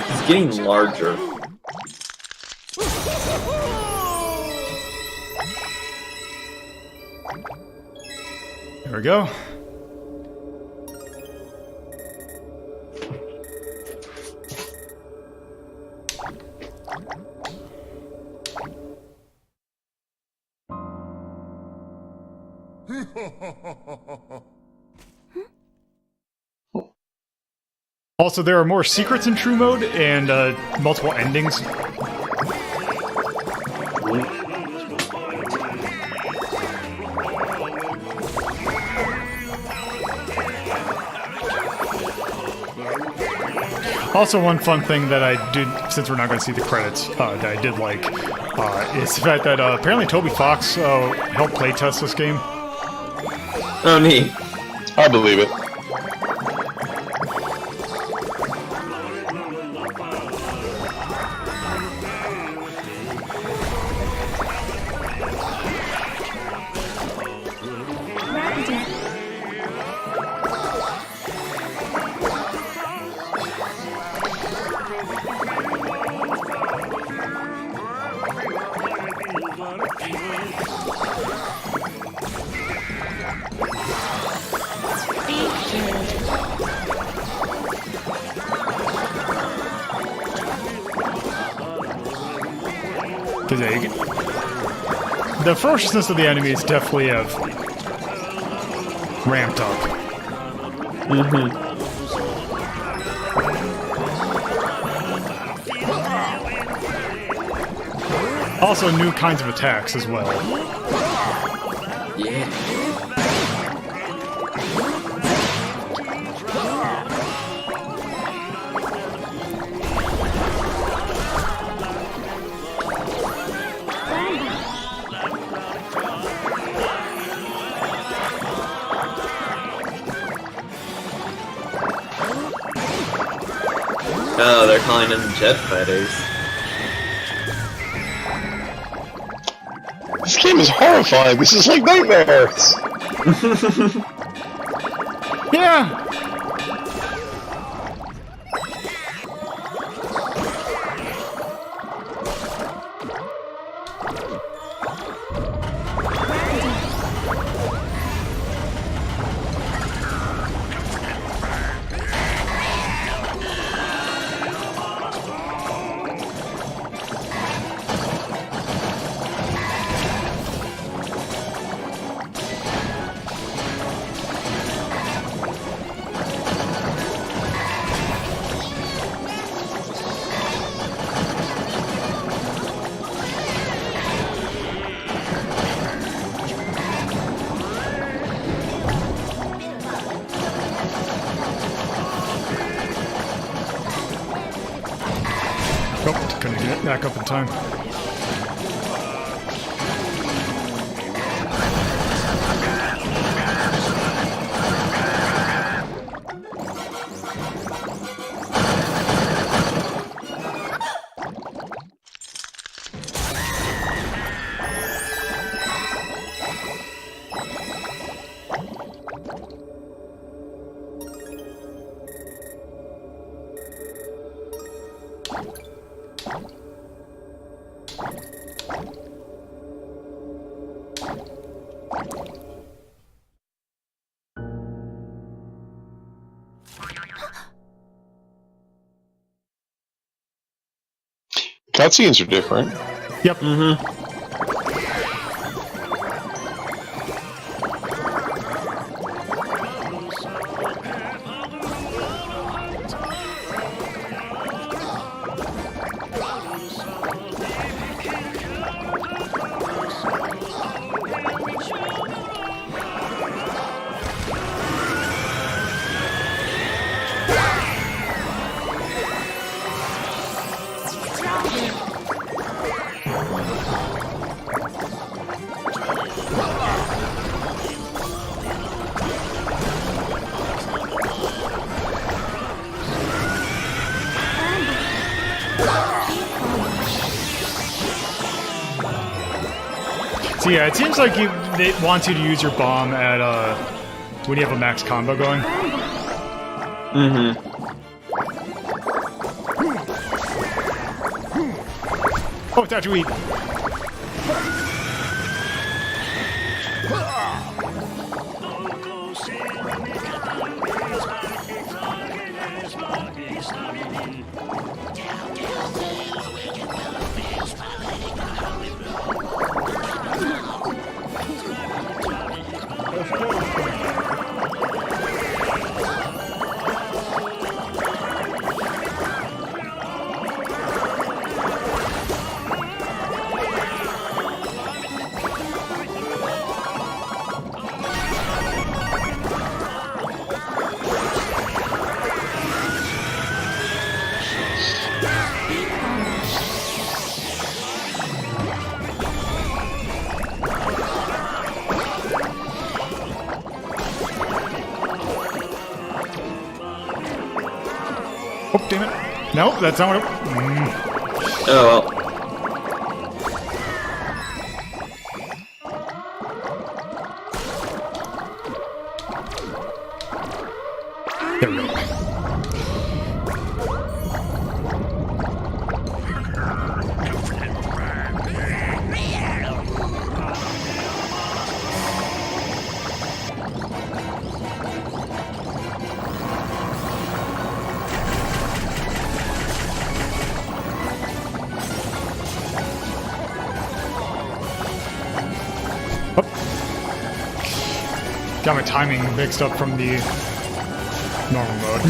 It's getting larger. There we go. Also, there are more secrets in True Mode and multiple endings. Also, one fun thing that I did, since we're not going to see the credits, that I did like, is the fact that apparently Toby Fox helped playtest this game. Oh, neat. I believe it. The ferociousness of the enemies definitely have ramped up. Also, new kinds of attacks as well. Yeah. Oh, they're calling in jet fighters. This game is horrifying. This is like nightmares. Yeah! Oh, couldn't get it back up in time. Cutscenes are different. Yep. Mm-hmm. So yeah, it seems like it wants you to use your bomb at when you have a max combo going. Mm-hmm. Oh, Tatooine! Oh, damn it. Nope, that's not what it... Oh, well. There we go. Got my timing mixed up from the normal mode.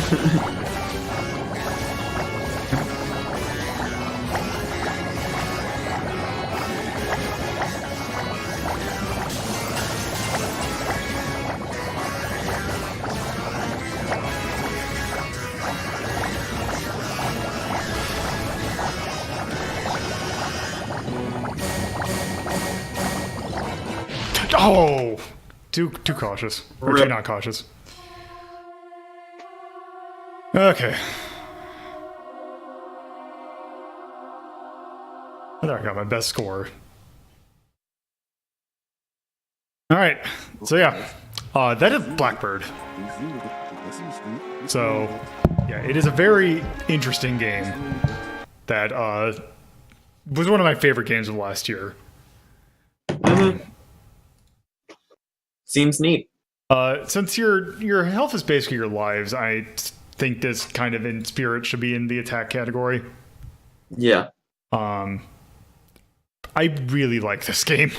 Oh! Too cautious. Or too not cautious. Okay. There I got my best score. All right. So yeah, that is Blackbird. So yeah, it is a very interesting game that was one of my favorite games of last year. Seems neat. Since your health is basically your lives, I think this kind of in spirit should be in the attack category. Yeah. I really like this game.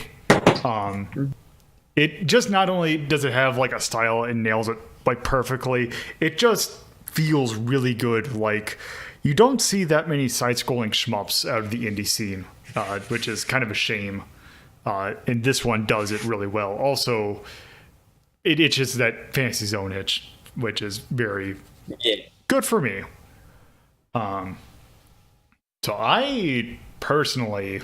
It just not only does it have like a style and nails it like perfectly, it just feels really good. Like you don't see that many side-scrolling shmups out of the indie scene, which is kind of a shame. And this one does it really well. Also, it itches that Fantasy Zone itch, which is very good for me. So I personally,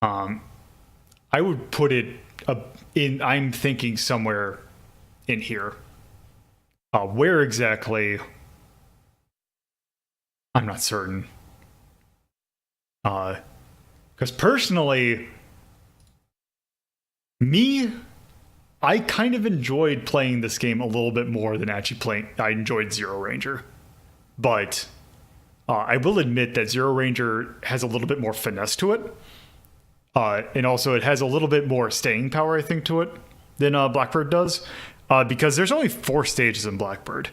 I would put it in. I'm thinking somewhere in here. Where exactly? I'm not certain. Because personally, I kind of enjoyed playing this game a little bit more than actually playing. I enjoyed Zero Ranger, but I will admit that Zero Ranger has a little bit more finesse to it. And also it has a little bit more staying power, I think, to it than Blackbird does. Because there's only 4 stages in Blackbird.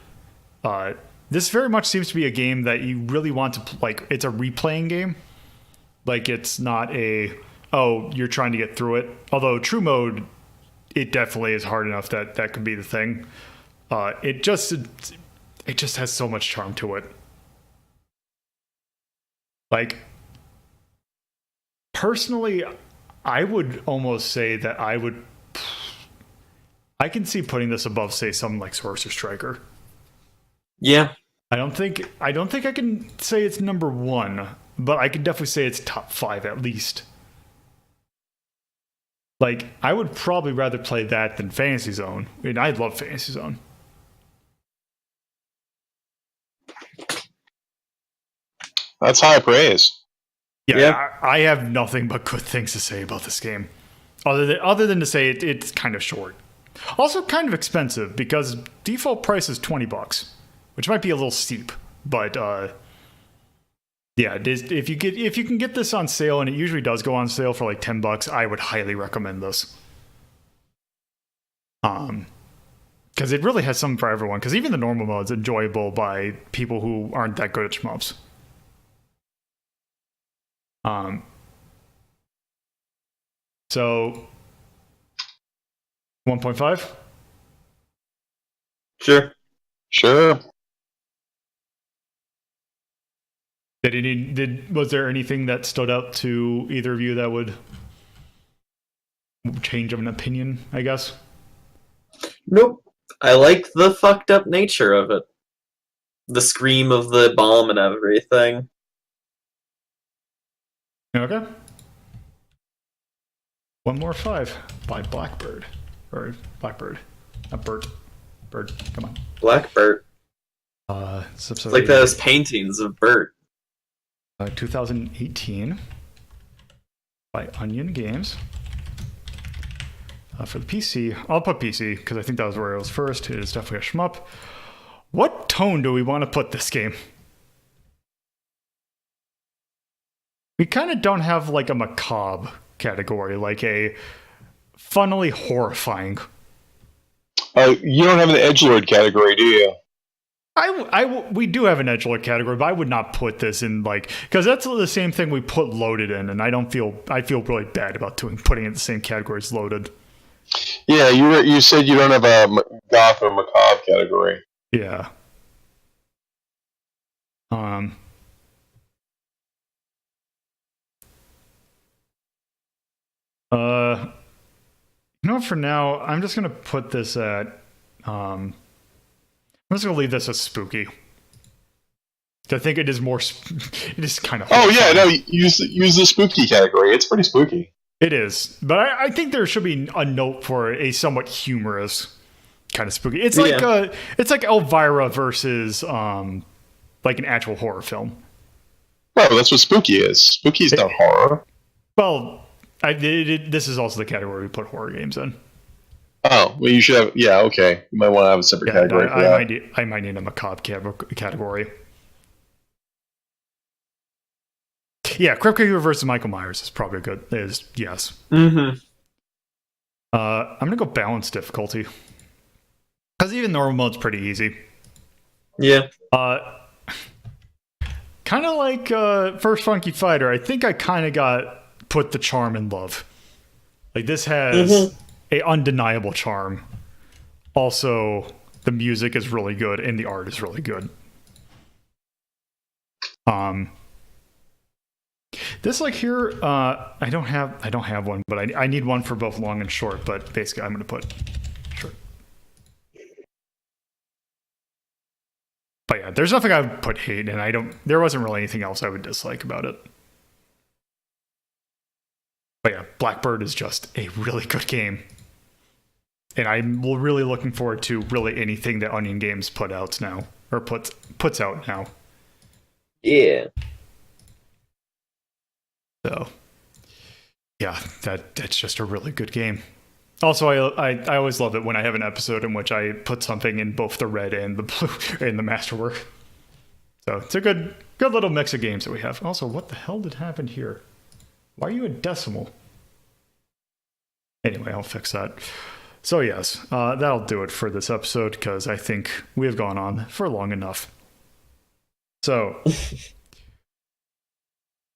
This very much seems to be a game that you really want to, like, it's a replaying game. Like, it's not you're trying to get through it. Although True Mode, it definitely is hard enough that could be the thing. It just has so much charm to it. Like, personally, I would almost say that I can see putting this above, say, something like Sorcerer Striker. Yeah. I don't think I can say it's number 1, but I can definitely say it's top 5 at least. Like, I would probably rather play that than Fantasy Zone. I mean, I love Fantasy Zone. That's high praise. Yeah. I have nothing but good things to say about this game. Other than to say it's kind of short. Also kind of expensive because default price is $20, which might be a little steep, but yeah, if you can get this on sale, and it usually does go on sale for like $10, I would highly recommend this. Because it really has something for everyone. Because even the normal mode is enjoyable by people who aren't that good at shmups. So 1.5? Sure. Was there anything that stood out to either of you that would change of an opinion, I guess? Nope. I like the fucked up nature of it. The scream of the bomb and everything. Okay. One more 5 by Blackbird. Or Blackbird. Not Bert. Bird. Come on. Blackbird. It's like those paintings of Bert. 2018 by Onion Games. For the PC, I'll put PC because I think that was where it was first. It is definitely a shmup. What tone do we want to put this game? We kind of don't have like a macabre category, like a funnily horrifying. You don't have an edgelord category, do you? We do have an edgelord category, but I would not put this in like, because that's the same thing we put loaded in, and I feel really bad about putting it in the same category as loaded. Yeah, you said you don't have a goth or macabre category. Yeah. For now, I'm just gonna put this at. I'm just gonna leave this as spooky. I think it is more. It is kind of. Oh yeah, no, use the spooky category. It's pretty spooky. It is, but I think there should be a note for a somewhat humorous kind of spooky. It's like it's like Elvira versus like an actual horror film. Oh, that's what spooky is. Spooky's not horror. Well, this is also the category we put horror games in. Oh, well, you should have. Yeah, okay. You might want to have a separate category for that. I might need a macabre category. Yeah, Crypt Keeper versus Michael Myers is probably good. Yes. Mm-hmm. I'm gonna go balance difficulty because even normal mode's pretty easy. Yeah. Kind of like First Funky Fighter. I think I kind of got put the charm in love. Like this has a undeniable charm. Also, the music is really good and the art is really good. This like here, I don't have one, but I need one for both long and short. But basically, I'm gonna put short. But yeah, there's nothing I would put hate, and there wasn't really anything else I would dislike about it. But yeah, Blackbird is just a really good game. And I'm really looking forward to really anything that Onion Games puts out now. Yeah. So yeah, that's just a really good game. Also, I always love it when I have an episode in which I put something in both the red and the blue in the masterwork. So it's a good little mix of games that we have. Also, what the hell did happen here? Why are you a decimal? Anyway, I'll fix that. So yes, that'll do it for this episode because I think we have gone on for long enough. So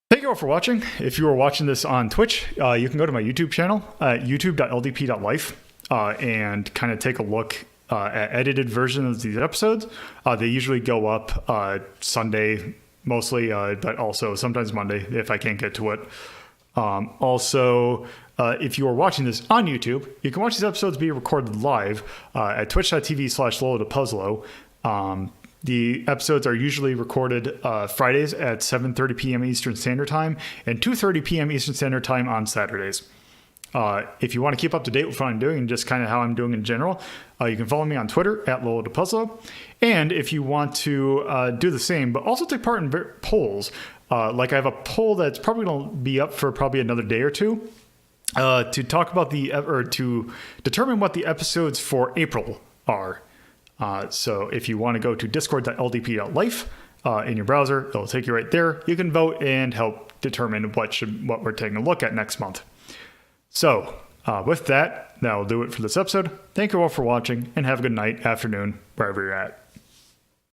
thank you all for watching. If you are watching this on Twitch, you can go to my YouTube channel, youtube.ldp.life, and kind of take a look at edited versions of these episodes. They usually go up Sunday mostly, but also sometimes Monday if I can't get to it. Also, if you are watching this on YouTube, you can watch these episodes be recorded live at twitch.tv/LoloToPuzzlo. The episodes are usually recorded Fridays at 7:30 p.m. Eastern Standard Time and 2:30 p.m. Eastern Standard Time on Saturdays. If you want to keep up to date with what I'm doing and just kind of how I'm doing in general, you can follow me on Twitter at LoloToPuzzlo. And if you want to do the same, but also take part in polls, like I have a poll that's probably going to be up for probably another day or two to talk about to determine what the episodes for April are. So if you want to go to discord.ldp.life in your browser, it'll take you right there. You can vote and help determine what we're taking a look at next month. So with that will do it for this episode. Thank you all for watching and have a good night, afternoon, wherever you're at.